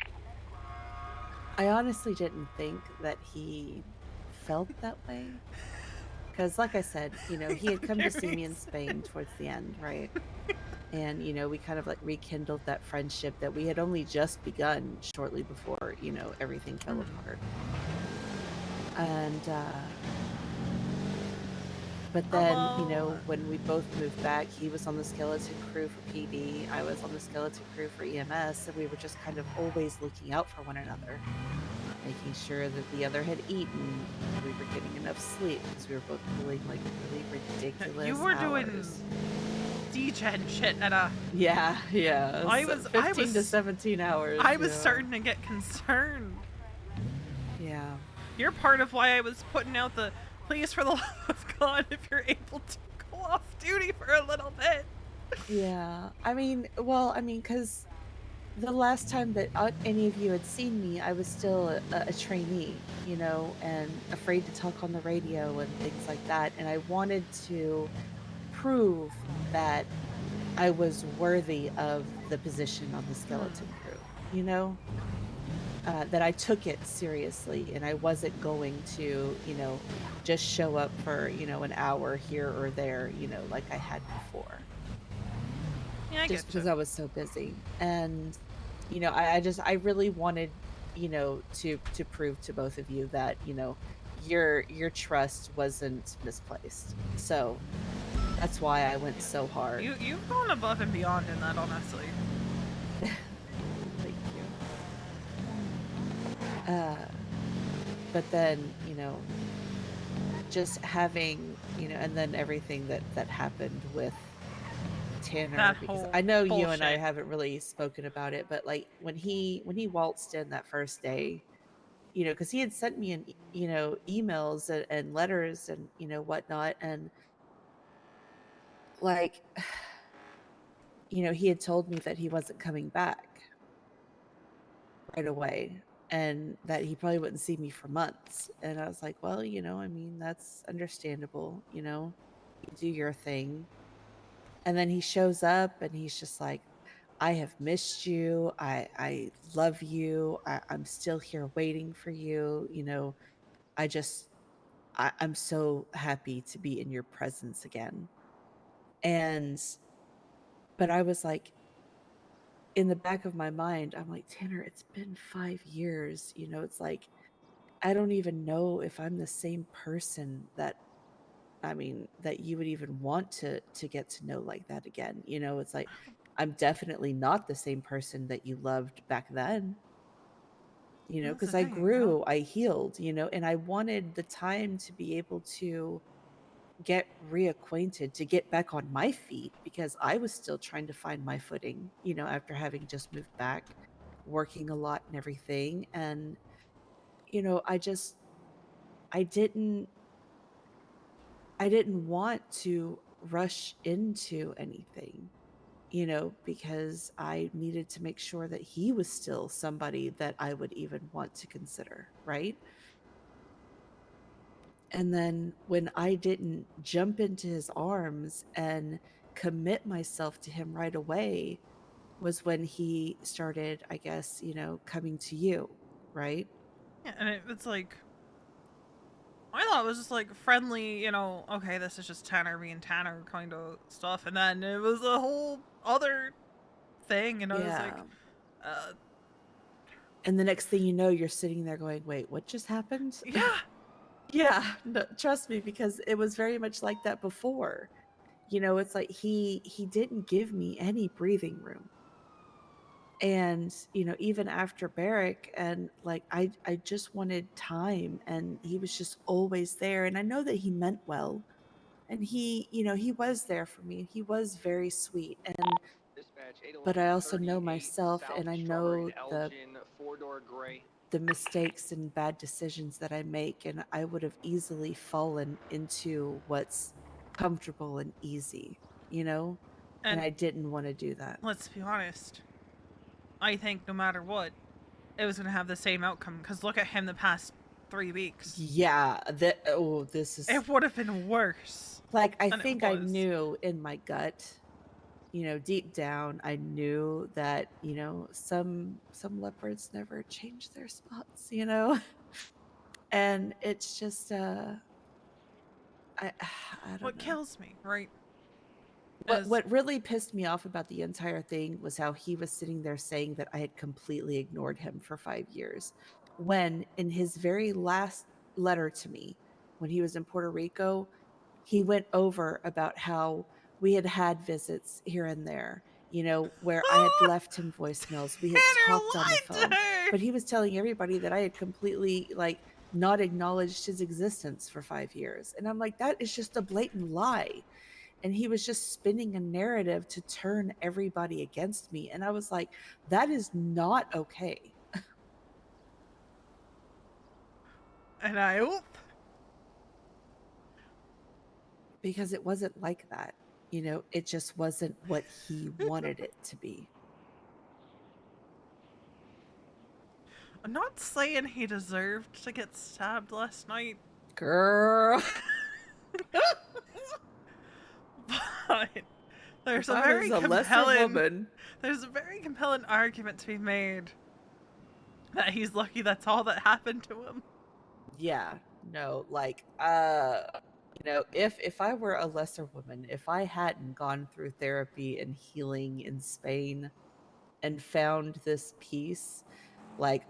honestly didn't think that he felt that way. Because like I said, you know, he had come to see me in Spain towards the end, right? And, you know, we kind of like rekindled that friendship that we had only just begun shortly before, you know, everything fell apart. And but then, you know, when we both moved back, he was on the skeleton crew for PD, I was on the skeleton crew for EMS, and we were just kind of always looking out for one another, making sure that the other had eaten, we were getting enough sleep, because we were both doing like really ridiculous You were doing hours. degen shit at a. Yeah, yeah. I so was 15 to 17 hours. I was yeah. starting to get concerned. Yeah. You're part of why I was putting out the please for the love of God if you're able to go off duty for a little bit. Yeah. I mean, because the last time that any of you had seen me, I was still a trainee, you know, and afraid to talk on the radio and things like that. And I wanted to prove that I was worthy of the position on the skeleton crew, you know? That I took it seriously and I wasn't going to, you know, just show up for, you know, an hour here or there, you know, like I had before. Yeah, I just get because you. I was so busy. And, you know, I really wanted, you know, to prove to both of you that, you know, your trust wasn't misplaced. So that's why I went so hard. You've gone above and beyond in that, honestly. Thank you. But then, you know, just having, you know, and then everything that happened with Tanner, That because whole I know you and I bullshit. haven't really spoken about it, but like when he waltzed in that first day, you know, because he had sent me you know, emails and letters and, you know, whatnot, and like, you know, he had told me that he wasn't coming back right away and that he probably wouldn't see me for months. And I was like, well, you know, I mean, that's understandable, you know, you do your thing. And then he shows up and he's just like, I have missed you. I love you. I'm still here waiting for you. You know, I'm so happy to be in your presence again. And, but I was like, in the back of my mind, I'm like, Tanner, it's been 5 years. You know, it's like, I don't even know if I'm the same person that, I mean, that you would even want to get to know like that again. You know, it's like, I'm definitely not the same person that you loved back then. You know, That's the because I thing, grew, I healed, you know, and I wanted the time to be able to get reacquainted, to get back on my feet because I was still trying to find my footing, you know, after having just moved back, working a lot and everything. And, you know, I didn't I didn't want to rush into anything, you know, because I needed to make sure that he was still somebody that I would even want to consider, right? And then when I didn't jump into his arms and commit myself to him right away was when he started, I guess, you know, coming to you, right? Yeah, and it's like, I thought it was just like friendly, you know, okay, this is just Tanner being Tanner kind of stuff. And then it was a whole other thing, and I was like, Yeah. And the next thing you know, you're sitting there going, wait, what just happened? Yeah. Yeah, no, trust me, because it was very much like that before. You know, it's like he didn't give me any breathing room. And, you know, even after Barrick, and like I just wanted time, and he was just always there. And I know that he meant well. And he, you know, he was there for me. He was very sweet. And but I also know myself, and I know the mistakes and bad decisions that I make, and I would have easily fallen into what's comfortable and easy, you know? And I didn't want to do that. Let's be honest. I think no matter what, it was going to have the same outcome. Because look at him the past 3 weeks. Yeah, this is... It would have been worse. Like, I think I knew in my gut, you know, deep down, I knew that, you know, some leopards never change their spots, you know? And it's just, I don't What know. kills me, right? What really pissed me off about the entire thing was how he was sitting there saying that I had completely ignored him for 5 years, when in his very last letter to me, when he was in Puerto Rico, he went over about how we had had visits here and there, you know, where I had left him voicemails. We had talked on the phone, but he was telling everybody that I had completely, like, not acknowledged his existence for 5 years. And I'm like, that is just a blatant lie. And he was just spinning a narrative to turn everybody against me. And I was like, that is not okay. And I hope. Because it wasn't like that. You know, it just wasn't what he wanted it to be. I'm not saying he deserved to get stabbed last night. Girl. But there's If a I very was a lesser woman. There's a very compelling argument to be made that he's lucky that's all that happened to him. Yeah, no, like, you know, if I were a lesser woman, if I hadn't gone through therapy and healing in Spain and found this peace, like,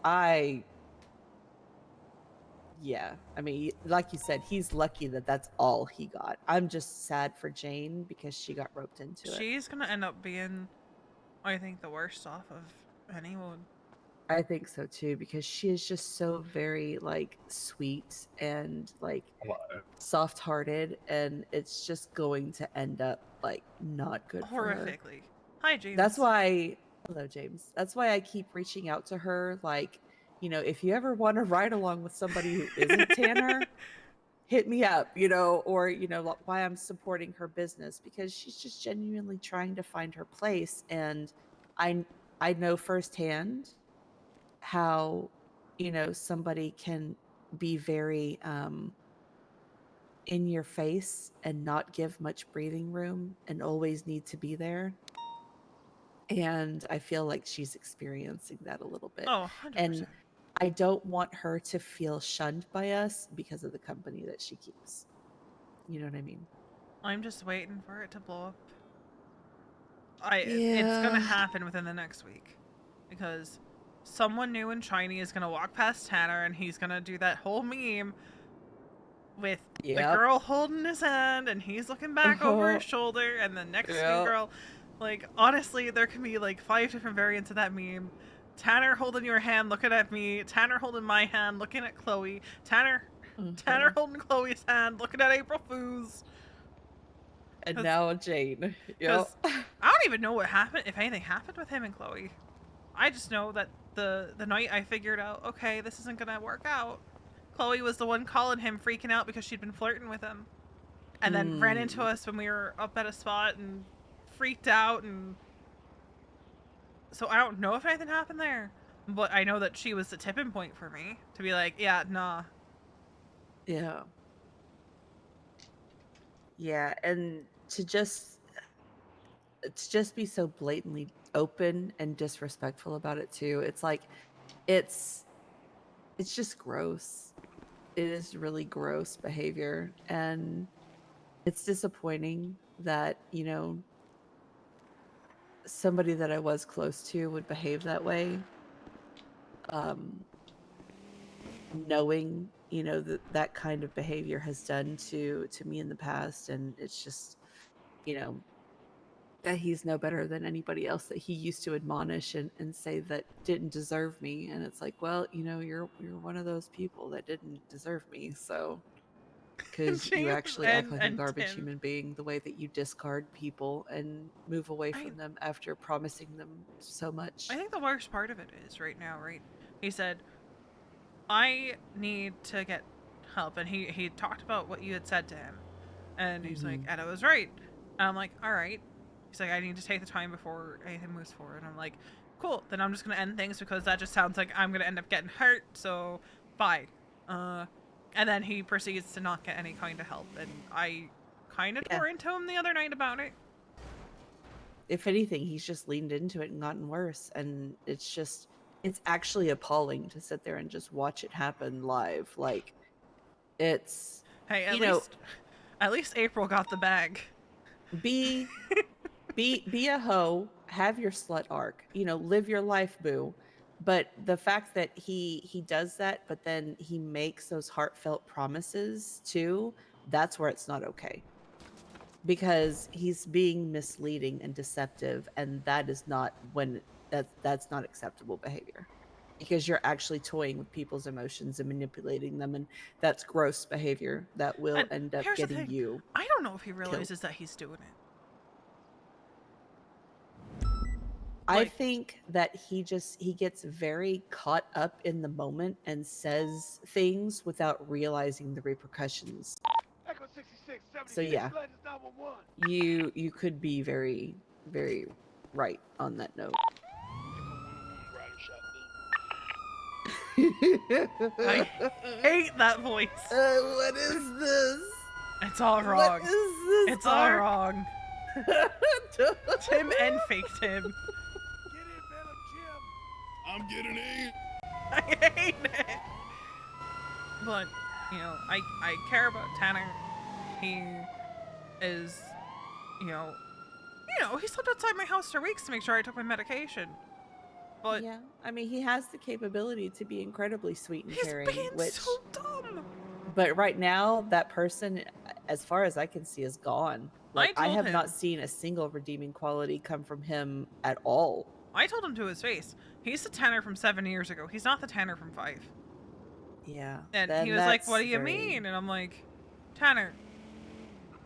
yeah, I mean, like you said, he's lucky that that's all he got. I'm just sad for Jane because she got roped into it. She's gonna end up being, I think, the worst off of anyone. I think so too, because she is just so very, like, sweet and, like, soft-hearted, and it's just going to end up, like, not good for her. Horrifically. Hi, James. That's why, hello, James. That's why I keep reaching out to her. Like, you know, if you ever want to ride along with somebody who isn't Tanner, hit me up, you know, or, you know, why I'm supporting her business, because she's just genuinely trying to find her place. And I know firsthand how, you know, somebody can be very in your face and not give much breathing room and always need to be there. And I feel like she's experiencing that a little bit. Oh, 100%. And I don't want her to feel shunned by us because of the company that she keeps. You know what I mean? I'm just waiting for it to blow up. It's gonna happen within the next week. Because someone new and shiny is gonna walk past Tanner and he's gonna do that whole meme with the girl holding his hand and he's looking back over his shoulder, and the next new girl, Like, honestly, there can be like 5 different variants of that meme. Tanner holding your hand, looking at me. Tanner holding my hand, looking at Chloe. Tanner holding Chloe's hand, looking at April Fools. And now Jane. Yep. Because I don't even know what happened, if anything happened with him and Chloe. I just know that the night I figured out, okay, this isn't gonna work out, Chloe was the one calling him, freaking out because she'd been flirting with him. And then ran into us when we were up at a spot and freaked out. And so I don't know if anything happened there, but I know that she was the tipping point for me to be like, yeah, nah. Yeah. Yeah, and to just be so blatantly open and disrespectful about it too. It's like it's just gross. It is really gross behavior, and it's disappointing that, you know, somebody that I was close to would behave that way. Knowing, you know, that kind of behavior has done to me in the past, and it's just, you know, that he's no better than anybody else that he used to admonish and say that didn't deserve me. And it's like, well, you know, you're one of those people that didn't deserve me. So because you actually act like a garbage human being, the way that you discard people and move away from them after promising them so much. I think the worst part of it is right now, right? He said, I need to get help. And he talked about what you had said to him. And he's like, and I was right. And I'm like, all right. He's like, I need to take the time before anything moves forward. And I'm like, cool. Then I'm just going to end things because that just sounds like I'm going to end up getting hurt. So, bye. And then he proceeds to not get any kind of help. And I kind of tore into him the other night about it. If anything, he's just leaned into it and gotten worse. And it's actually appalling to sit there and just watch it happen live. Like, it's, hey, at least April got the bag. Be a hoe, have your slut arc, you know, live your life, boo. But the fact that he does that, but then he makes those heartfelt promises too, that's where it's not okay. Because he's being misleading and deceptive, and that is not that's not acceptable behavior. Because you're actually toying with people's emotions and manipulating them, and that's gross behavior that will end up getting you. I don't know if he realizes that he's doing it. I think that he gets very caught up in the moment and says things without realizing the repercussions. Echo 66, So yeah, Legends 911. you could be very, very right on that note. I hate that voice. What is this? It's all wrong. What is this? It's all wrong. Tim and fake Tim. I'm getting it. I hate it. But, you know, I care about Tanner. He is, you know, he slept outside my house for weeks to make sure I took my medication. But yeah, I mean, he has the capability to be incredibly sweet and caring. He's being so dumb. But right now, that person, as far as I can see, is gone. Like, I have not seen a single redeeming quality come from him at all. I told him to his face, he's the Tanner from 7 years ago. He's not the Tanner from 5. Yeah. And he was like, what do you mean? And I'm like, Tanner,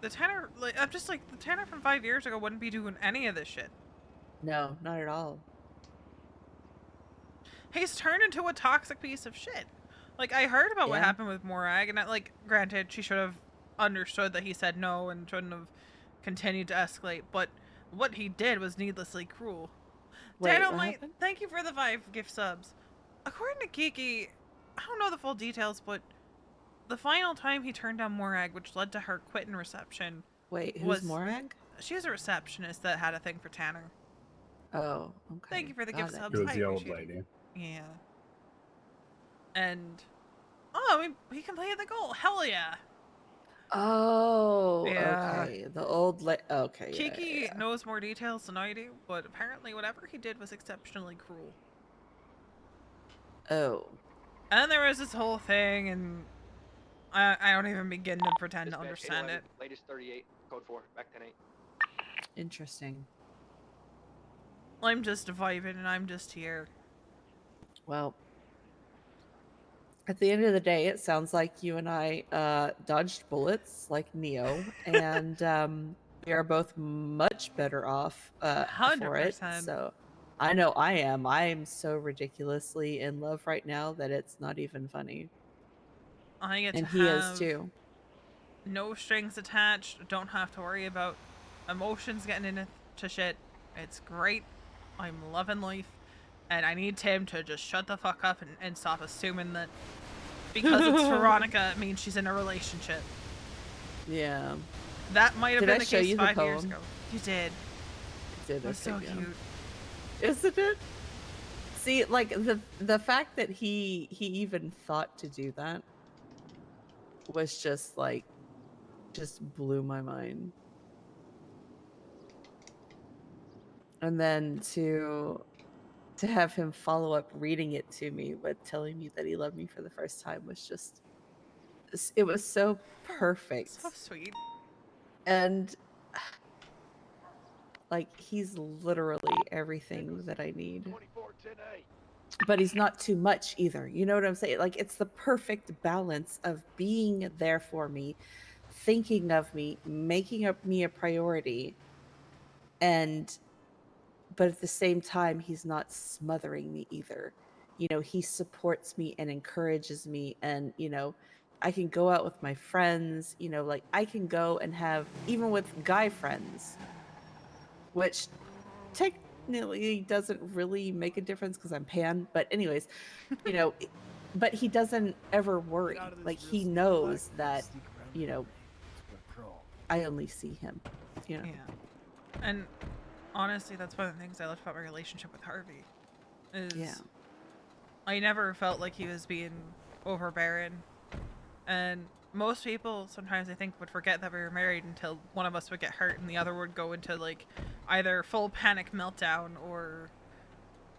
the Tanner, like, I'm just like, the Tanner from 5 years ago wouldn't be doing any of this shit. No, not at all. He's turned into a toxic piece of shit. Like, I heard about what happened with Morag, and like, granted, she should have understood that he said no and shouldn't have continued to escalate, but what he did was needlessly cruel. Wait, Dynamite, thank you for the 5 gift subs. According to Kiki, I don't know the full details, but the final time he turned down Morag, which led to her quitting reception. Wait, who's Morag? She was a receptionist that had a thing for Tanner. Oh, okay. Thank you for the gift subs. It was the old lady. Yeah. And I mean, he completed the goal. Hell yeah. Oh, yeah. Okay. The old okay. Kiki knows more details than I do, but apparently whatever he did was exceptionally cruel. Oh. And then there was this whole thing, and I don't even begin to pretend to understand it. Latest 38, code 4, back 10-8. Interesting. I'm just vibing and I'm just here. Well, at the end of the day, it sounds like you and I dodged bullets like Neo, and we are both much better off for it. 100%. So I know I am. I'm so ridiculously in love right now that it's not even funny. I get And to he is have too. no strings attached. Don't have to worry about emotions getting into shit. It's great. I'm loving life. And I need Tim to just shut the fuck up and stop assuming that because it's Veronica, it means she's in a relationship. Yeah. That might have Did been I the show case you the 5 years poem? ago. You did. Did It was so okay, yeah. cute. Isn't it? See, like the fact that he even thought to do that was just like blew my mind. And then to have him follow up reading it to me with telling me that he loved me for the first time was just it was so perfect. So sweet. And like he's literally everything that I need. But he's not too much either. You know what I'm saying? Like it's the perfect balance of being there for me, thinking of me, making up me a priority, but at the same time he's not smothering me either. You know, he supports me and encourages me, and you know, I can go out with my friends, you know, like I can go and have even with guy friends, which technically doesn't really make a difference because I'm pan, but anyways, you know, but he doesn't ever worry. Like he knows that, you know, I only see him, you know. Yeah. And honestly, that's one of the things I loved about my relationship with Harvey. Is I never felt like he was being overbearing. And most people sometimes I think would forget that we were married until one of us would get hurt and the other would go into like either full panic meltdown or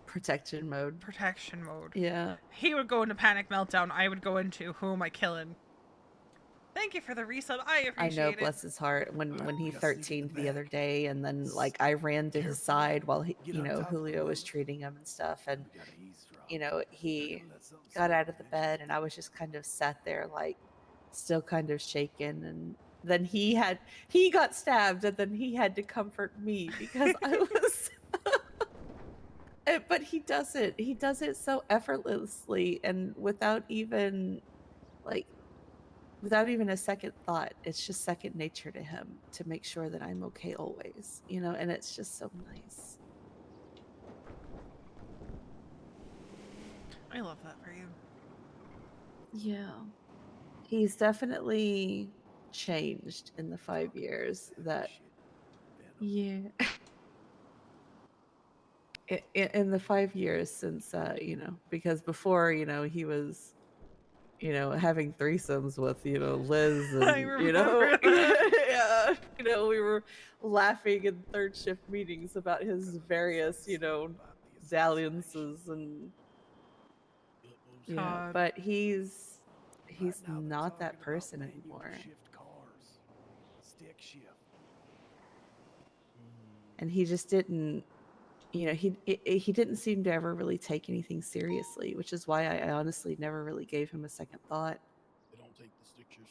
protection mode. Yeah. He would go into panic meltdown. I would go into who am I killing? Thank you for the resub. I appreciate I know, it. bless his heart. When he 13'd the other day, and then like I ran to his side while he, you know, Julio was treating him and stuff, and you know he got out of the bed, and I was just kind of sat there like still kind of shaken, and then he got stabbed, and then he had to comfort me because I was. But he does it so effortlessly and without even a second thought. It's just second nature to him to make sure that I'm okay always, you know, and it's just so nice. I love that for you. Yeah. He's definitely changed in the 5 years that yeah. In the 5 years since you know, because before, you know, he was, you know, having threesomes with, you know, Liz and you know yeah, you know, we were laughing in third shift meetings about his various, you know, dalliances and yeah, but he's not that person anymore. And he just didn't, you know, he didn't seem to ever really take anything seriously, which is why I honestly never really gave him a second thought.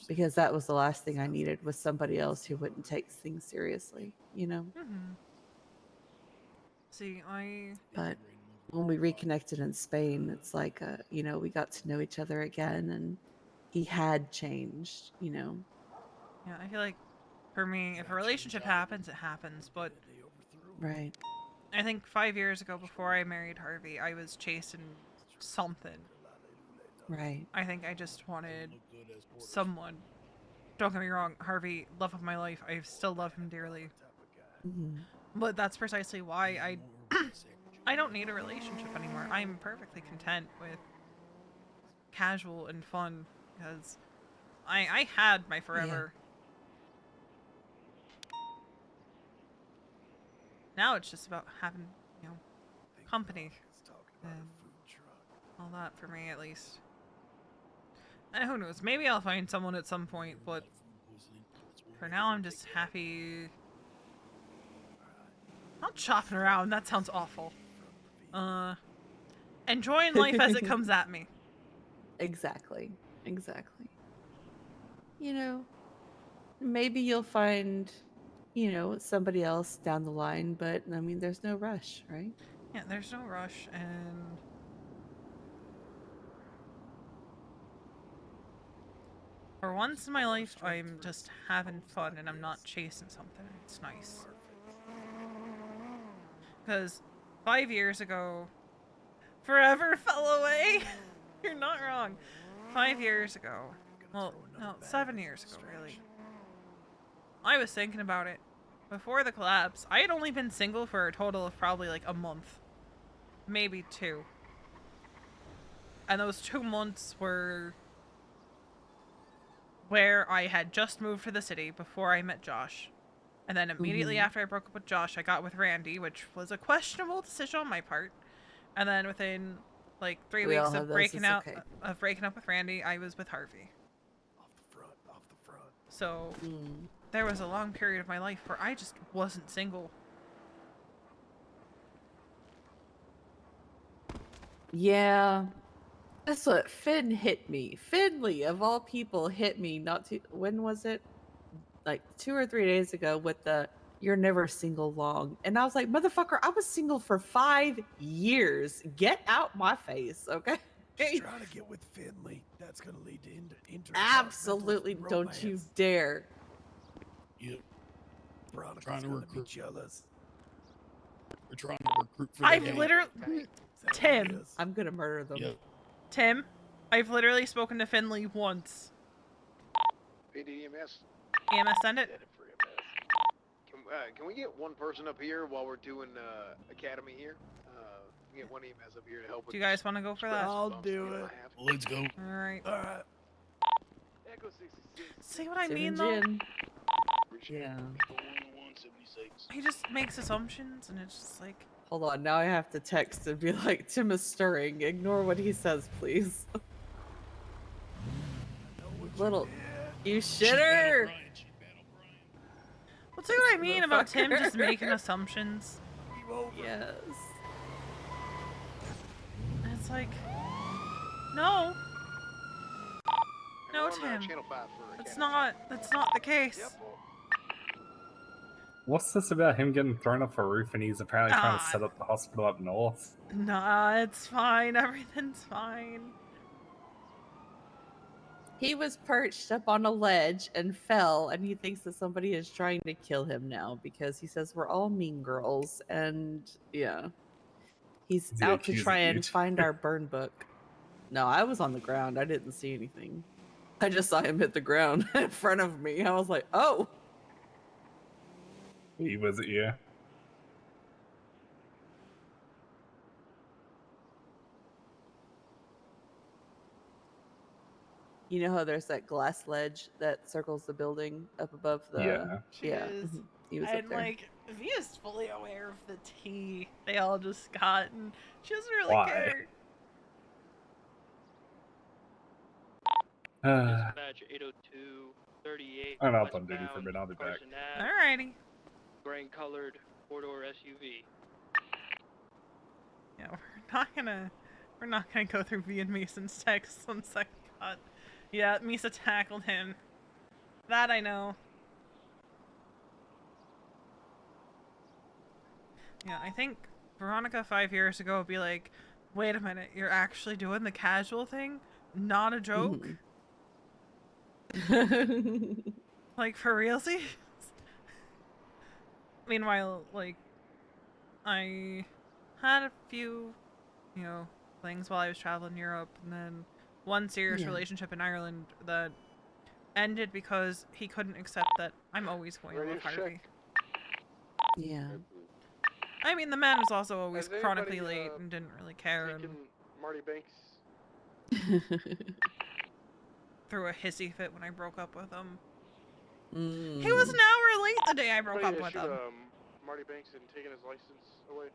Because that was the last thing I needed was somebody else who wouldn't take things seriously, you know? Mm-hmm. See, But when we reconnected in Spain, it's like, you know, we got to know each other again, and he had changed, you know? Yeah, I feel like for me, if a relationship happens, it happens, but Right. I think 5 years ago before I married Harvey, I was chasing something. Right. I think I just wanted someone. Don't get me wrong, Harvey, love of my life. I still love him dearly. Mhm. But that's precisely why I don't need a relationship anymore. I'm perfectly content with casual and fun because I had my forever. Now it's just about having, you know, company and all that for me at least. And who knows? Maybe I'll find someone at some point, but for now I'm just happy Not chopping around. That sounds awful. Enjoying life as it comes at me. Exactly. Exactly. You know, maybe you'll find, somebody else down the line, but I mean, there's no rush, right? Yeah, there's no rush, and for once in my life, I'm just having fun and I'm not chasing something. It's nice. Because 5 years ago, forever fell away. You're not wrong. 5 years ago. Well, no, 7 years ago, really. I was thinking about it. Before the collapse, I had only been single for a total of probably like a month. Maybe 2. And those 2 months were where I had just moved to the city before I met Josh. And then immediately after I broke up with Josh, I got with Randy, which was a questionable decision on my part. And then within like 3 We all weeks have of those, breaking it's out okay. of breaking up with Randy, I was with Harvey. Off the front. So there was a long period of my life where I just wasn't single. Yeah. That's what Finn hit me. Finley, of all people, hit me when was it? Like 2 or 3 days ago with the "you're never single long." And I was like, motherfucker, I was single for 5 years. Get out my face, okay? Just trying to get with Finley. That's gonna lead to interdepartmental Absolutely, don't you romance. dare. Yep. Veronica's Trying to gonna recruit. be jealous. We're trying to recruit for the I've gang. literally... Tim. I'm gonna murder them. Yep. Tim, I've literally spoken to Finley once. PDMS. EMS, send it. Can we get one person up here while we're doing academy here? Get one EMS up here to help with. Do you guys want to go for that? I'll do it. Let's go. Alright. Alright. Echo 66. See what I Tim mean, and though? Jin. Yeah. He just makes assumptions, and it's just like... Hold on, now I have to text and be like, Tim is stirring. Ignore what he says, please. Little, you shitter! Well, see what I mean about Tim just making assumptions? Yes. And it's like... No. No, We're on, Tim. Channel 5 for That's academy. not the case. What's this about him getting thrown off a roof and he's apparently trying to set up the hospital up north? Nah, it's fine. Everything's fine. He was perched up on a ledge and fell, and he thinks that somebody is trying to kill him now because he says we're all mean girls, and yeah. He's Is he out to accusing try you and too? find our burn book. No, I was on the ground. I didn't see anything. I just saw him hit the ground in front of me. I was like, oh. He was it, yeah. You know how there's that glass ledge that circles the building up above the... Yeah. She yeah. is. He was and up there. like, V is fully aware of the tea they all just got, and she doesn't really Why? care. Dispatch 802-38. I'm up on duty for a minute, I'll be back. Alrighty. Grain colored four-door SUV. Yeah, we're not gonna go through V and Mason's texts on second thought. Yeah, Misa tackled him. That I know. Yeah, I think Veronica 5 years ago would be like, wait a minute, you're actually doing the casual thing? Not a joke? Like, for realsies? Meanwhile, like, I had a few, things while I was traveling Europe, and then one serious relationship in Ireland that ended because he couldn't accept that I'm always going to love Harvey. Yeah. I mean, the man was also always Has chronically anybody, late and didn't really care and taken Marty Banks. threw a hissy fit when I broke up with him. Mm. He was an hour late the day I broke up with Shoot, him. Marty Banks and taking his license away.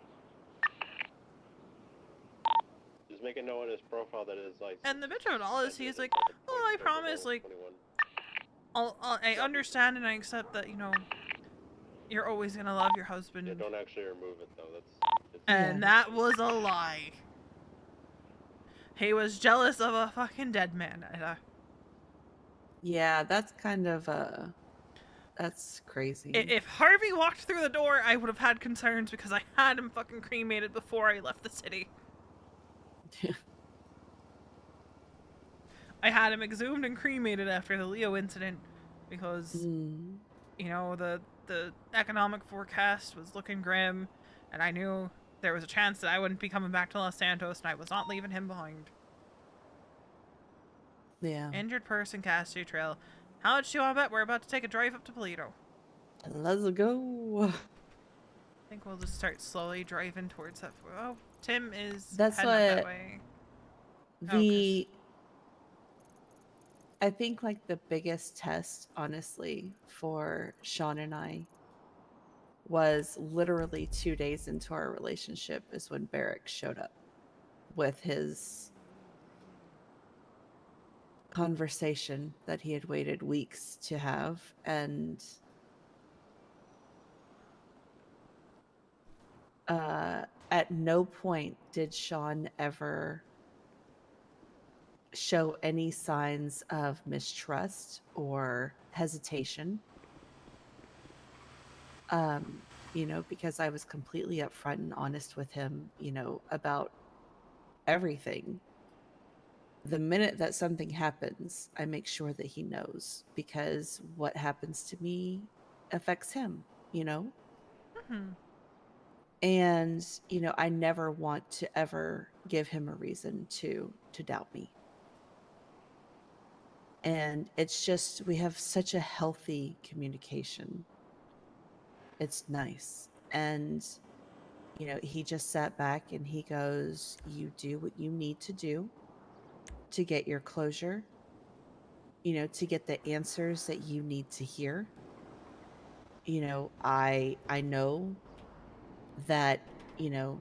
Just make a note on his profile that is like. And the bitch of it all is he's like, oh, I promise, like, I understand and I accept that, You're always gonna love your husband. Yeah, don't actually remove it though. It's And that was a lie. He was jealous of a fucking dead man. Yeah, that's kind of that's crazy. If Harvey walked through the door, I would have had concerns because I had him fucking cremated before I left the city. I had him exhumed and cremated after the Leo incident because, you know, the economic forecast was looking grim, and I knew there was a chance that I wouldn't be coming back to Los Santos, and I was not leaving him behind. Yeah. Injured person, Cassidy Trail. How much do you want to bet we're about to take a drive up to Polito? Let's go. I think we'll just start slowly driving towards that. Oh, Tim is That's heading up that what way. I think like the biggest test, honestly, for Sean and I was literally 2 days into our relationship is when Barrick showed up with his conversation that he had waited weeks to have. And at no point did Sean ever show any signs of mistrust or hesitation. You know, because I was completely upfront and honest with him, you know, about everything. The minute that something happens, I make sure that he knows, because what happens to me affects him, you know? And, you know, I never want to ever give him a reason to doubt me. And it's just, we have such a healthy communication. It's nice. And, you know, he just sat back and he goes, you do what you need to do to get your closure, you know, to get the answers that you need to hear. You know, I know that, you know,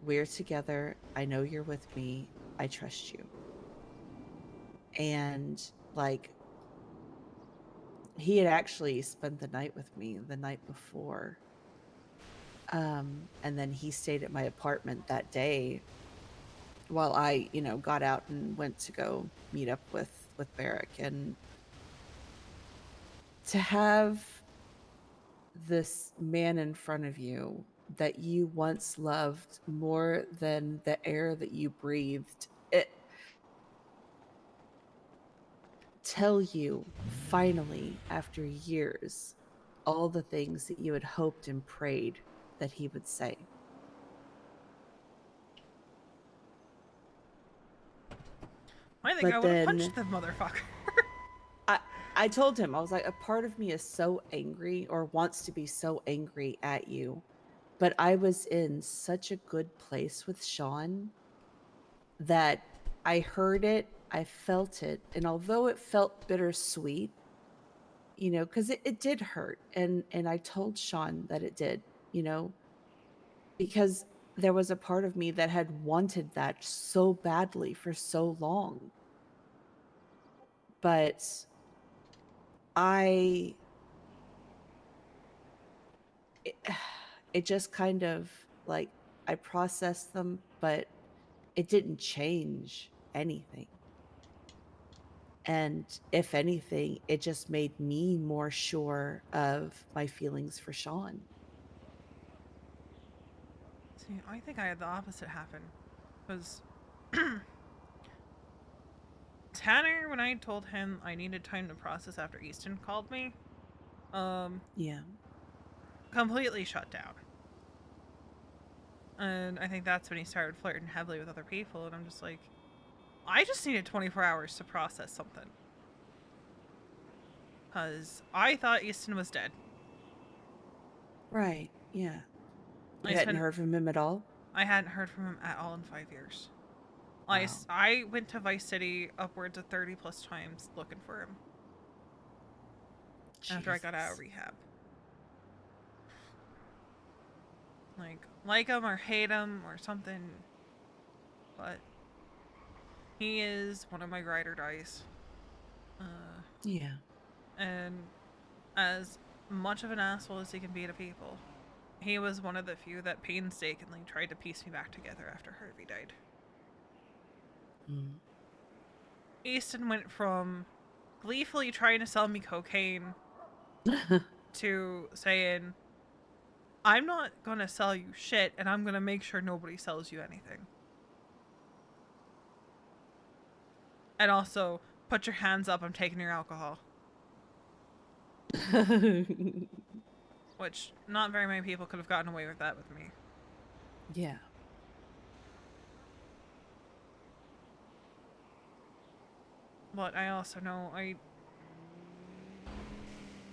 we're together. I know you're with me. I trust you. And like, he had actually spent the night with me the night before. And then he stayed at my apartment that day while I, you know, got out and went to go meet up with Barrick. And to have this man in front of you that you once loved more than the air that you breathed, it tell you finally after years all the things that you had hoped and prayed that he would say. I think But I would have then punched the motherfucker. I told him, I was like, a part of me is so angry or wants to be so angry at you. But I was in such a good place with Sean that I heard it, I felt it. And although it felt bittersweet, you know, because it did hurt. And I told Sean that it did, you know, because there was a part of me that had wanted that so badly for so long. But it just kind of like, I processed them, but it didn't change anything. And if anything, it just made me more sure of my feelings for Sean. See, I think I had the opposite happen. Because Tanner, when I told him I needed time to process after Easton called me, yeah, completely shut down. And I think that's when he started flirting heavily with other people, and I'm just like, I just needed 24 hours to process something. Because I thought Easton was dead. Right, yeah. You hadn't heard from him at all? I hadn't heard from him at all in 5 years. Wow. I went to Vice City upwards of 30 plus times looking for him. After I got out of rehab. Like him or hate him or something. But he is one of my ride or dies. Yeah. And as much of an asshole as he can be to people, he was one of the few that painstakingly tried to piece me back together after Harvey died. Easton went from gleefully trying to sell me cocaine to saying, I'm not gonna sell you shit, and I'm gonna make sure nobody sells you anything. And also, put your hands up, I'm taking your alcohol. Which, not very many people could have gotten away with that with me. Yeah. But I also know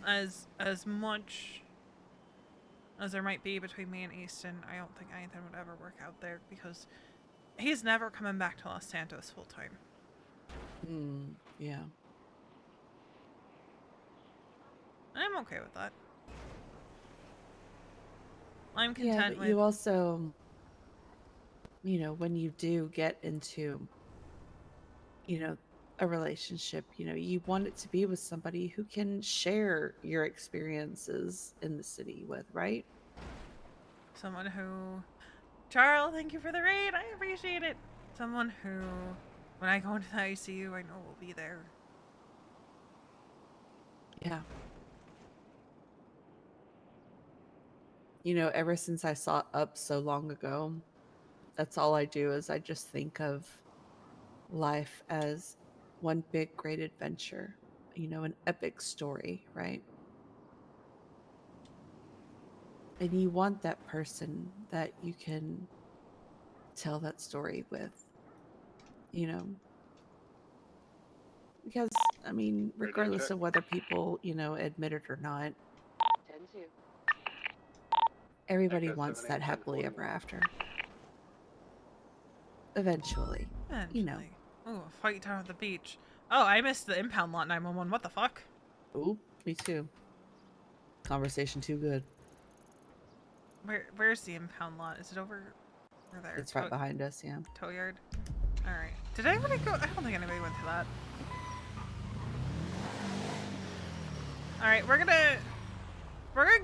as much as there might be between me and Easton, I don't think anything would ever work out there because he's never coming back to Los Santos full time. Yeah. I'm okay with that. I'm content with... you also, you know, when you do get into, you know, a relationship, you know, you want it to be with somebody who can share your experiences in the city with, right? Someone who... Charles, thank you for the raid. I appreciate it. Someone who, when I go into the ICU, I know will be there. Yeah. You know, ever since I saw Up so long ago, that's all I do is I just think of life as one big great adventure, you know, an epic story, right? And you want that person that you can tell that story with, you know, because I mean, regardless of whether people, you know, admit it or not, 10-2. everybody wants that happily ever after. Eventually, you know. Oh, a fight down at the beach. Oh, I missed the impound lot 911. What the fuck? Ooh, me too. Conversation too good. Where's the impound lot? Is it over there? It's right behind us, yeah. Tow yard? Alright. Did anybody go? I don't think anybody went to that. Alright, we're gonna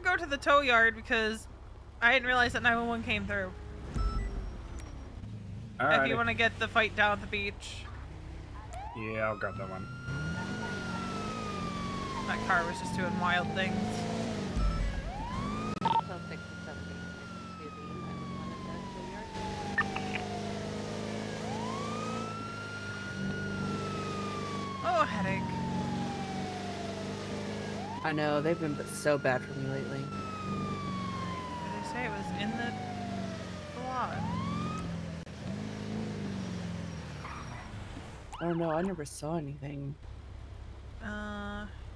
go to the tow yard because I didn't realize that 911 came through. If you want to get the fight down at the beach. Yeah, I'll grab that one. That car was just doing wild things. Oh, headache. I know, they've been so bad for me lately. Did they say it was in the lot? I don't know, I never saw anything.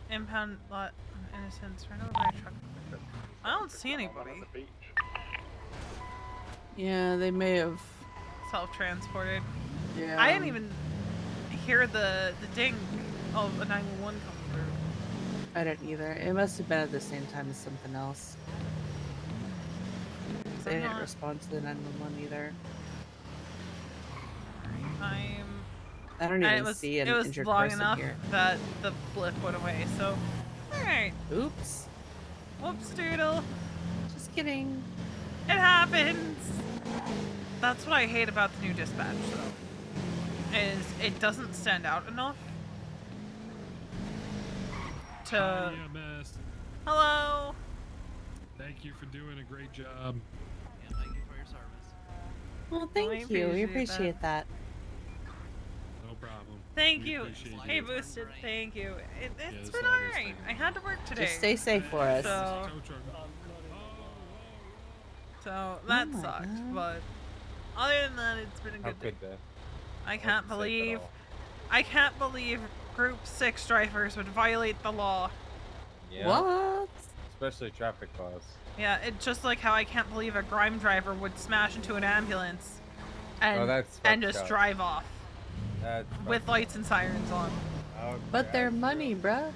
Impound lot of innocence. Rental by truck. I don't see anybody. Yeah, they may have Self-transported. Yeah. I didn't even hear the ding of a 911 coming through. I didn't either. It must have been at the same time as something else. They didn't respond to the 911 either. I don't even see an injured long person enough here. that the blip went away, so alright. Oops. Whoops doodle. Just kidding. It happens. That's what I hate about the new dispatch though. Is it doesn't stand out enough to Hello. Thank you for doing a great job. Yeah, thank you for your service. Well, thank you. We appreciate that. No problem. Thank We you. appreciate Hey, you. Boosted. Thank you. It's it's been all this alright. thing. I had to work today. Just stay safe for us. So that my sucked, God. but other than that, it's been a How good day. could that? I can't believe Group 6 drivers would violate the law. Yeah. What? Especially traffic laws. Yeah, it's just like how I can't believe a grime driver would smash into an ambulance and that's and fucked just up. drive off That's with fucked lights and sirens on. up. But they're money, bruh.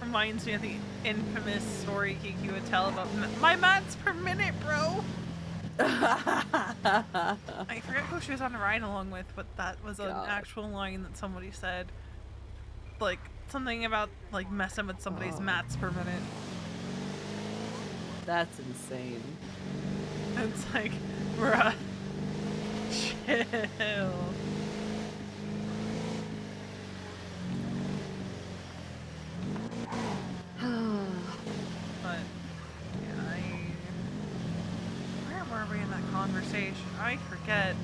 Reminds me of the infamous story Kiki would tell about my mats per minute, bro. I forget who she was on a ride along with, but that was an God. actual line that somebody said. Like, something about like messing with somebody's mats per minute. That's insane. It's like, bruh, chill. But yeah, where were we in that conversation? I forget.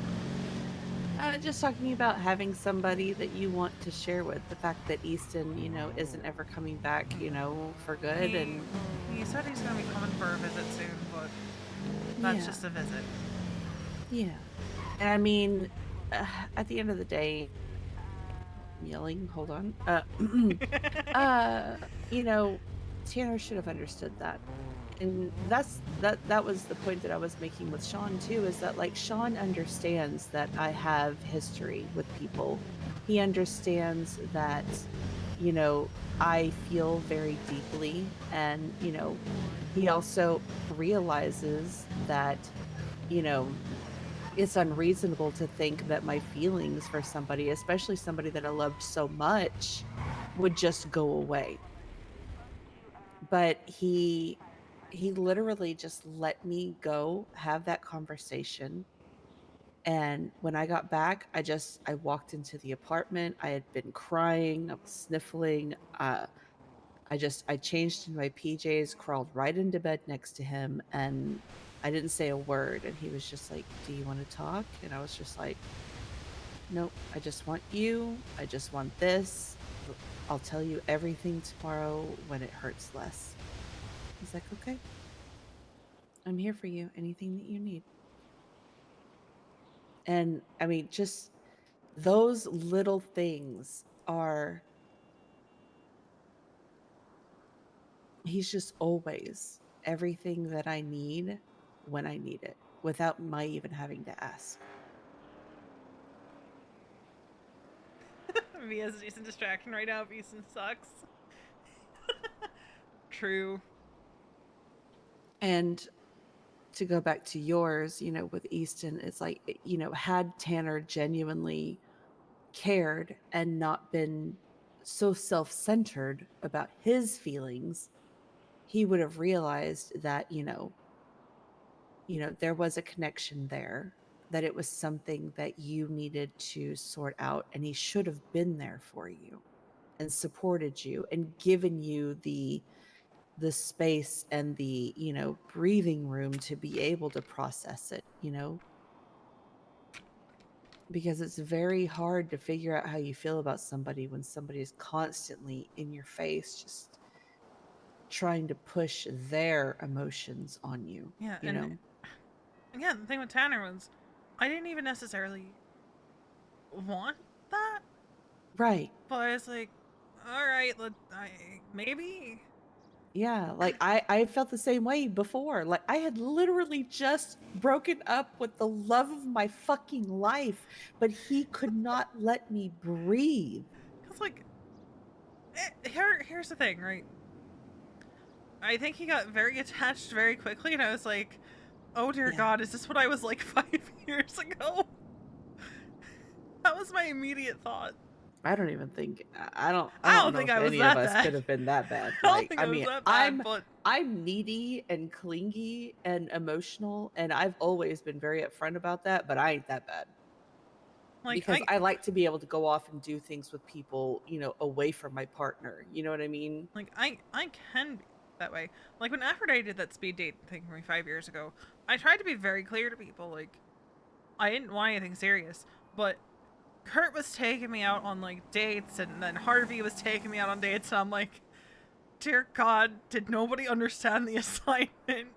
Just talking about having somebody that you want to share with. The fact that Easton, you know, isn't ever coming back, you know, for good, and He said he's gonna be coming for a visit soon, but that's Yeah. just a visit. yeah. And I mean, at the end of the day, I'm yelling. Hold on. You know, Tanner should have understood that. And that was the point that I was making with Sean too, is that like Sean understands that I have history with people. He understands that, you know, I feel very deeply, and you know, he also realizes that, you know, it's unreasonable to think that my feelings for somebody, especially somebody that I loved so much, would just go away. But he literally just let me go have that conversation. And when I got back, I walked into the apartment. I had been crying, I was sniffling. I changed in my PJs, crawled right into bed next to him, and I didn't say a word. And he was just like, "Do you want to talk?" And I was just like, "Nope, I just want you. I just want this. I'll tell you everything tomorrow when it hurts less." He's like, "Okay. I'm here for you. Anything that you need." And I mean, just those little things are, he's just always everything that I need when I need it without my even having to ask. Mia's a decent distraction right now. Beeson sucks. True. And to go back to yours, you know, with Easton, it's like, you know, had Tanner genuinely cared and not been so self-centered about his feelings, he would have realized that, there was a connection there, that it was something that you needed to sort out, and he should have been there for you and supported you and given you the space and the, breathing room to be able to process it, because it's very hard to figure out how you feel about somebody when somebody is constantly in your face, just trying to push their emotions on you. Yeah, you and know again, the thing with Tanner was, I didn't even necessarily want that. Right. But I was like, all right, maybe. Yeah, like I felt the same way before. Like I had literally just broken up with the love of my fucking life, but he could not let me breathe. Cause like, here's the thing, right? I think he got very attached very quickly, and I was like, oh dear God, is this what I was like 5 years ago? That was my immediate thought. I don't even think I don't know think if I was any that of us bad. could have been that bad. I don't Like think I I was mean, that bad, but I'm needy and clingy and emotional, and I've always been very upfront about that, but I ain't that bad. like, Because I like to be able to go off and do things with people, away from my partner. You know what I mean? Like I can be that way. Like when Aphrodite did that speed date thing for me 5 years ago, I tried to be very clear to people, like, I didn't want anything serious, but Kurt was taking me out on like dates, and then Harvey was taking me out on dates, and I'm like, dear God, did nobody understand the assignment?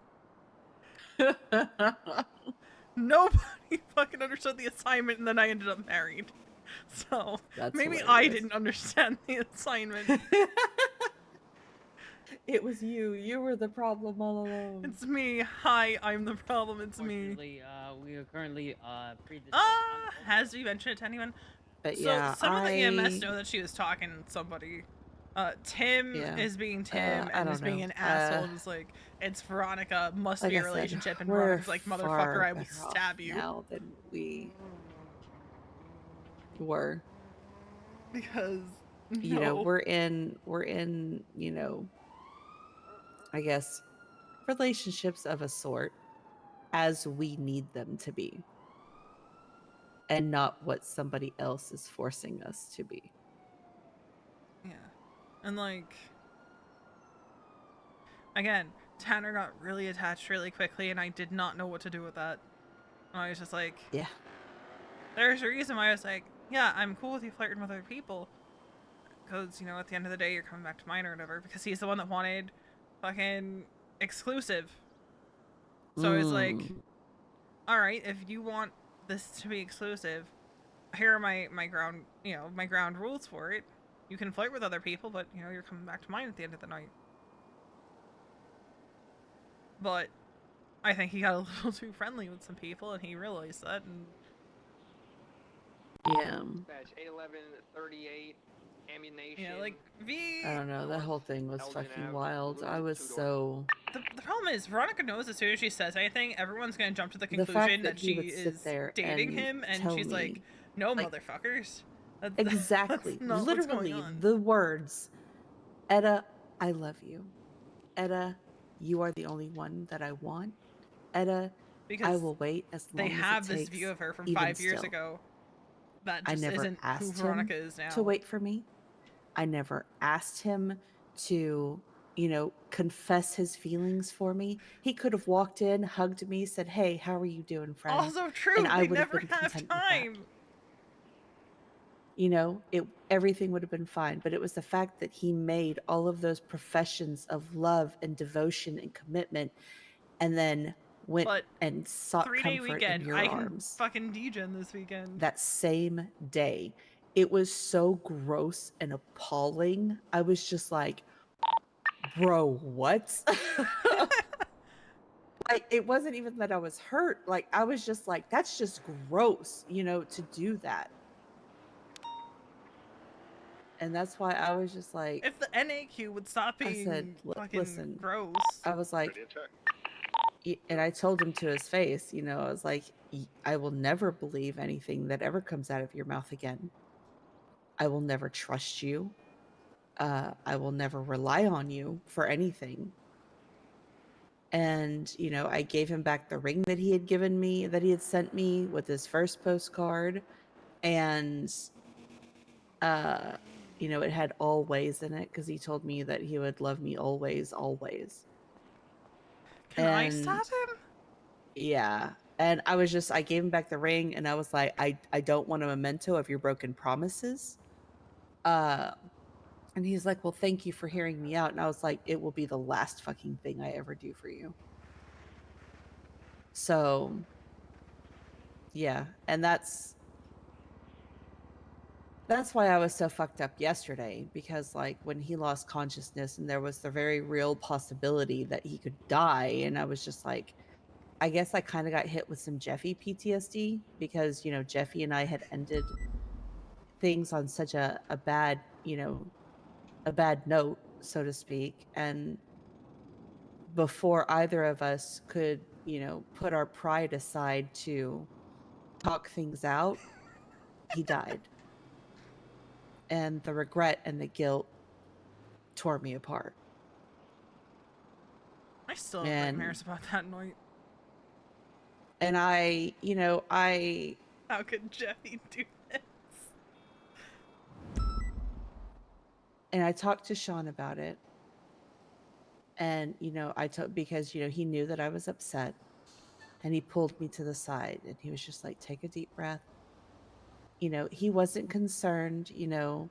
Nobody fucking understood the assignment, and then I ended up married. So That's maybe I hilarious. didn't understand the assignment. It was you. You were the problem all along. It's me. Hi, I'm the problem. It's me. We are currently Has you mentioned it to anyone? But So yeah, someone at EMS know that she was talking to somebody. Tim Yeah. is being Tim I and is don't being know. an asshole, and is like, it's Veronica, must Like be I a said, relationship, and we're Veronica's like, motherfucker, far I will better off stab you. now than we were. Because you know, No. we're in, you know, I guess relationships of a sort as we need them to be, and not what somebody else is forcing us to be. Yeah. And like, again, Tanner got really attached really quickly, and I did not know what to do with that. And I was just like, yeah. There's a reason why I was like, yeah, I'm cool with you flirting with other people, because, you know, at the end of the day, you're coming back to mine or whatever, because he's the one that wanted fucking exclusive. So it's like, all right, if you want this to be exclusive, here are my ground, you know, my ground rules for it. You can flirt with other people, but, you know, you're coming back to mine at the end of the night. But I think he got a little too friendly with some people, and he realized that, and yeah. Badge 81138, ammunition. yeah, like I don't know. That whole thing was fucking wild. I was so. The problem is, Veronica knows as soon as she says anything, everyone's gonna jump to the The conclusion fact that that he she would sit is there dating and him, and tell she's like, me, "No, like, motherfuckers." That's, exactly. that's not what's going Literally, on. the words, Etta, I love you. Etta, you are the only one that I want. Etta, I Because will wait as they long have as it this takes. view of her from Even 5 years still. ago. That I just never isn't who asked Veronica him is now. to wait for me. I never asked him to, you know, confess his feelings for me. He could have walked in, hugged me, said, "Hey, how are you doing, friend?" Also true, and I they would have never been have content with that. time. You know, everything would have been fine. But it was the fact that he made all of those professions of love and devotion and commitment, and then went But and sought 3-day comfort in weekend, your I can arms fucking degen this weekend. that same day. It was so gross and appalling. I was just like, bro, what? Like, it wasn't even that I was hurt. Like, I was just like, that's just gross, you know, to do that. And that's why I was just like, If the NAQ would stop I being said, fucking listen, gross. I was like, and I told him to his face, you know, I was like, I will never believe anything that ever comes out of your mouth again. I will never trust you. I will never rely on you for anything. And, you know, I gave him back the ring that he had given me, that he had sent me with his first postcard. And, you know, it had always in it because he told me that he would love me always, always. Can I stop him? Yeah. And I was just, I gave him back the ring and I was like, I don't want a memento of your broken promises. And he's like, well, thank you for hearing me out. And I was like, it will be the last fucking thing I ever do for you. So, yeah. And that's why I was so fucked up yesterday, because like when he lost consciousness and there was the very real possibility that he could die. And I was just like, I guess I kind of got hit with some Jeffy PTSD because, you know, Jeffy and I had ended things on such a bad, you know, a bad note, so to speak. And before either of us could, you know, put our pride aside to talk things out, he died. And the regret and the guilt tore me apart. I still have nightmares about that night. And I, you know, How could Jeffy do this? And I talked to Sean about it. And, you know, because, you know, he knew that I was upset. And he pulled me to the side and he was just like, take a deep breath. You know, he wasn't concerned, you know,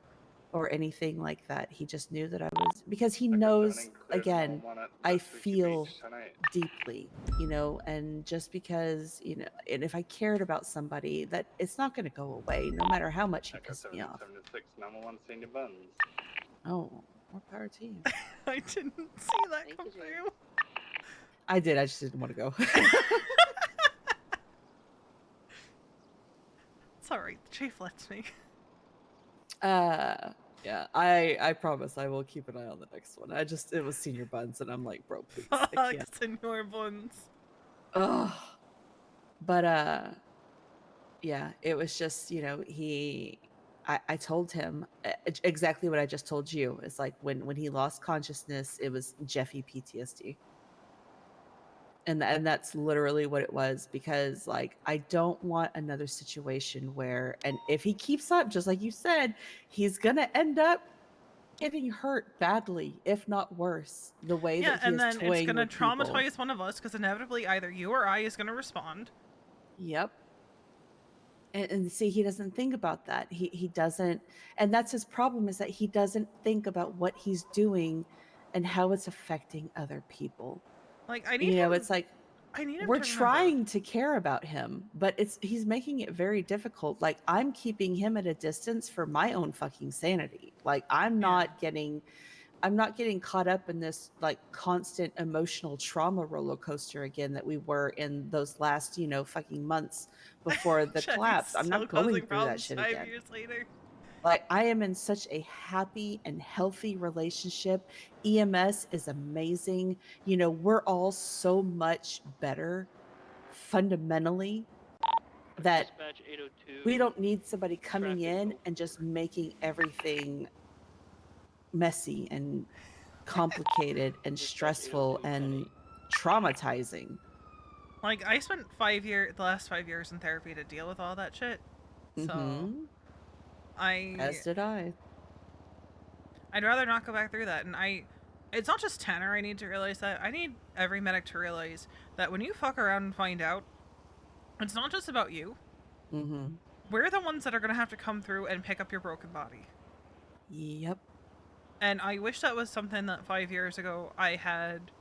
or anything like that. He just knew that I was, because he knows, again, I feel deeply, you know, and just because, you know, and if I cared about somebody, that it's not going to go away no matter how much he pissed me off. 76, number one, senior buns. Oh, more power to you. I didn't see that come through. I did. I just didn't want to go. It's alright. The chief lets me. Yeah, I promise I will keep an eye on the next one. It was senior buns and I'm like, bro, please. I Fuck, can't. Senor Buns. Ugh. But yeah, it was just, you know, I told him exactly what I just told you. It's like when he lost consciousness, it was Jeffy PTSD. And that's literally what it was, because like I don't want another situation where, and if he keeps up just like you said, he's gonna end up getting hurt badly, if not worse, the way Yeah, that he and is then it's toying gonna with people. traumatize one of us because inevitably either you or I is gonna respond. Yep. And see, he doesn't think about that. He doesn't, and that's his problem, is that he doesn't think about what he's doing and how it's affecting other people. Like I need You know, him. it's like I need him we're to remember. trying to care about him, but he's making it very difficult. Like I'm keeping him at a distance for my own fucking sanity. Like I'm not getting caught up in this like constant emotional trauma roller coaster again that we were in those last, fucking months before the collapse. I'm Still not going causing through that problems shit 5 again. years later. Like I am in such a happy and healthy relationship. EMS is amazing. We're all so much better fundamentally that Dispatch 802. we don't need somebody coming Traffic in and just making everything messy and complicated and stressful and traumatizing. Like I spent the last 5 years in therapy to deal with all that shit. So Mhm. I As did I. I'd rather not go back through that. And it's not just Tanner I need to realize that. I need every medic to realize that when you fuck around and find out, it's not just about you. Mhm. We're the ones that are going to have to come through and pick up your broken body. Yep. And I wish that was something that 5 years ago I had.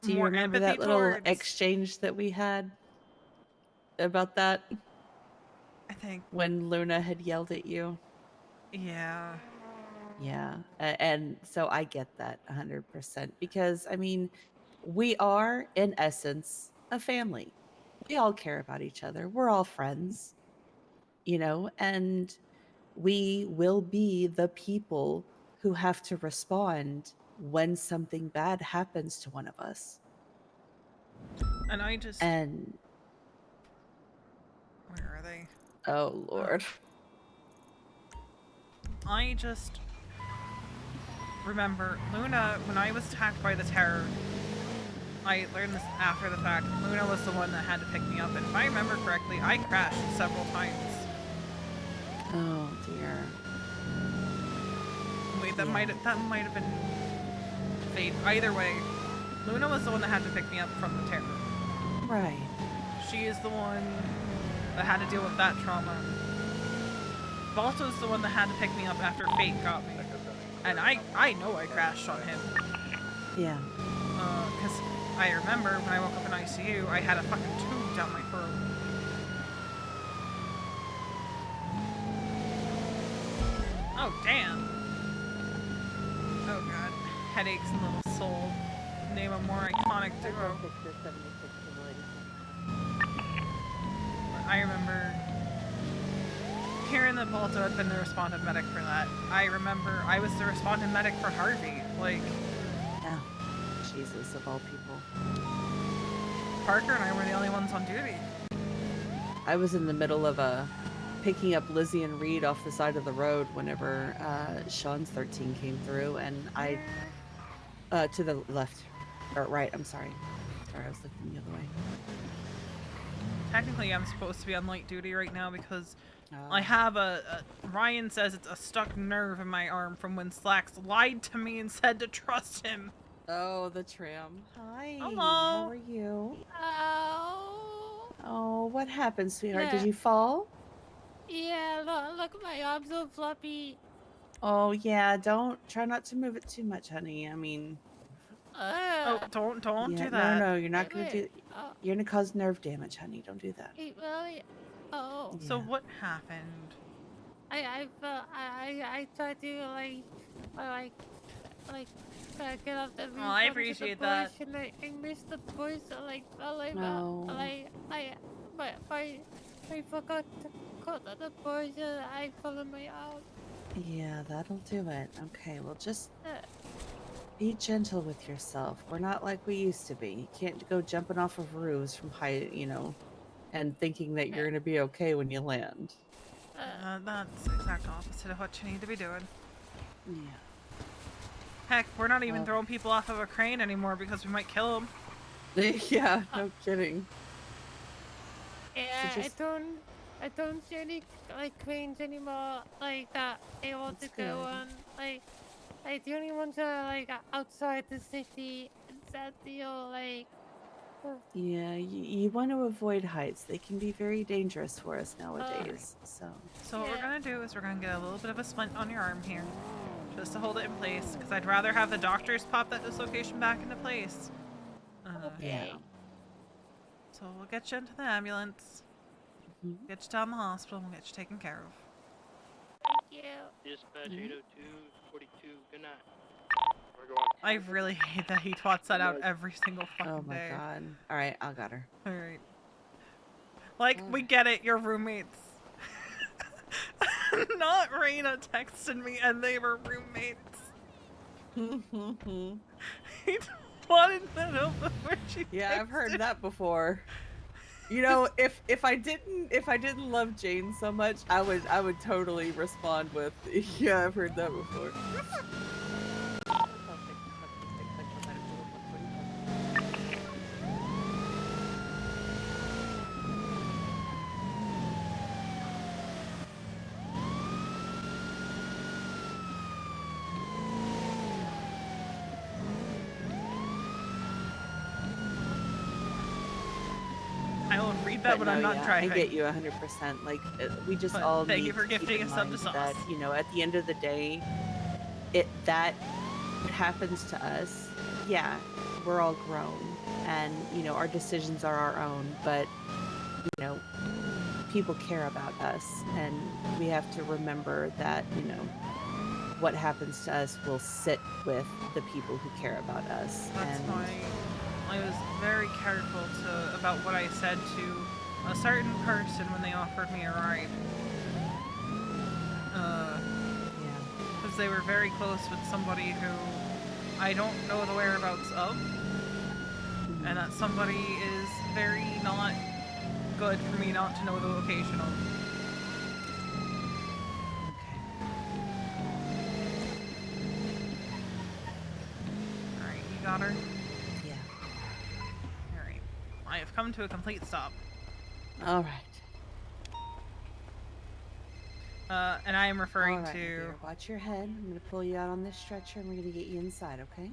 Do you more remember empathy that little towards. exchange that we had about that? I think. When Luna had yelled at you? Yeah. Yeah. And so I get that 100% because, I mean, we are, in essence, a family. We all care about each other. We're all friends, and we will be the people who have to respond when something bad happens to one of us. And I just. And where are they? oh Lord. I just remember Luna, when I was attacked by the terror, I learned this after the fact. Luna was the one that had to pick me up, and if I remember correctly, I crashed several times. Oh dear. Wait, that might have been fate. Either way, Luna was the one that had to pick me up from the terror. Right. She is the one that had to deal with that trauma. Balto's the one that had to pick me up after Fate got me. And I know I crashed on him. Yeah. Because I remember when I woke up in ICU, I had a fucking tube down my throat. Oh, damn. Oh, God. Headaches and Little Soul. Name a more iconic duo. I remember hearing that Balto had been the respondent medic for that. I remember I was the respondent medic for Harvey. Like, yeah. Jesus, of all people. Parker and I were the only ones on duty. I was in the middle of picking up Lizzie and Reed off the side of the road whenever Sean's 13 came through, and I to the left or right. I'm sorry. Sorry, I was looking the other way. Technically, I'm supposed to be on light duty right now because I have Ryan says it's a stuck nerve in my arm from when Slacks lied to me and said to trust him. Oh, the tram. Hi. Hello. How are you? Oh, what happened, sweetheart? Did Yeah. you fall? Yeah, look, my arm's so floppy. Oh, yeah. Try not to move it too much, honey. I mean, Oh, don't yeah, do that. No, you're not gonna do. Oh. You're gonna cause nerve damage, honey. Don't do that. Really? Oh. So what happened? I tried to get off the roof. I appreciate that. And I missed the bush. I forgot to cut the bush. And I fell on my arm. Yeah, that'll do it. Okay, well, just be gentle with yourself. We're not like we used to be. You can't go jumping off of roofs from high, and thinking that you're gonna be okay when you land. That's the exact opposite of what you need to be doing. Yeah. Heck, we're not even throwing people off of a crane anymore because we might kill them. Yeah, no kidding. Yeah, just- I don't see any like cranes anymore like that able to That's go good. on like the only ones are like outside the city. It's that deal like. Yeah, you want to avoid heights. They can be very dangerous for us nowadays. So what we're gonna do is we're gonna get a little bit of a splint on your arm here, just to hold it in place. Because I'd rather have the doctors pop that dislocation back into place. yeah. So we'll get you into the ambulance, get you down the hospital, and we'll get you taken care of. Thank you. Dispatch 802-42, good night. I really hate that he twats that out every single fucking Oh my day. god. All right, I got her. All right. Like, we get it, you're roommates. Not Raina texted me and they were roommates. He wanted to know before she Yeah, I've heard that before. You know, if I didn't love Jane so much, I would totally respond with, yeah, I've heard that before. I will read that when I'm not driving. I get you 100%. Like, we just But all thank need you for to keep gifting in a sub to mind sauce. that, you know, at the end of the day, that happens to us. Yeah, we're all grown, and you know our decisions are our own. But you know, people care about us, and we have to remember that you know what happens to us will sit with the people who care about us. That's and why I was very careful about what I said to a certain person when they offered me a ride. Because they were very close with somebody who I don't know the whereabouts of. And that somebody is very not good for me not to know the location of. Alright, you got her? Yeah. Alright. I have come to a complete stop. All right. And I am referring All right, my to... dear, watch your head. I'm going to pull you out on this stretcher and we're going to get you inside, okay?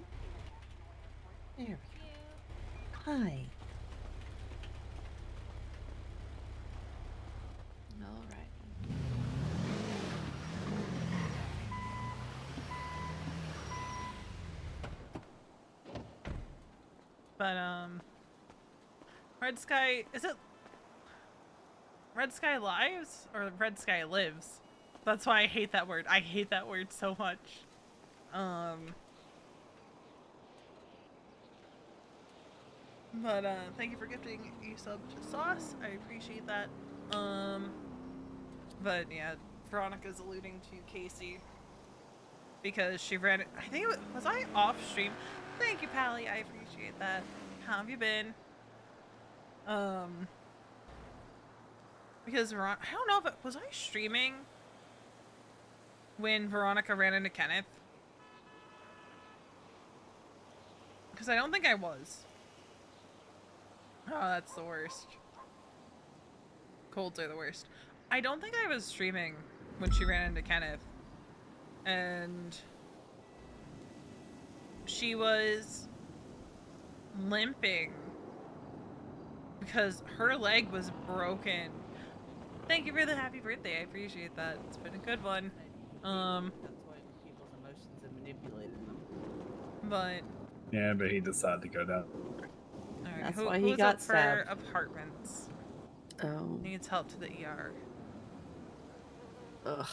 There we go. Hi. All right. But, Red Sky... Is it... Red Sky Lives? Or Red Sky Lives? That's why I hate that word. I hate that word so much. But, thank you for gifting a sub to Sauce. I appreciate that. But, yeah, Veronica's alluding to Casey. Because she ran it... I think it was I off stream? Thank you, Pally. I appreciate that. How have you been? Because I don't know if it... Was I streaming when Veronica ran into Kenneth? Because I don't think I was. Oh, that's the worst. Colds are the worst. I don't think I was streaming when she ran into Kenneth. And she was limping because her leg was broken. Thank you for the happy birthday. I appreciate that. It's been a good one. That's why people's emotions have manipulated them. But Yeah, but he decided to go down. alright, That's who, why he who's got up for stabbed. apartments? Oh. Needs help to the ER. Ugh.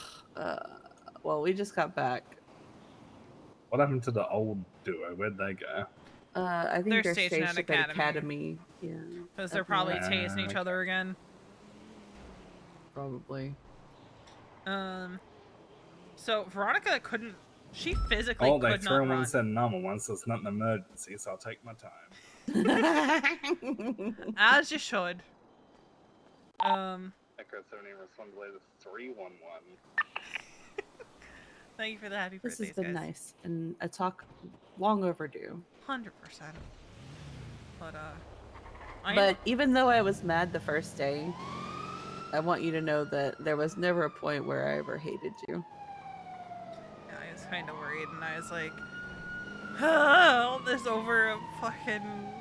Well, we just got back. What happened to the old duo? Where'd they go? I think They're they're stationed at stationed at Academy. Academy. Yeah. Because they're Up probably north. tasing each other again. Probably. So Veronica couldn't. She physically Oh, they could threw not one run. said normal one, so it's not an emergency, so I'll take my time. As you should. Echo 70 respond to latest 311. Thank you for the happy This birthdays, has been guys. nice and a talk long overdue. 100%. But I But even though I was mad the first day, I want you to know that there was never a point where I ever hated you. Yeah, I was kind of worried, and I was like, all this over a fucking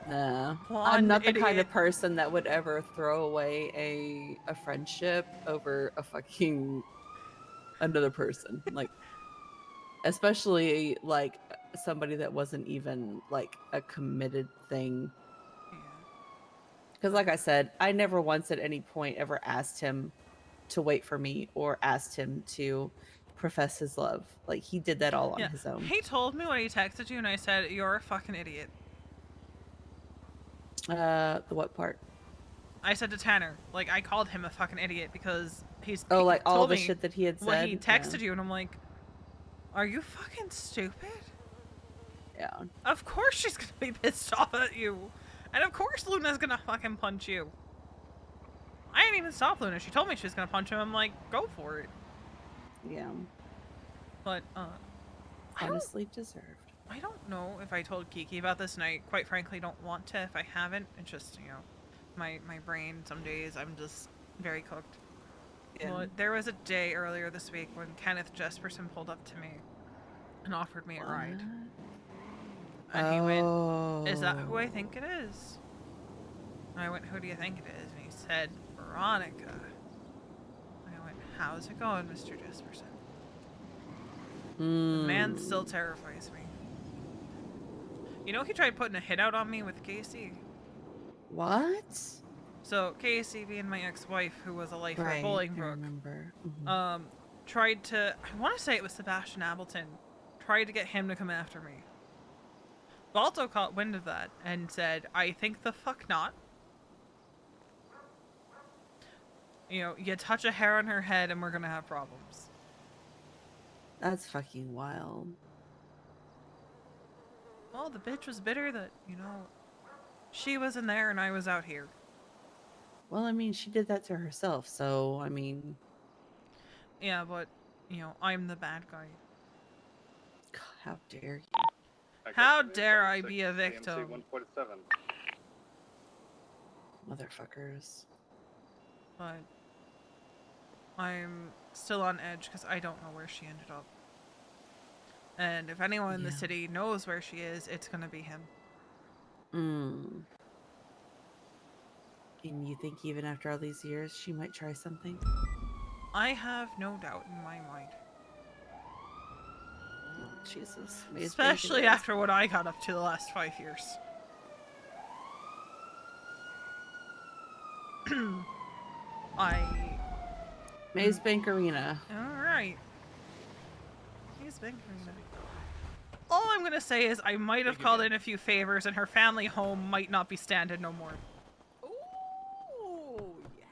Nah, I'm blonde not the kind idiot. of person that would ever throw away a friendship over a fucking another person. Like, especially like somebody that wasn't even like a committed thing. Because like I said, I never once at any point ever asked him to wait for me or asked him to profess his love. Like, he did that all on Yeah, his own. he told me when he texted you, and I said, "You're a fucking idiot." The what part? I said to Tanner, like, I called him a fucking idiot because he like all told the me shit that he had when he said? texted Yeah. you, and I'm like, "Are you fucking stupid?" Yeah. Of course she's gonna be pissed off at you, and of course Luna's gonna fucking punch you. I didn't even stop Luna. She told me she was gonna punch him. I'm like, go for it. Yeah. But Honestly deserved. I don't know if I told Kiki about this, and I quite frankly don't want to if I haven't. It's just, you know, my brain, some days I'm just very cooked. Yeah. Well, there was a day earlier this week when Kenneth Jesperson pulled up to me and offered me a ride. And he went, "Is that who I think it is?" And I went, "Who do you think it is?" And he said, "Veronica." And I went, "How's it going, Mr. Jesperson?" The man still terrifies me. You know, he tried putting a hit out on me with Casey. What? So Casey, being my ex-wife, who was a lifer Right, at I Bolingbrook, remember. tried to, I want to say it was Sebastian Appleton, tried to get him to come after me. Balto caught wind of that and said, "I think the fuck not. You know, you touch a hair on her head and we're gonna have problems." That's fucking wild. Well, the bitch was bitter that, you know, she was in there and I was out here. Well, I mean, she did that to herself, so, I mean... Yeah, but, you know, I'm the bad guy. God, how dare you. How dare I be a victim? 147. Motherfuckers. But I'm still on edge because I don't know where she ended up. And if anyone in the city knows where she is, it's gonna be him. And you think even after all these years, she might try something? I have no doubt in my mind. Oh, Jesus. May his Especially bacon after what I got up to the last 5 years. Maze Bankarina. Alright. Maze Bankarina. All I'm gonna say is I might have called in a few favors and her family home might not be standing no more. Ooh, yes.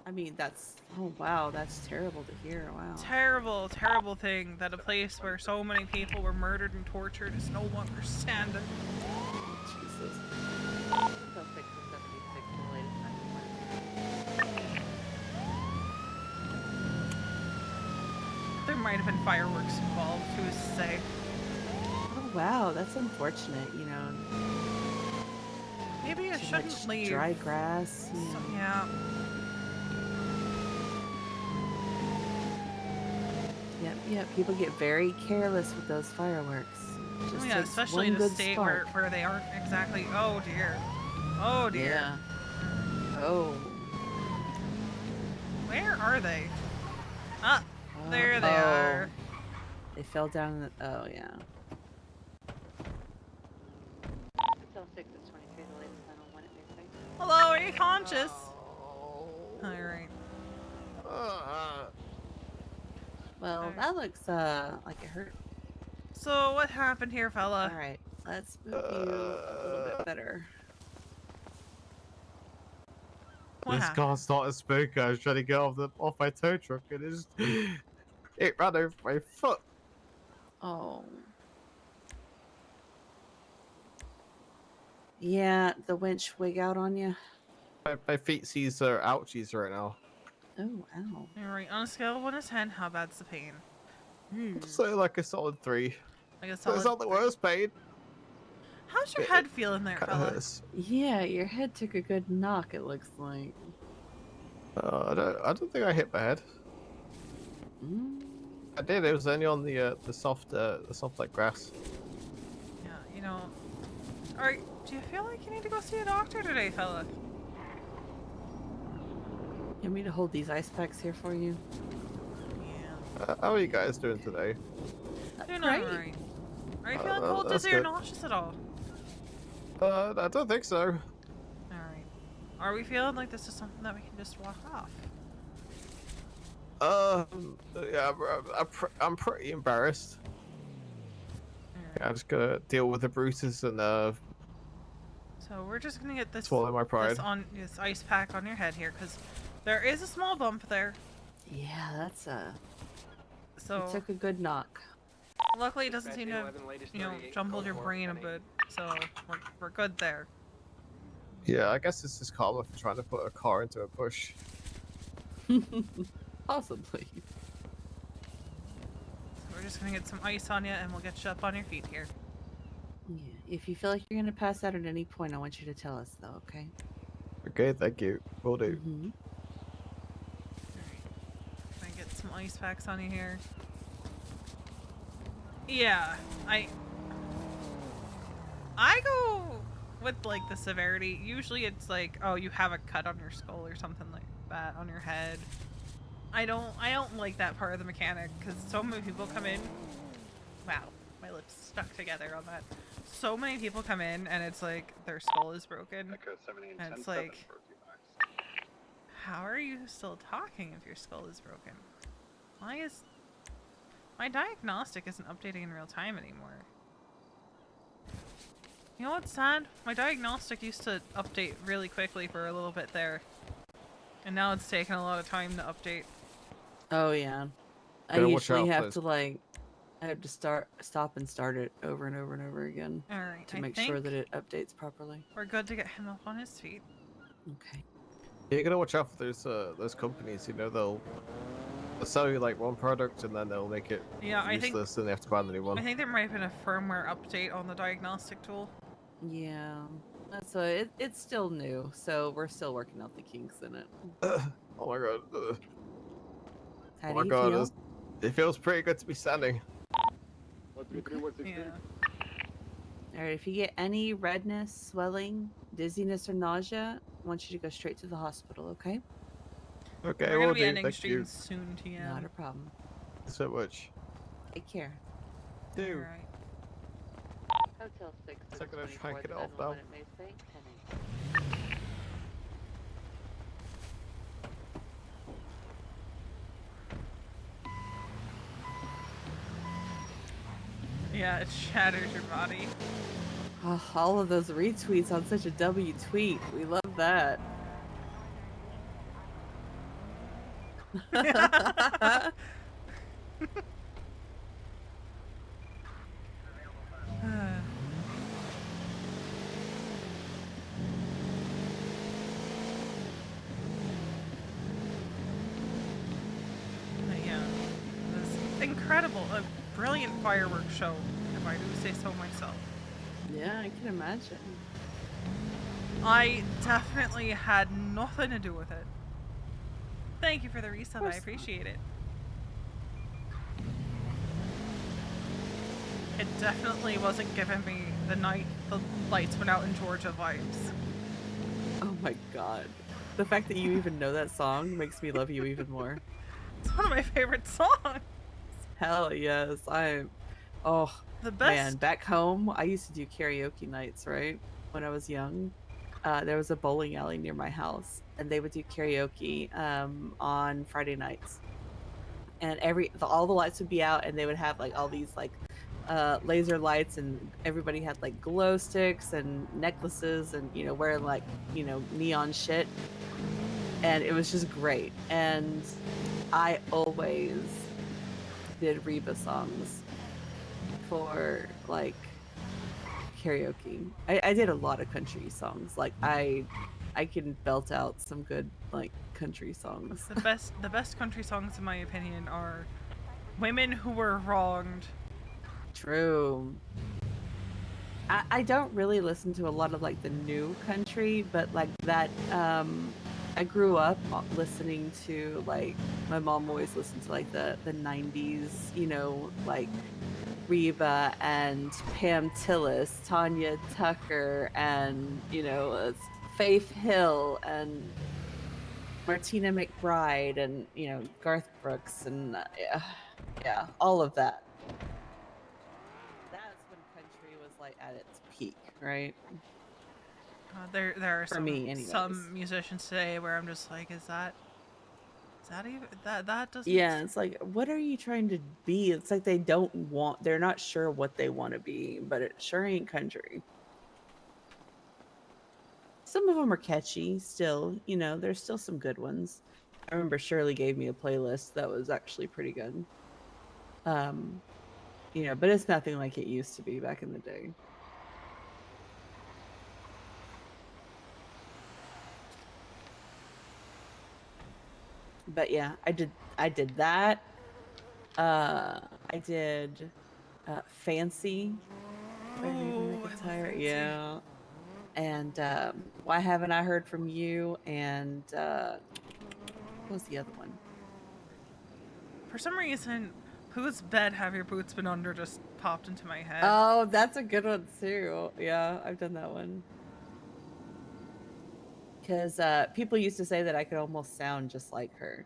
I mean, that's... Oh, wow. That's terrible to hear. Wow. Terrible, terrible thing that a place where so many people were murdered and tortured is no longer standing. Jesus. There might have been fireworks involved, who's to say? Oh, wow. That's unfortunate, you know. Maybe I Too shouldn't much leave. dry grass. You know. Yeah. Yep. People get very careless with those fireworks. Just Yeah, takes especially one in a good state spark. where they aren't exactly. Oh dear. Oh dear. Yeah. Oh. Where are they? Ah, there they are. They fell down. Oh yeah. Hello, are you conscious? Alright. Well, that looks like it hurt. So what happened here, fella? Alright, let's move you a little bit better. This car started spooking. I was trying to get off my tow truck and it ran over my foot. Oh. Yeah, the winch wig out on you. My feet sees ouchies right now. Oh, ow. Alright, on a scale of 1 to 10, how bad's the pain? So like a solid 3. Like a It's solid not the 3. worst pain. How's your head feeling there, Kind of fella? hurts. Yeah, your head took a good knock, it looks like. I don't think I hit my head. I did. It was only on the soft like grass. Yeah, you know. Alright, do you feel like you need to go see a doctor today, fella? You want me to hold these ice packs here for you? How are you guys doing today? Doing Great. alright. Are you feeling cold, that's dizzy, or good. nauseous at all? I don't think so. Alright. Are we feeling like this is something that we can just walk off? Yeah, I'm pretty embarrassed. Yeah, I'm just gonna deal with the bruises and So we're just gonna get this, swallow my pride. this ice pack on your head here, because there is a small bump there. Yeah, that's So it took a good knock. luckily it doesn't seem to have, jumbled your brain a bit, so we're good there. Yeah, I guess it's just karma for trying to put a car into a bush. Possibly. So we're just gonna get some ice on you, and we'll get you up on your feet here. Yeah. If you feel like you're gonna pass out at any point, I want you to tell us, though. Okay. Okay, thank you. Will do. Can I get some ice packs on you here? Yeah, I go with like the severity. Usually it's like, oh, you have a cut on your skull or something like that on your head. I don't like that part of the mechanic, because so many people come in. Wow, my lips stuck together on that. So many people come in and it's like their skull is broken. And it's like, how are you still talking if your skull is broken? Why is my diagnostic isn't updating in real time anymore? You know what's sad? My diagnostic used to update really quickly for a little bit there. And now it's taken a lot of time to update. Oh yeah. I Gotta watch usually out for have those- to I have to stop and start it over and over and over again. Alright, to I make sure think that it updates properly. we're good to get him up on his feet. Okay. Yeah, you gotta watch out for those companies. You know, they'll sell you like one product and then they'll make it Yeah, I think- useless and they have to buy the new one. I think there might have been a firmware update on the diagnostic tool. Yeah. That's it's still new, so we're still working out the kinks in it. Oh my god. How Oh do my you god, feel? it feels pretty good to be standing. Yeah. Alright, if you get any redness, swelling, dizziness, or nausea, I want you to go straight to the hospital, okay? Okay, We're gonna will be do. ending Thank you streams soon, TM. Not a problem. so much. Take care. Do. Alright. Hotel 6. So I'm gonna try and get it off now. Yeah, it shatters your body. Oh, all of those retweets on such a W tweet. We love that. But yeah, it was incredible. A brilliant fireworks show, if I do say so myself. Yeah, I can imagine. I definitely had nothing to do with it. Thank you for the resub, I appreciate it. It definitely wasn't giving me the night the lights went out in Georgia vibes. Oh my god. The fact that you even know that song makes me love you even more. It's one of my favorite songs. Hell yes. Oh, The best. man, back home, I used to do karaoke nights, right? When I was young. There was a bowling alley near my house, and they would do karaoke on Friday nights. And all the lights would be out, and they would have like all these like laser lights, and everybody had like glow sticks and necklaces, and wearing like neon shit, and it was just great. And I always did Reba songs for like karaoke. I did a lot of country songs. Like I I can belt out some good like country songs. The best country songs, in my opinion, are "Women Who Were Wronged." True. I don't really listen to a lot of like the new country, but like that I grew up listening to like my mom always listened to like the 90s, you know, like Reba and Pam Tillis, Tanya Tucker, and you know Faith Hill and Martina McBride, and you know Garth Brooks, and yeah, all of that. That's when country was like at its peak, right? There are For me, anyways. some musicians today where I'm just like, is that even that doesn't? Yeah, it's like, what are you trying to be? It's like they're not sure what they want to be, but it sure ain't country. Some of them are catchy still, you know, there's still some good ones. I remember Shirley gave me a playlist that was actually pretty good. You know, but it's nothing like it used to be back in the day. But yeah, I did that. I did Fancy by Reba McEntire. Yeah. And Why Haven't I Heard From You? And what was the other one? For some reason, Whose Bed Have Your Boots Been Under just popped into my head. Oh, that's a good one too. Yeah, I've done that one. Because people used to say that I could almost sound just like her.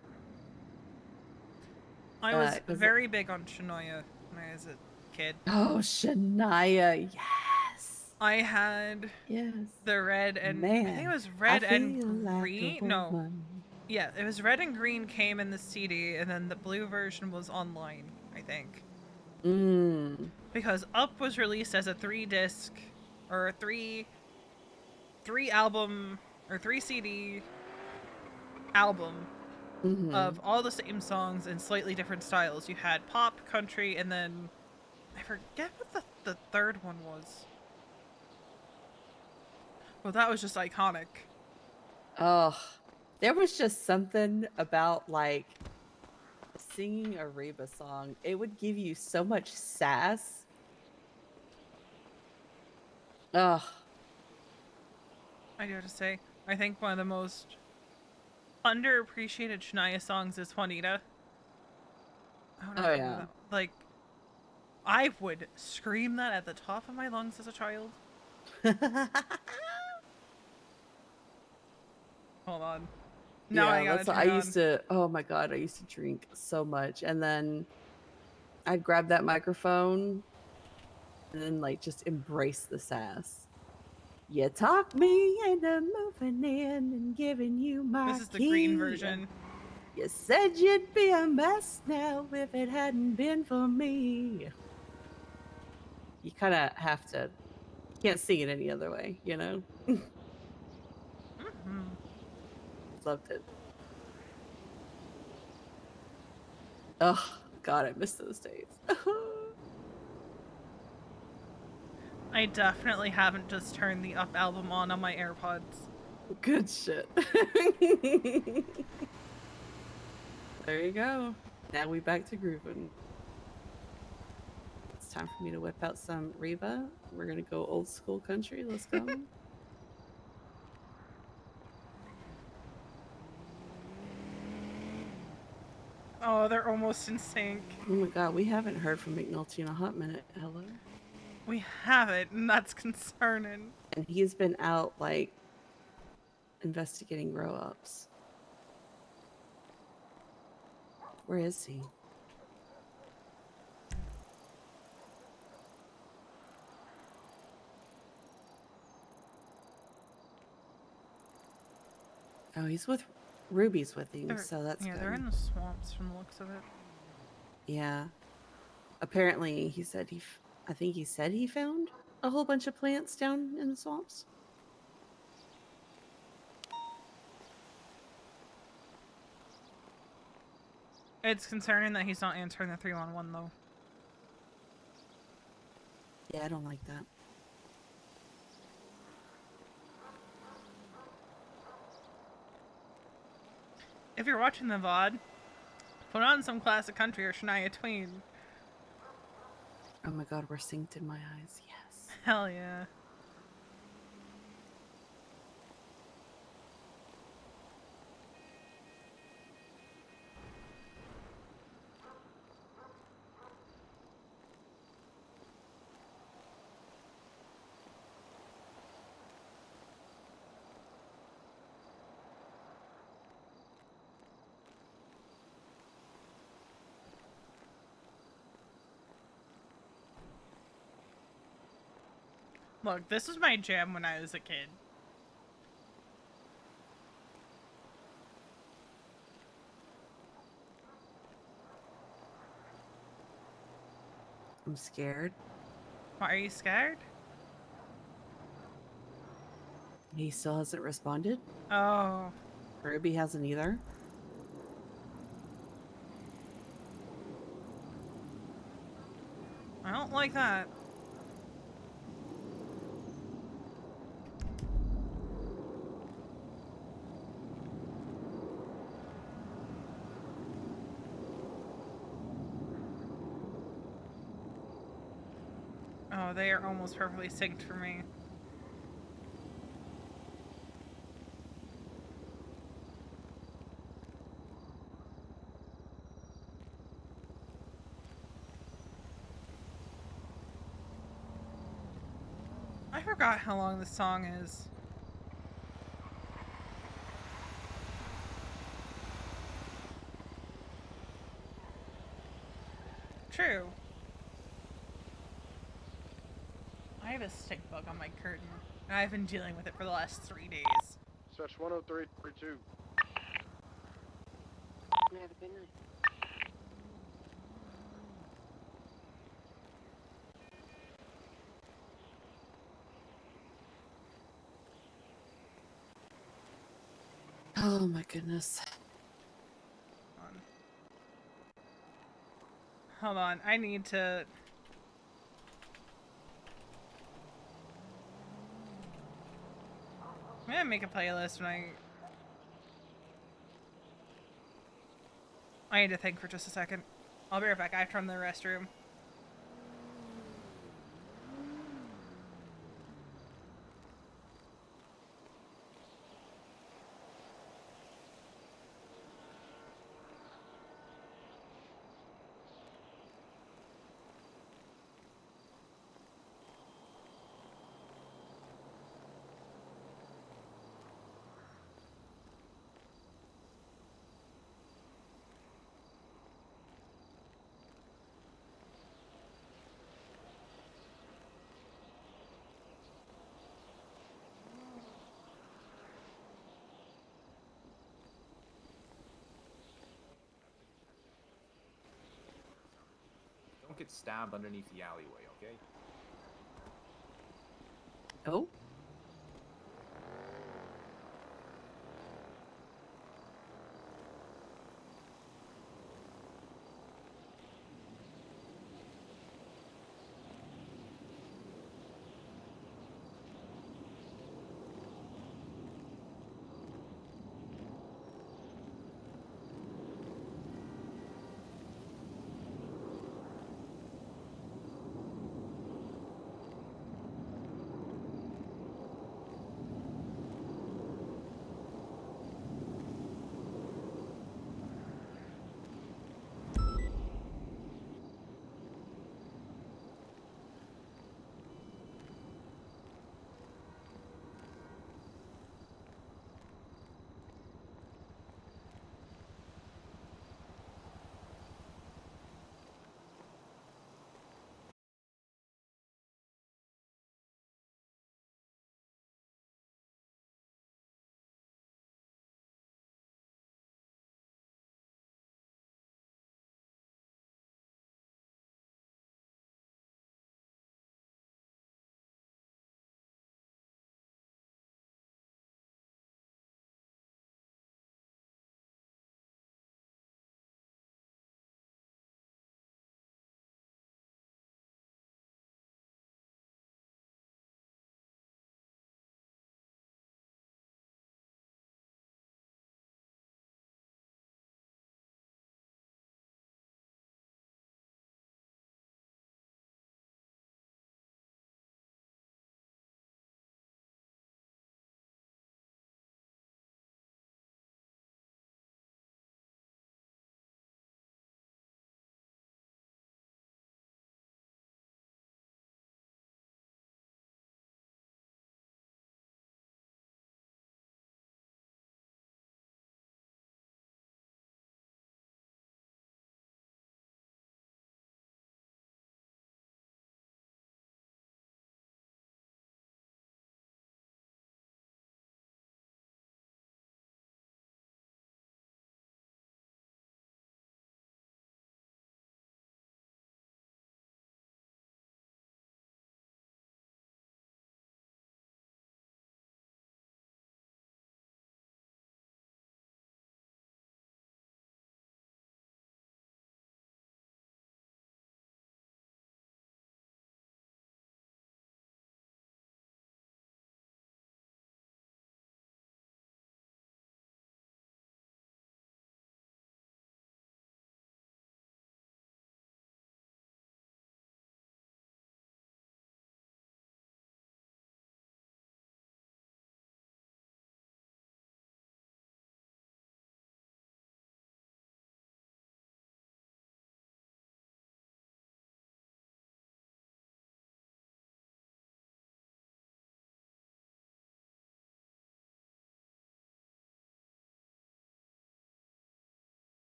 I was very big on Shania when I was a kid. Oh, Shania, yes. I had the red and I think it was red and green. No, yeah, it was red and green came in the CD, and then the blue version was online, I think. Because Up was released as a 3-disc or a 3 album or 3 CD album of all the same songs in slightly different styles. You had pop, country, and then I forget what the third one was. Well, that was just iconic. Oh, there was just something about like singing a Reba song. It would give you so much sass. Ugh. I do have to say, I think one of the most underappreciated Shania songs is Juanita. Oh yeah. Like, I would scream that at the top of my lungs as a child. Hold on. Now I gotta turn I it used to. Oh my god, I used to drink so much, and then I'd grab that microphone and then like just embrace the sass. You talked me into moving in and giving you my This is the key. green version. You said you'd be a mess now if it hadn't been for me. You kind of have to. You can't sing it any other way, you know. Loved it. Oh god, I miss those days. I definitely haven't just turned the Up album on my AirPods. Good shit. There you go. Now we back to grooving. It's time for me to whip out some Reba. We're gonna go old school country. Let's go. Oh, they're almost in sync. Oh my god, we haven't heard from McNulty in a hot minute. Hello? We haven't, and that's concerning. And he's been out, like, investigating grow-ups. Where is he? Oh, he's with Ruby's with him, so that's good. They're in the swamps from the looks of it. Yeah. Apparently, he said I think he said he found a whole bunch of plants down in the swamps. It's concerning that he's not answering the 311 though. Yeah, I don't like that. if you're watching the VOD, put on some classic country or Shania Twain. Oh my god, we're synced in my eyes. Yes. Hell yeah. Look, this was my jam when I was a kid. I'm scared. Why are you scared? He still hasn't responded. Oh. Ruby hasn't either. I don't like that. Oh, they are almost perfectly synced for me. I forgot how long this song is. True. I have a stink bug on my curtain, and I've been dealing with it for the last 3 days. Search 10332. Have a good night. Oh my goodness. Hold on, I need to... I'm gonna make a playlist when I need to think for just a second. I'll be right back. I have to run to the restroom. Don't get stabbed underneath the alleyway, okay? Oh?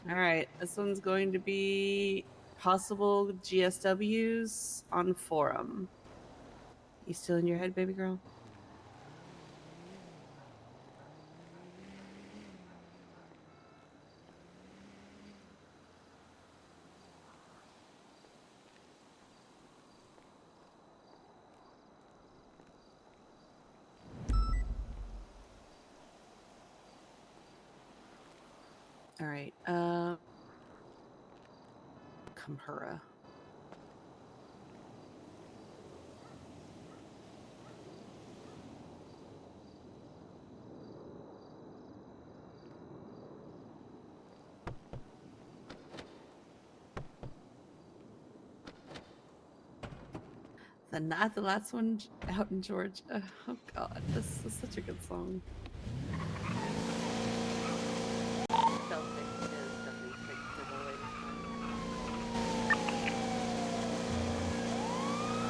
All right, this one's going to be possible GSWs on forum. You still in your head, baby girl? All right. Kampura. The last one out in Georgia. Oh God, this is such a good song.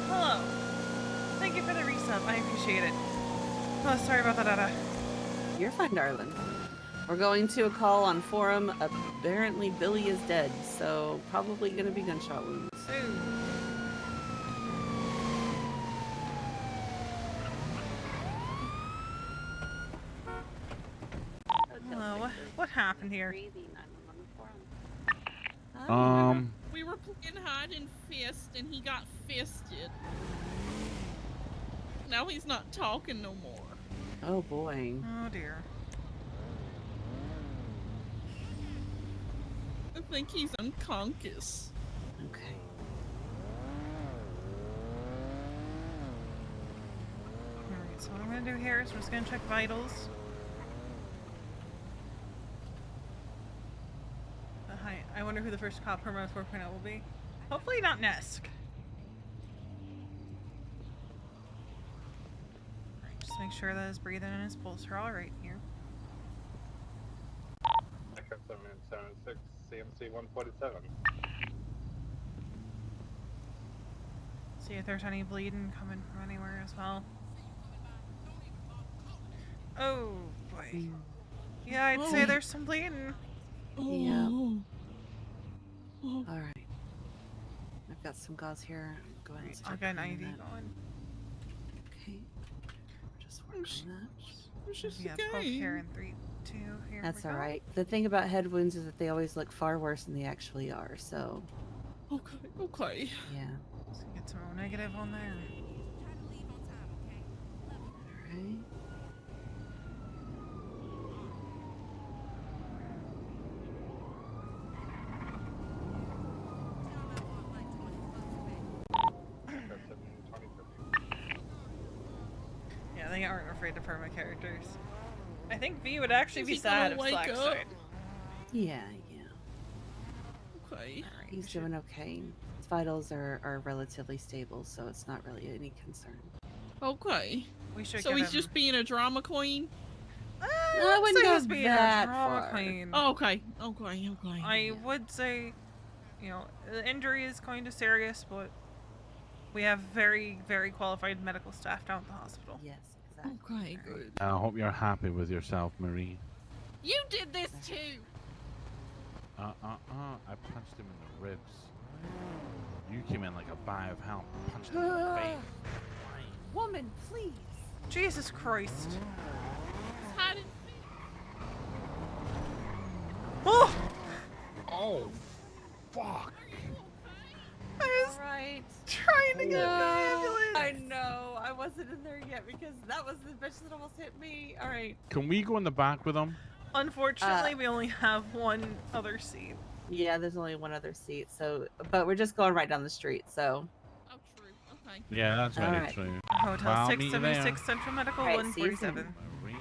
Hello. Thank you for the resub. I appreciate it. Oh, sorry about that, Ada. You're fine, darling. We're going to a call on forum. Apparently, Billy is dead, so probably going to be gunshot wounds. Hello. What happened here? We were playing hide and fist, and he got fisted. Now he's not talking no more. Oh boy. Oh dear. I think he's unconscious. Okay. Alright, so what I'm gonna do here is we're just gonna check vitals. Hi, I wonder who the first cop perma 4.0 will be. Hopefully not Nesk. Alright, just make sure that his breathing and his pulse are alright here. Echo 776, CMC 147. See if there's any bleeding coming from anywhere as well. Oh boy. Yeah, I'd say there's some bleeding. Yeah. All right. I've got some gauze here. Go ahead and I'll start get an cleaning IV that. going. Okay. Just work on that. Yeah, poke here in 3, 2. Here That's we all go. right. The thing about head wounds is that they always look far worse than they actually are. So. Okay. Yeah. Let's get some O negative on there. All right. Yeah, they aren't afraid of perma characters. I think V would actually Is be he sad gonna if wake Slack up? died. Yeah. Okay. All right. He's doing okay. His vitals are relatively stable, so it's not really any concern. Okay. We should so get he's him... just being a drama queen? I wouldn't say go he's being that a drama far. queen. Oh, okay. I would say, you know, the injury is kind of serious, but we have very, very qualified medical staff down at the hospital. Yes, exactly. Okay, good. I hope you're happy with yourself, Marie. You did this too! I punched him in the ribs. You came in like a bar of hell, punched him in the face. Woman, please. Jesus Christ. Oh! Oh, fuck. I was right. trying to get the ambulance. I know. I wasn't in there yet because that was the bitch that almost hit me. All right. Can we go in the back with him? Unfortunately, we only have one other seat. Yeah, there's only one other seat, so but we're just going right down the street, so. Oh, true. Okay. Yeah, that's All very right. true. Hotel Well, I'll meet you 676 there. Central Medical, All right, see you soon. 147. Marie.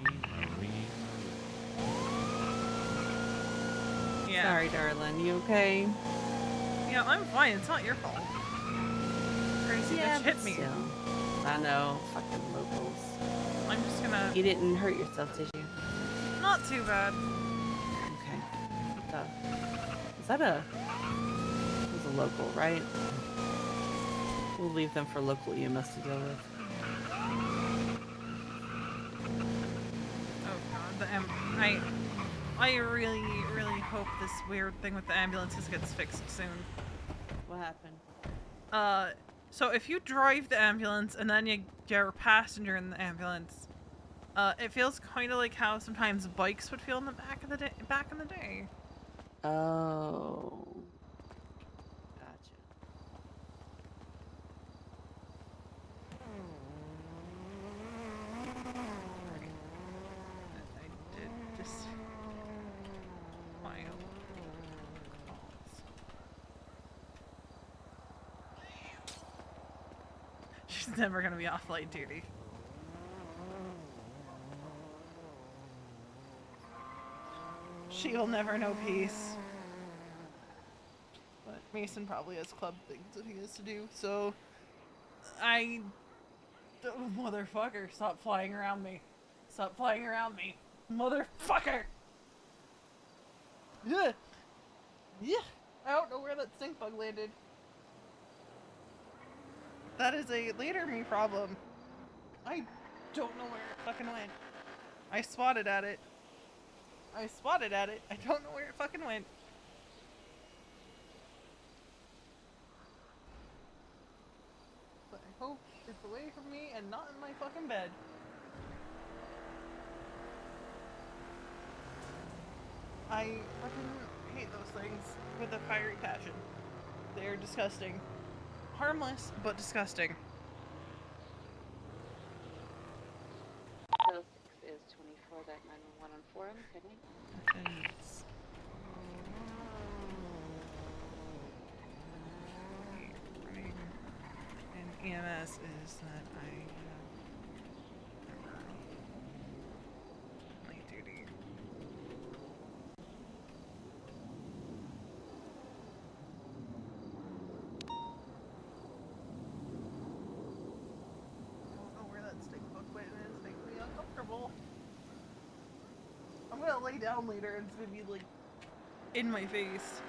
Yeah. Sorry, darling. You okay? Yeah, I'm fine. It's not your fault. Crazy bitch hit but me. still. I know. Fucking locals. I'm just gonna... You didn't hurt yourself, did you? Not too bad. Okay. So, is that a... It was a local, right? We'll leave them for local EMS to deal with. Oh god, I really, really hope this weird thing with the ambulances gets fixed soon. What happened? So if you drive the ambulance and then you're a passenger in the ambulance, it feels kind of like how sometimes bikes would feel in the back in the day. Oh. Gotcha. I did just file calls. She's never gonna be off light duty. She will never know peace. But Mason probably has club things that he has to do, so motherfucker, stop flying around me. Stop flying around me. Motherfucker! Yeah. Yeah. I don't know where that stink bug landed. That is a later me problem. I don't know where it fucking went. I swatted at it. I don't know where it fucking went. But I hope it's away from me and not in my fucking bed. I fucking hate those things with a fiery passion. They're disgusting. Harmless, but disgusting. 06 is 24, that 911 on forum, pending. And EMS is that I have late duty. I don't know where that stink bug went and it's making me uncomfortable. I'm gonna lay down later and it's gonna be like in my face.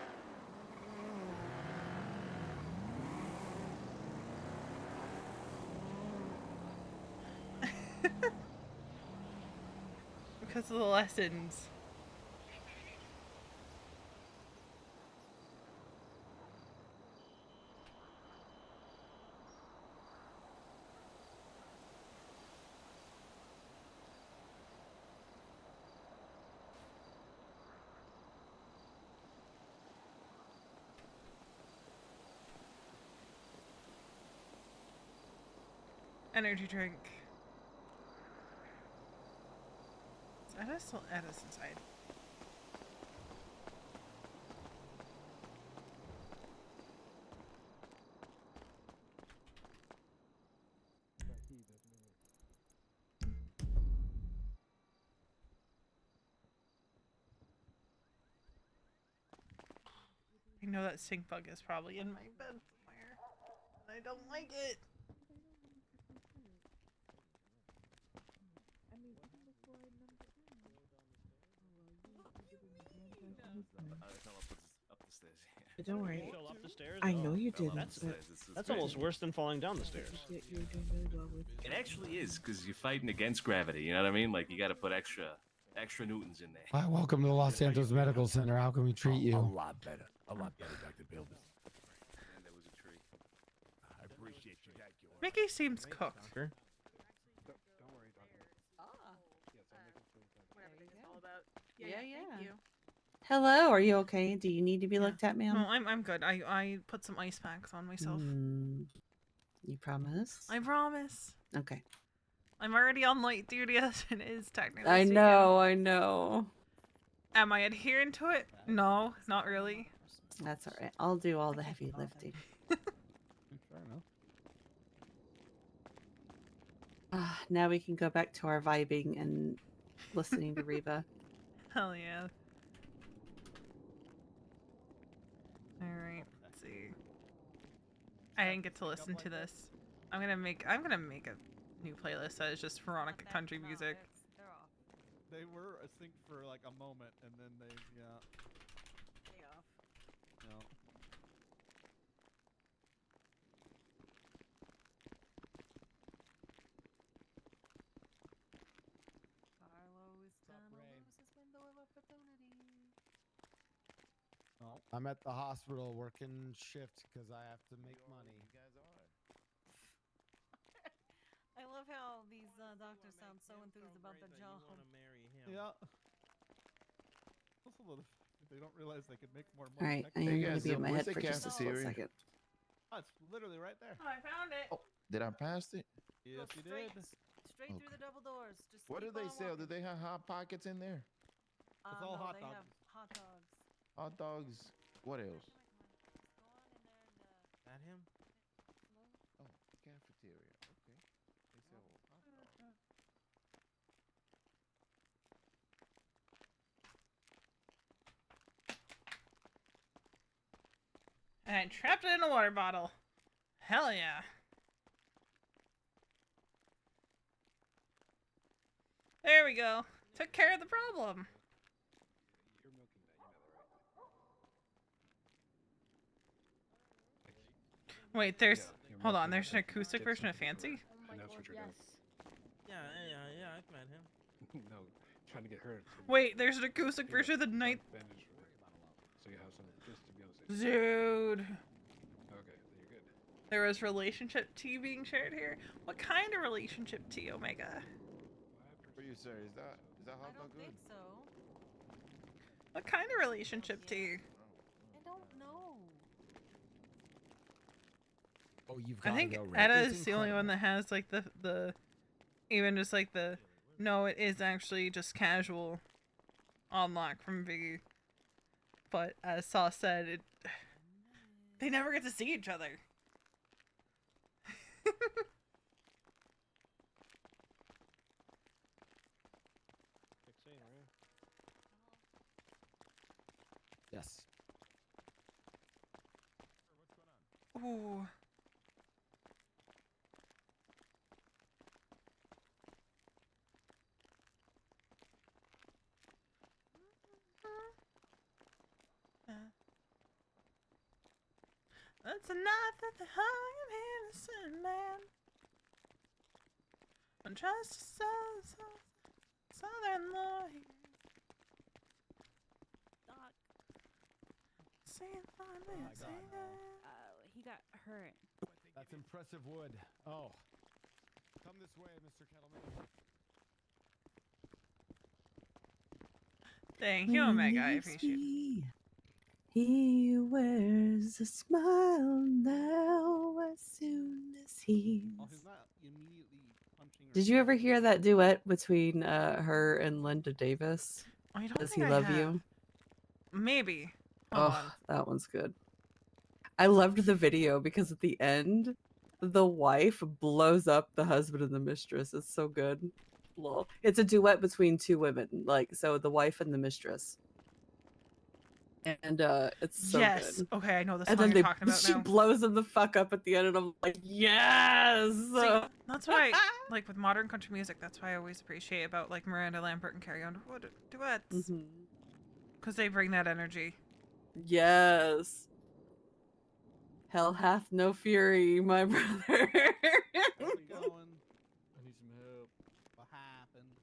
Because of the lessons. Energy drink. Is Edda still Edda's inside? I know that stink bug is probably in my bed somewhere. And I don't like it. But don't worry. You fell up the stairs? I know you fell up didn't. the stairs. That's almost worse than falling down the stairs. You're doing really well with It actually is, because you're fighting against gravity, you know what I mean? Like, you gotta put extra newtons in there. Hi, welcome to the Los Santos Medical Center. How can we treat you? A lot better, Dr. Builders. And there was a tree. I appreciate you, thank you. Mickey seems cooked. Don't worry, doctor. Yes, I'm making sure that. Whatever this is all about. Yeah. Thank you. Hello, are you okay? Do you need to be looked at, ma'am? No, I'm good. I put some ice packs on myself. You promise? I promise. Okay. I'm already on light duty as it is technically. I speaking. know. Am I adhering to it? No, not really. That's all right. I'll do all the heavy lifting. Fair enough. Now we can go back to our vibing and listening to Reba. Hell yeah. Alright, let's see. I didn't get to listen to this. I'm gonna make a new playlist that is just Veronica country music. They were, I think, for like a moment, and then they, yeah. No. Carlo is gonna lose his window of opportunity. I'm at the hospital working shift because I have to make money. You guys are. I love how these doctors sound so enthused about the job. You want to marry him? Yeah. Also, they don't realize they could make more All money. right, I am going to be in my head for just a split second. Oh, it's literally right there. Oh, I found it. Did I pass it? Yes, you straight, did. Straight through the double doors. Just What do keep they on sell? walking. Do they have hot pockets in there? It's all no, hot they dogs. have hot dogs. Hot dogs. What else? Go on in there and That him? Oh, cafeteria. Okay. They sell hot dogs. And I trapped it in a water bottle. Hell yeah. There we go. Took care of the problem. You're milking that, you know that, right? Wait, there's... Yeah, Hold on, milking there's an that. acoustic Get version of something for her. Fancy? And that's what you're doing. Yeah, I met him. No, trying to get her. Wait, there's an acoustic version of the night... Bandage for her. So you have something just to be able to say. Dude. Okay, then you're good. There was relationship tea being shared here. What kind of relationship tea, Omega? For you, sir, is that hot dog good? think so. What kind of relationship tea? I don't know. Oh, you've I got think to go, Ray. Etta It's is the only one incredible. that has like the even just like the no, it is actually just casual on lock from Biggie. But as Saw said, they never get to see each other. Yes. Ooh. That's a knife that they hung an innocent man. When trust is southern lawyer. Doc. See if I Oh my God, no. He got hurt. That's impressive wood. Oh. Come this way, Mr. Kettleman. Thank you, Omega. I appreciate it. He wears a smile now as soon as he's... Oh, he's not immediately punching her. Did you ever hear that duet between her and Linda Davis? I don't Does think he I love have. you? Maybe. Hold Oh, on. that one's good. I loved the video because at the end, the wife blows up the husband and the mistress. It's so good. Lol. It's a duet between two women, like so the wife and the mistress. And it's so Yes. good. Okay, I know the And song then you're talking about she now. blows him the fuck up at the end, and I'm like, yes. See, that's why, like with modern country music, that's why I always appreciate about like Miranda Lambert and Carrie Underwood duets, because they bring that energy. Yes. Hell hath no fury, my brother. How's it going? I need some help. What happened?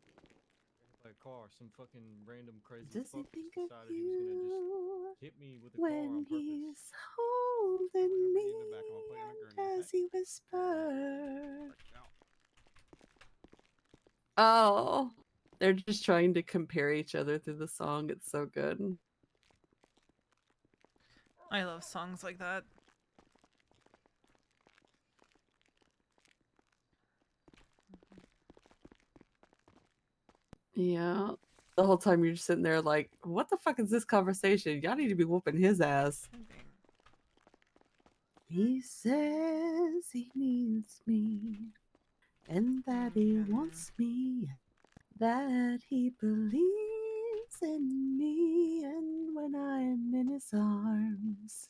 By a car, some fucking random crazy Does he fuck just think of decided he was gonna you just hit me with a car when on purpose. he's holding me? in the back. I'm gonna play on a gurney, Does he whisper? Oh, they're just trying to compare each other through the song. It's so good. I love songs like that. Yeah. The whole time you're just sitting there like, what the fuck is this conversation? Y'all need to be whooping his ass. He says he needs me and that he wants me, that he believes in me, and when I'm in his arms,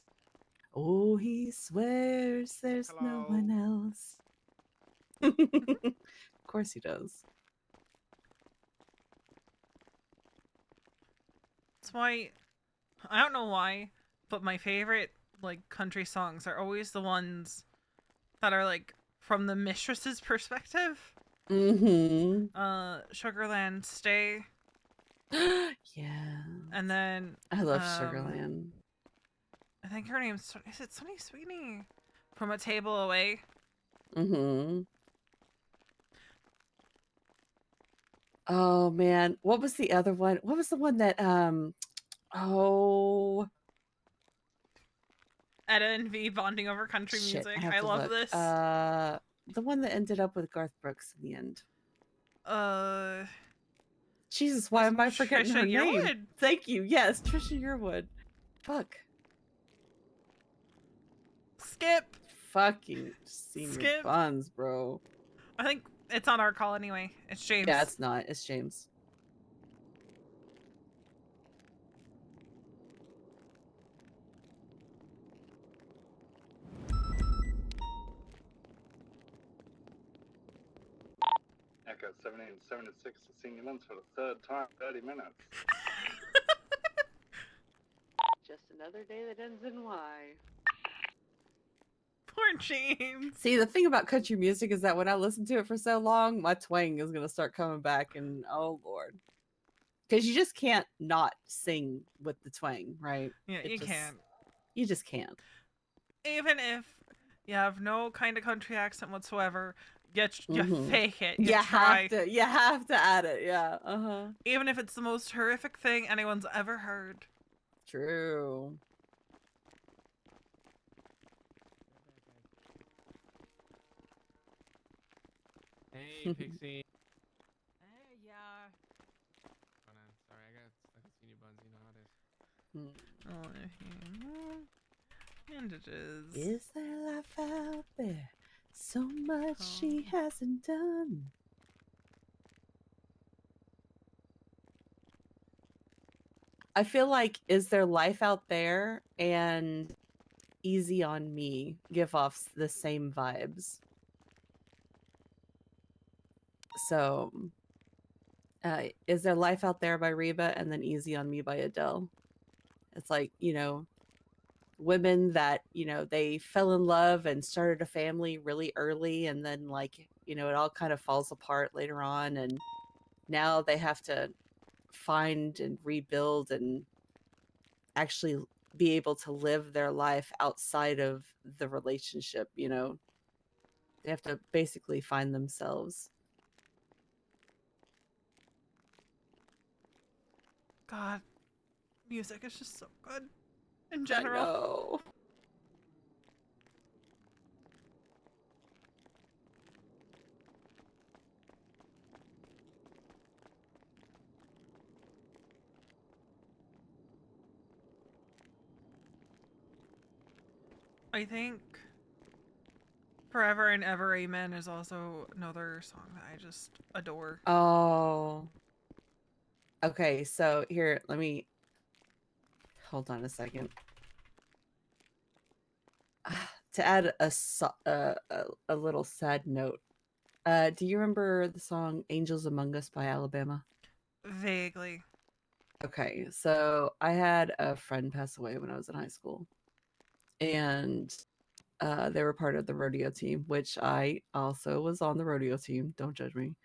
oh, he swears there's no one else. Of course he does. That's why, I don't know why, but my favorite like country songs are always the ones that are like from the mistress's perspective. Sugarland Stay. Yeah. And then I love Sugarland. I think her name's, is it Sunny Sweeney? From a table away. Mm-hmm. Oh man, what was the other one? What was the one that oh Etta and V bonding over country shit, music. I have I to love look. this. The one that ended up with Garth Brooks in the end. Jesus, why am I forgetting her Trisha name? Yearwood. Thank you. Yes, Trisha Yearwood. Fuck. Skip. Fucking senior Skip. buns, bro. I think it's on our call anyway. It's James. Yeah, it's not. It's James. Echo 7876 to senior months for the third time, 30 minutes. Just another day that ends in Y. Poor James. See, the thing about country music is that when I listen to it for so long, my twang is gonna start coming back, and oh lord, because you just can't not sing with the twang, right? Yeah, you just, can't. You just can't. Even if you have no kind of country accent whatsoever, you Mhm. fake it. You try. have to. You have to add it. Yeah. Even if it's the most horrific thing anyone's ever heard. True. Hey, Pixie. Hey, yeah. Hold on. Sorry, I got stuck in senior buns. You know how it is. Bandages. Is there life out there? So much she hasn't done. I feel like Is There Life Out There and Easy on Me give off the same vibes. So, Is There Life Out There by Reba and then Easy on Me by Adele. It's like, women that, they fell in love and started a family really early, and then it all kind of falls apart later on, and now they have to find and rebuild and actually be able to live their life outside of the relationship. They have to basically find themselves. God, music is just so good in general. I know. I think Forever and Ever Amen is also another song that I just adore. Oh. Okay, so here, let me hold on a second. To add a little sad note, do you remember the song "Angels Among Us" by Alabama? Vaguely. Okay, so I had a friend pass away when I was in high school, and they were part of the rodeo team, which I also was on the rodeo team. Don't judge me.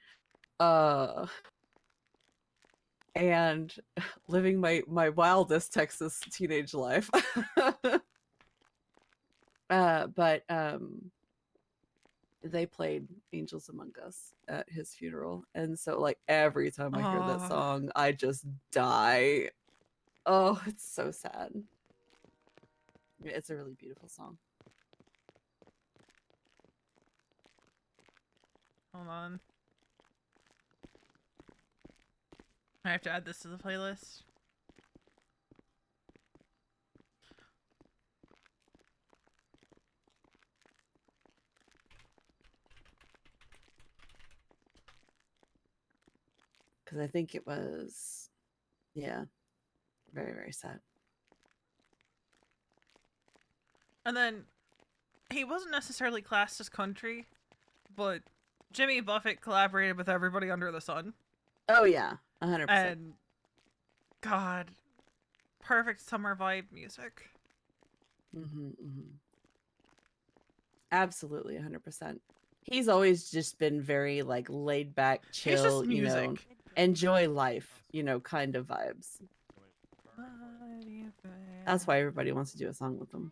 And living my wildest Texas teenage life. But they played Angels Among Us at his funeral, and so like every time I hear that song, I just die. Oh, it's so sad. It's a really beautiful song. Hold on. I have to add this to the playlist. Because I think it was, yeah, very, very sad. And then he wasn't necessarily classed as country, but Jimmy Buffett collaborated with everybody under the sun. Oh yeah, 100%. And God, perfect summer vibe music. Absolutely, 100%. He's always just been very like laid back, He's chill, just music. enjoy life, kind of vibes. That's why everybody wants to do a song with them.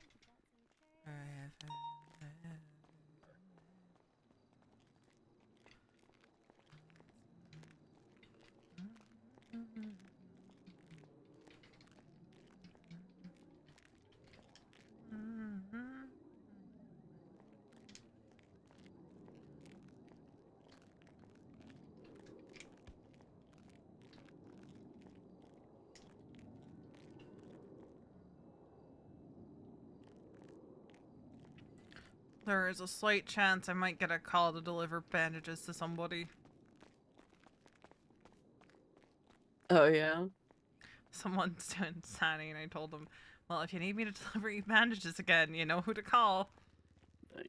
There is a slight chance I might get a call to deliver bandages to somebody. Oh, yeah? Someone's doing Sandy, and I told them, well, if you need me to deliver you bandages again, you know who to call. Nice.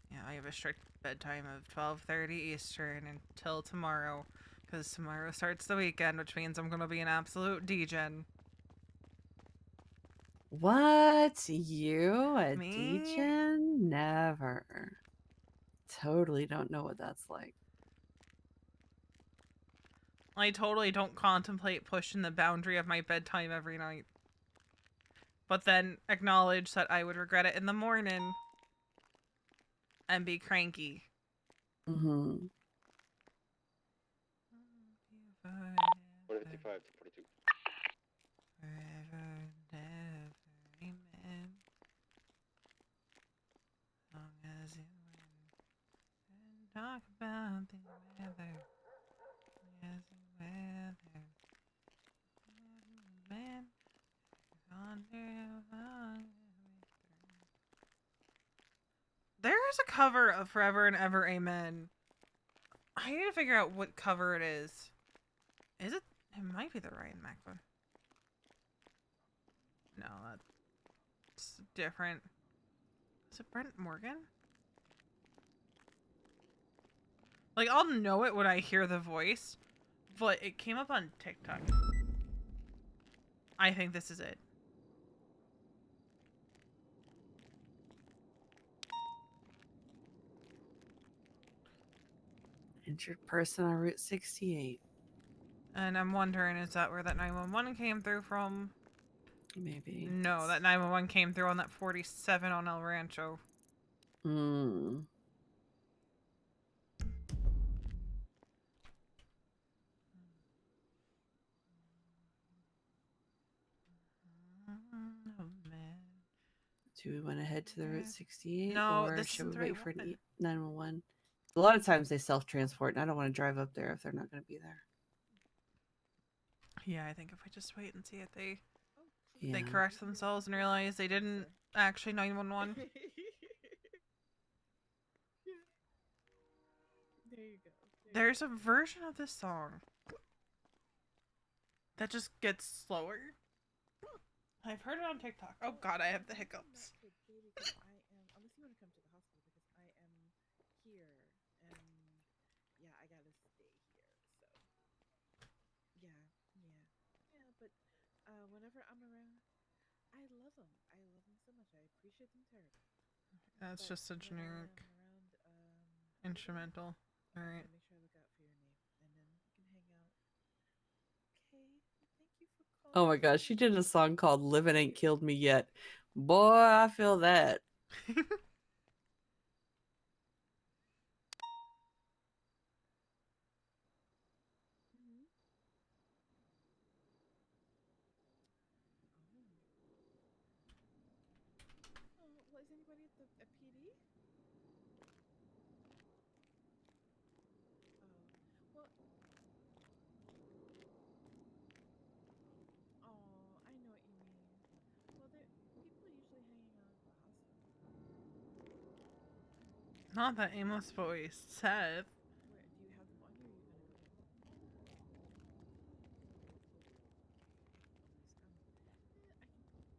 Yeah, I have a strict bedtime of 12:30 Eastern until tomorrow, because tomorrow starts the weekend, which means I'm gonna be an absolute degen. What? You a Me? degen? Never. Totally don't know what that's like. I totally don't contemplate pushing the boundary of my bedtime every night. But then acknowledge that I would regret it in the morning and be cranky. Mm-hmm. 455 to 42. Forever, never, amen. Long as you win and talk about the weather. As the weather. Man, there's a cover of Forever and Ever Amen. I need to figure out what cover it is. Is it? It might be the Ryan Mac one. No, that's different. Is it Brent Morgan? Like, I'll know it when I hear the voice, but it came up on TikTok. I think this is it. Injured person on Route 68. And I'm wondering, is that where that 911 came through from? Maybe. No, that 911 came through on that 47 on El Rancho. Hmm. Oh, man. Do we want to head to the Route 68 No, or this should we isn't the wait right for an one. 911? A lot of times they self-transport, and I don't want to drive up there if they're not going to be there. Yeah, I think if we just wait and see if they Yeah. correct themselves and realize they didn't actually 911. There you go. There's a version of this song that just gets slower. I've heard it on TikTok. Oh god, I have the hiccups. Unless you want to come to the hospital, because I am here, and yeah, I gotta stay here. So yeah. But whenever I'm around, I love them. I love them so much. I appreciate them terribly. That's But just a when I generic am around, instrumental. I'm Alright. gonna make sure I look out for your name, and then we can hang out. Okay. Thank you for calling. Oh my gosh, she did a song called Living Ain't Killed Me Yet. Boy, I feel that. Well, is anybody at the PD? Well, I know what you mean. Well, people are usually hanging out at the hospital. Not that Amos voice. Seth. Where do you have them on you, or are you gonna go get them? I can. You never say. Oh, wait a minute.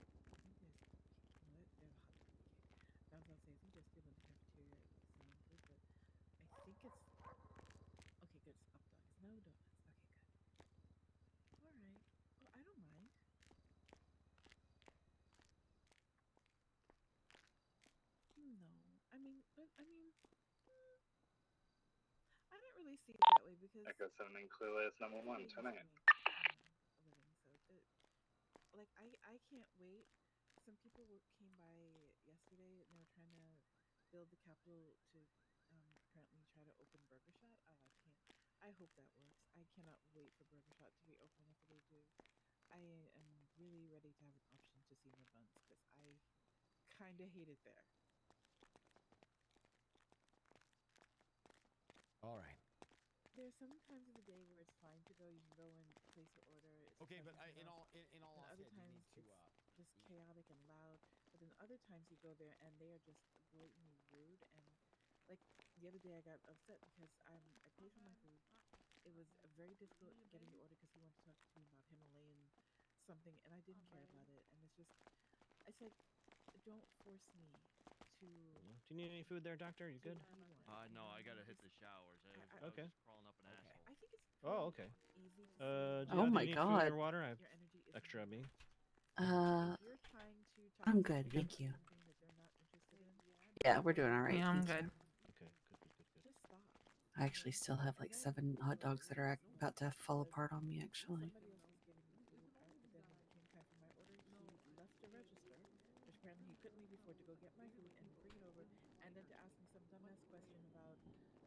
I think there's. No, they're the hot dog. Okay. I was gonna say, I think there's people in the cafeteria selling food, but I think it's. Okay, good. It's hot dogs, no donuts. Okay, good. All right. Oh, I don't mind. But I mean, I didn't really see it that way because Echo 7 and Clueless number 1 tonight. a living, so it like I can't wait. Some people came by yesterday and they were trying to build the capital to apparently try to open Burger Shot. Oh, I can't. I hope that works. I cannot wait for Burger Shot to be open if they do. I am really ready to have an option to see my buns because I kind of hate it there. All right. There's some times of the day where it's fine to go. You can go and place your order. It's Okay, but everything in else. all And other honesty, I do times need to it's just chaotic and loud. But then other times you go there and they are just blatantly rude. And like the other day, I got upset because I paid for my food. It was very difficult getting the order because he wanted to talk to me about Himalayan something, and I didn't care about it. And it's like, don't force me to. Do you need any food there, doctor? You good? No, I gotta hit the showers. I Okay. was just crawling up an asshole. I think it's Oh, okay. easy to Oh do my you need food God. or water? I have extra of me. you're trying to talk I'm to good, somebody thank you. about something that they're not interested in, Yeah, we're doing all right. Yeah, I'm thank you. good. Okay, good. just stop. I actually still have like 7 hot dogs that are about to fall apart on me, actually. Somebody else was getting the food, right? But then when it came time for my order, he left the register, which apparently he couldn't leave before to go get my food and bring it over, and then to ask me some dumbass question about,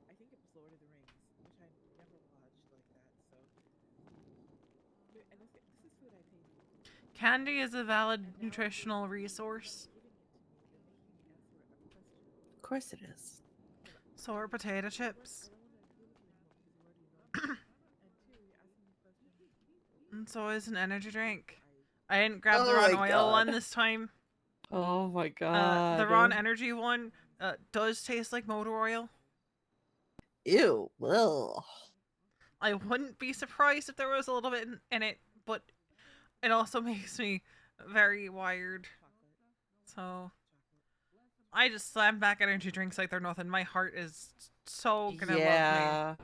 I think it was Lord of the Rings, which I never watched like that. So, and this is food I paid for. Candy is a valid nutritional resource. Giving it to me and making me answer a question. Of course it is. So are potato chips. I don't want to deal with you anymore because you already know me. And two, you're asking me questions. And so is an energy drink. I didn't grab the Oh raw my oil one God. this time. Oh my God. The raw energy one does taste like motor oil. Ew. Ugh. I wouldn't be surprised if there was a little bit in it, but it also makes me very wired. So I just slam back energy drinks like they're nothing. My heart is so gonna love me.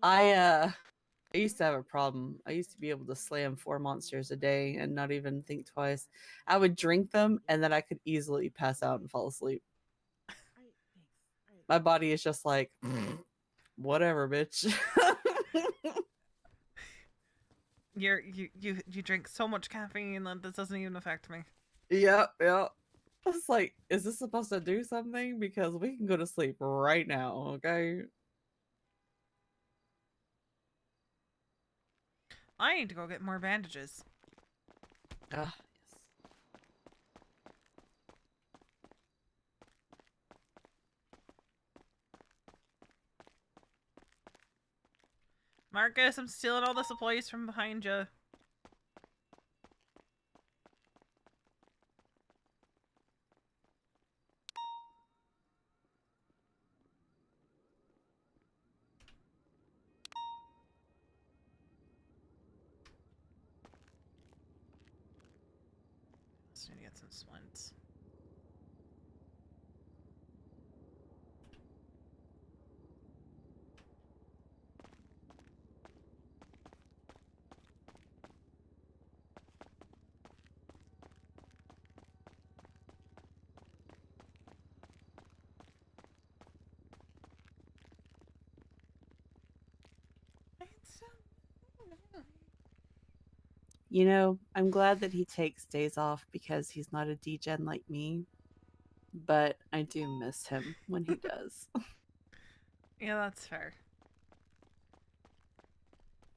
I used to have a problem. I used to be able to slam 4 monsters a day and not even think twice. I would drink them and then I could easily pass out and fall asleep. My body is just like, whatever, bitch. You drink so much caffeine that this doesn't even affect me. Yep. I was like, is this supposed to do something? Because we can go to sleep right now, okay? I need to go get more bandages. Ah, yes. Marcus, I'm stealing all the supplies from behind you. Just need to get some splints. You know, I'm glad that he takes days off because he's not a degen like me. But I do miss him when he does. Yeah, that's fair.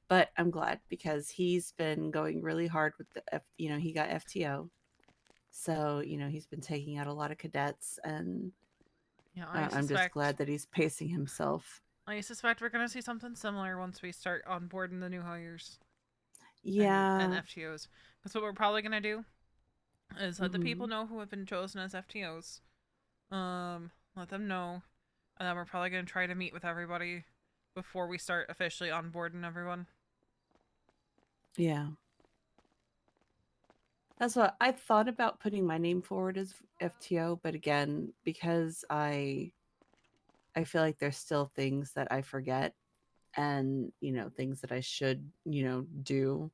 But I'm glad because he's been going really hard with the he got FTO. So, he's been taking out a lot of cadets and Yeah, I'm just glad that he's pacing himself. I suspect we're gonna see something similar once we start onboarding the new hires. Yeah. And FTOs. That's what we're probably gonna do. Is let the people know who have been chosen as FTOs. Let them know. And then we're probably gonna try to meet with everybody before we start officially onboarding everyone. Yeah. That's what I thought about putting my name forward as FTO, but again, because I feel like there's still things that I forget and, things that I should, do.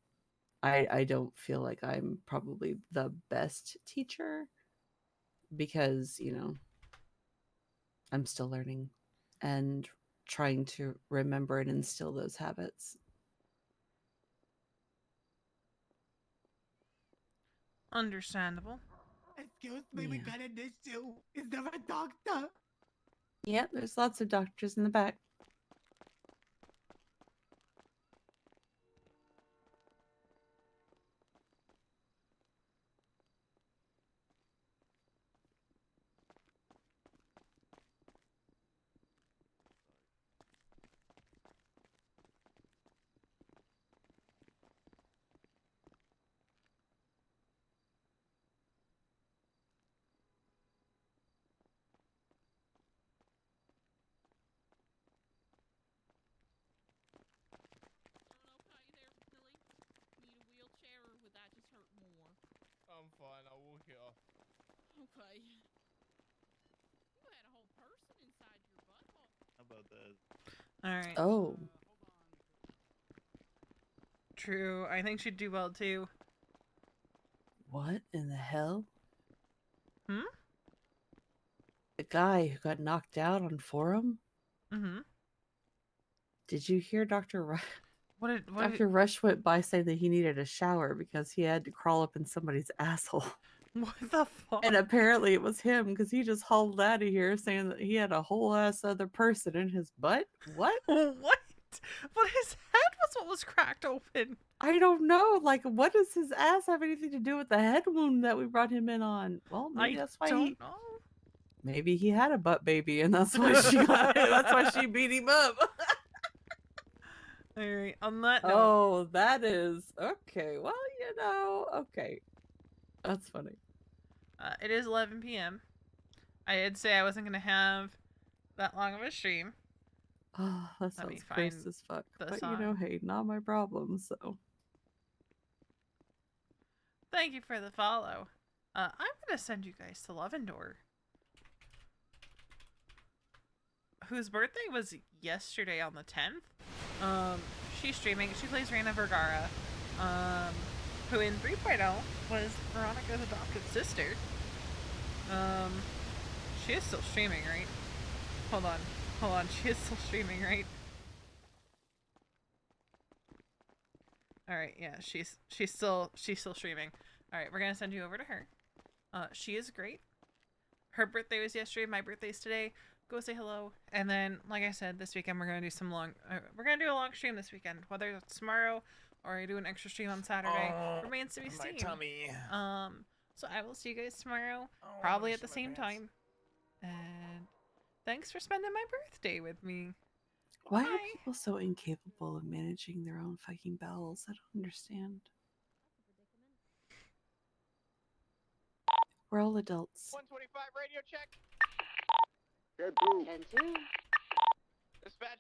I don't feel like I'm probably the best teacher because, I'm still learning and trying to remember and instill those habits. Understandable. Excuse me, we Yeah. got an issue. Is there a doctor? Yeah, there's lots of doctors in the back. I'm fine. I'll walk it off. Okay. You had a whole person inside your butthole. How about that? Alright. Oh. True. I think she'd do well too. What in the hell? Hmm? The guy who got knocked out on forum? Mm-hmm. Did you hear Dr. Rush? What Dr. Rush went by saying that he needed a shower because he had to crawl up in somebody's asshole. What the fuck? And apparently it was him because he just hauled out of here saying that he had a whole ass other person in his butt. What? What? But his head was what was cracked open. I don't know. Like, what does his ass have anything to do with the head wound that we brought him in on? Well, maybe that's why don't know. Maybe he had a butt baby, and that's why she got it. That's why she beat him up. All right. On that note. Oh, that is okay. Well, you know, okay, that's funny. It is 11 p.m. I did say I wasn't gonna have that long of a stream. Oh, that Let me sounds gross find as fuck. the But song. you know, hey, not my problem. So Thank you for the follow. I'm gonna send you guys to Lovendor, whose birthday was yesterday on the 10th. She's streaming. She plays Reina Vergara, who in 3.0 was Veronica's adopted sister. She is still streaming, right? Hold on. She is still streaming, right? All right, yeah, she's still streaming. All right, we're gonna send you over to her. She is great. Her birthday was yesterday. My birthday's today. Go say hello. And then, like I said, this weekend we're gonna do we're gonna do a long stream this weekend. Whether it's tomorrow or I do an extra stream on Saturday remains to be seen. tummy. So I will see you guys tomorrow, probably at the same time. And thanks for spending my birthday with me. why are people so incapable of managing their own fucking bowels? I don't understand. We're all adults. 125 radio check. Good 10-2. Dispatch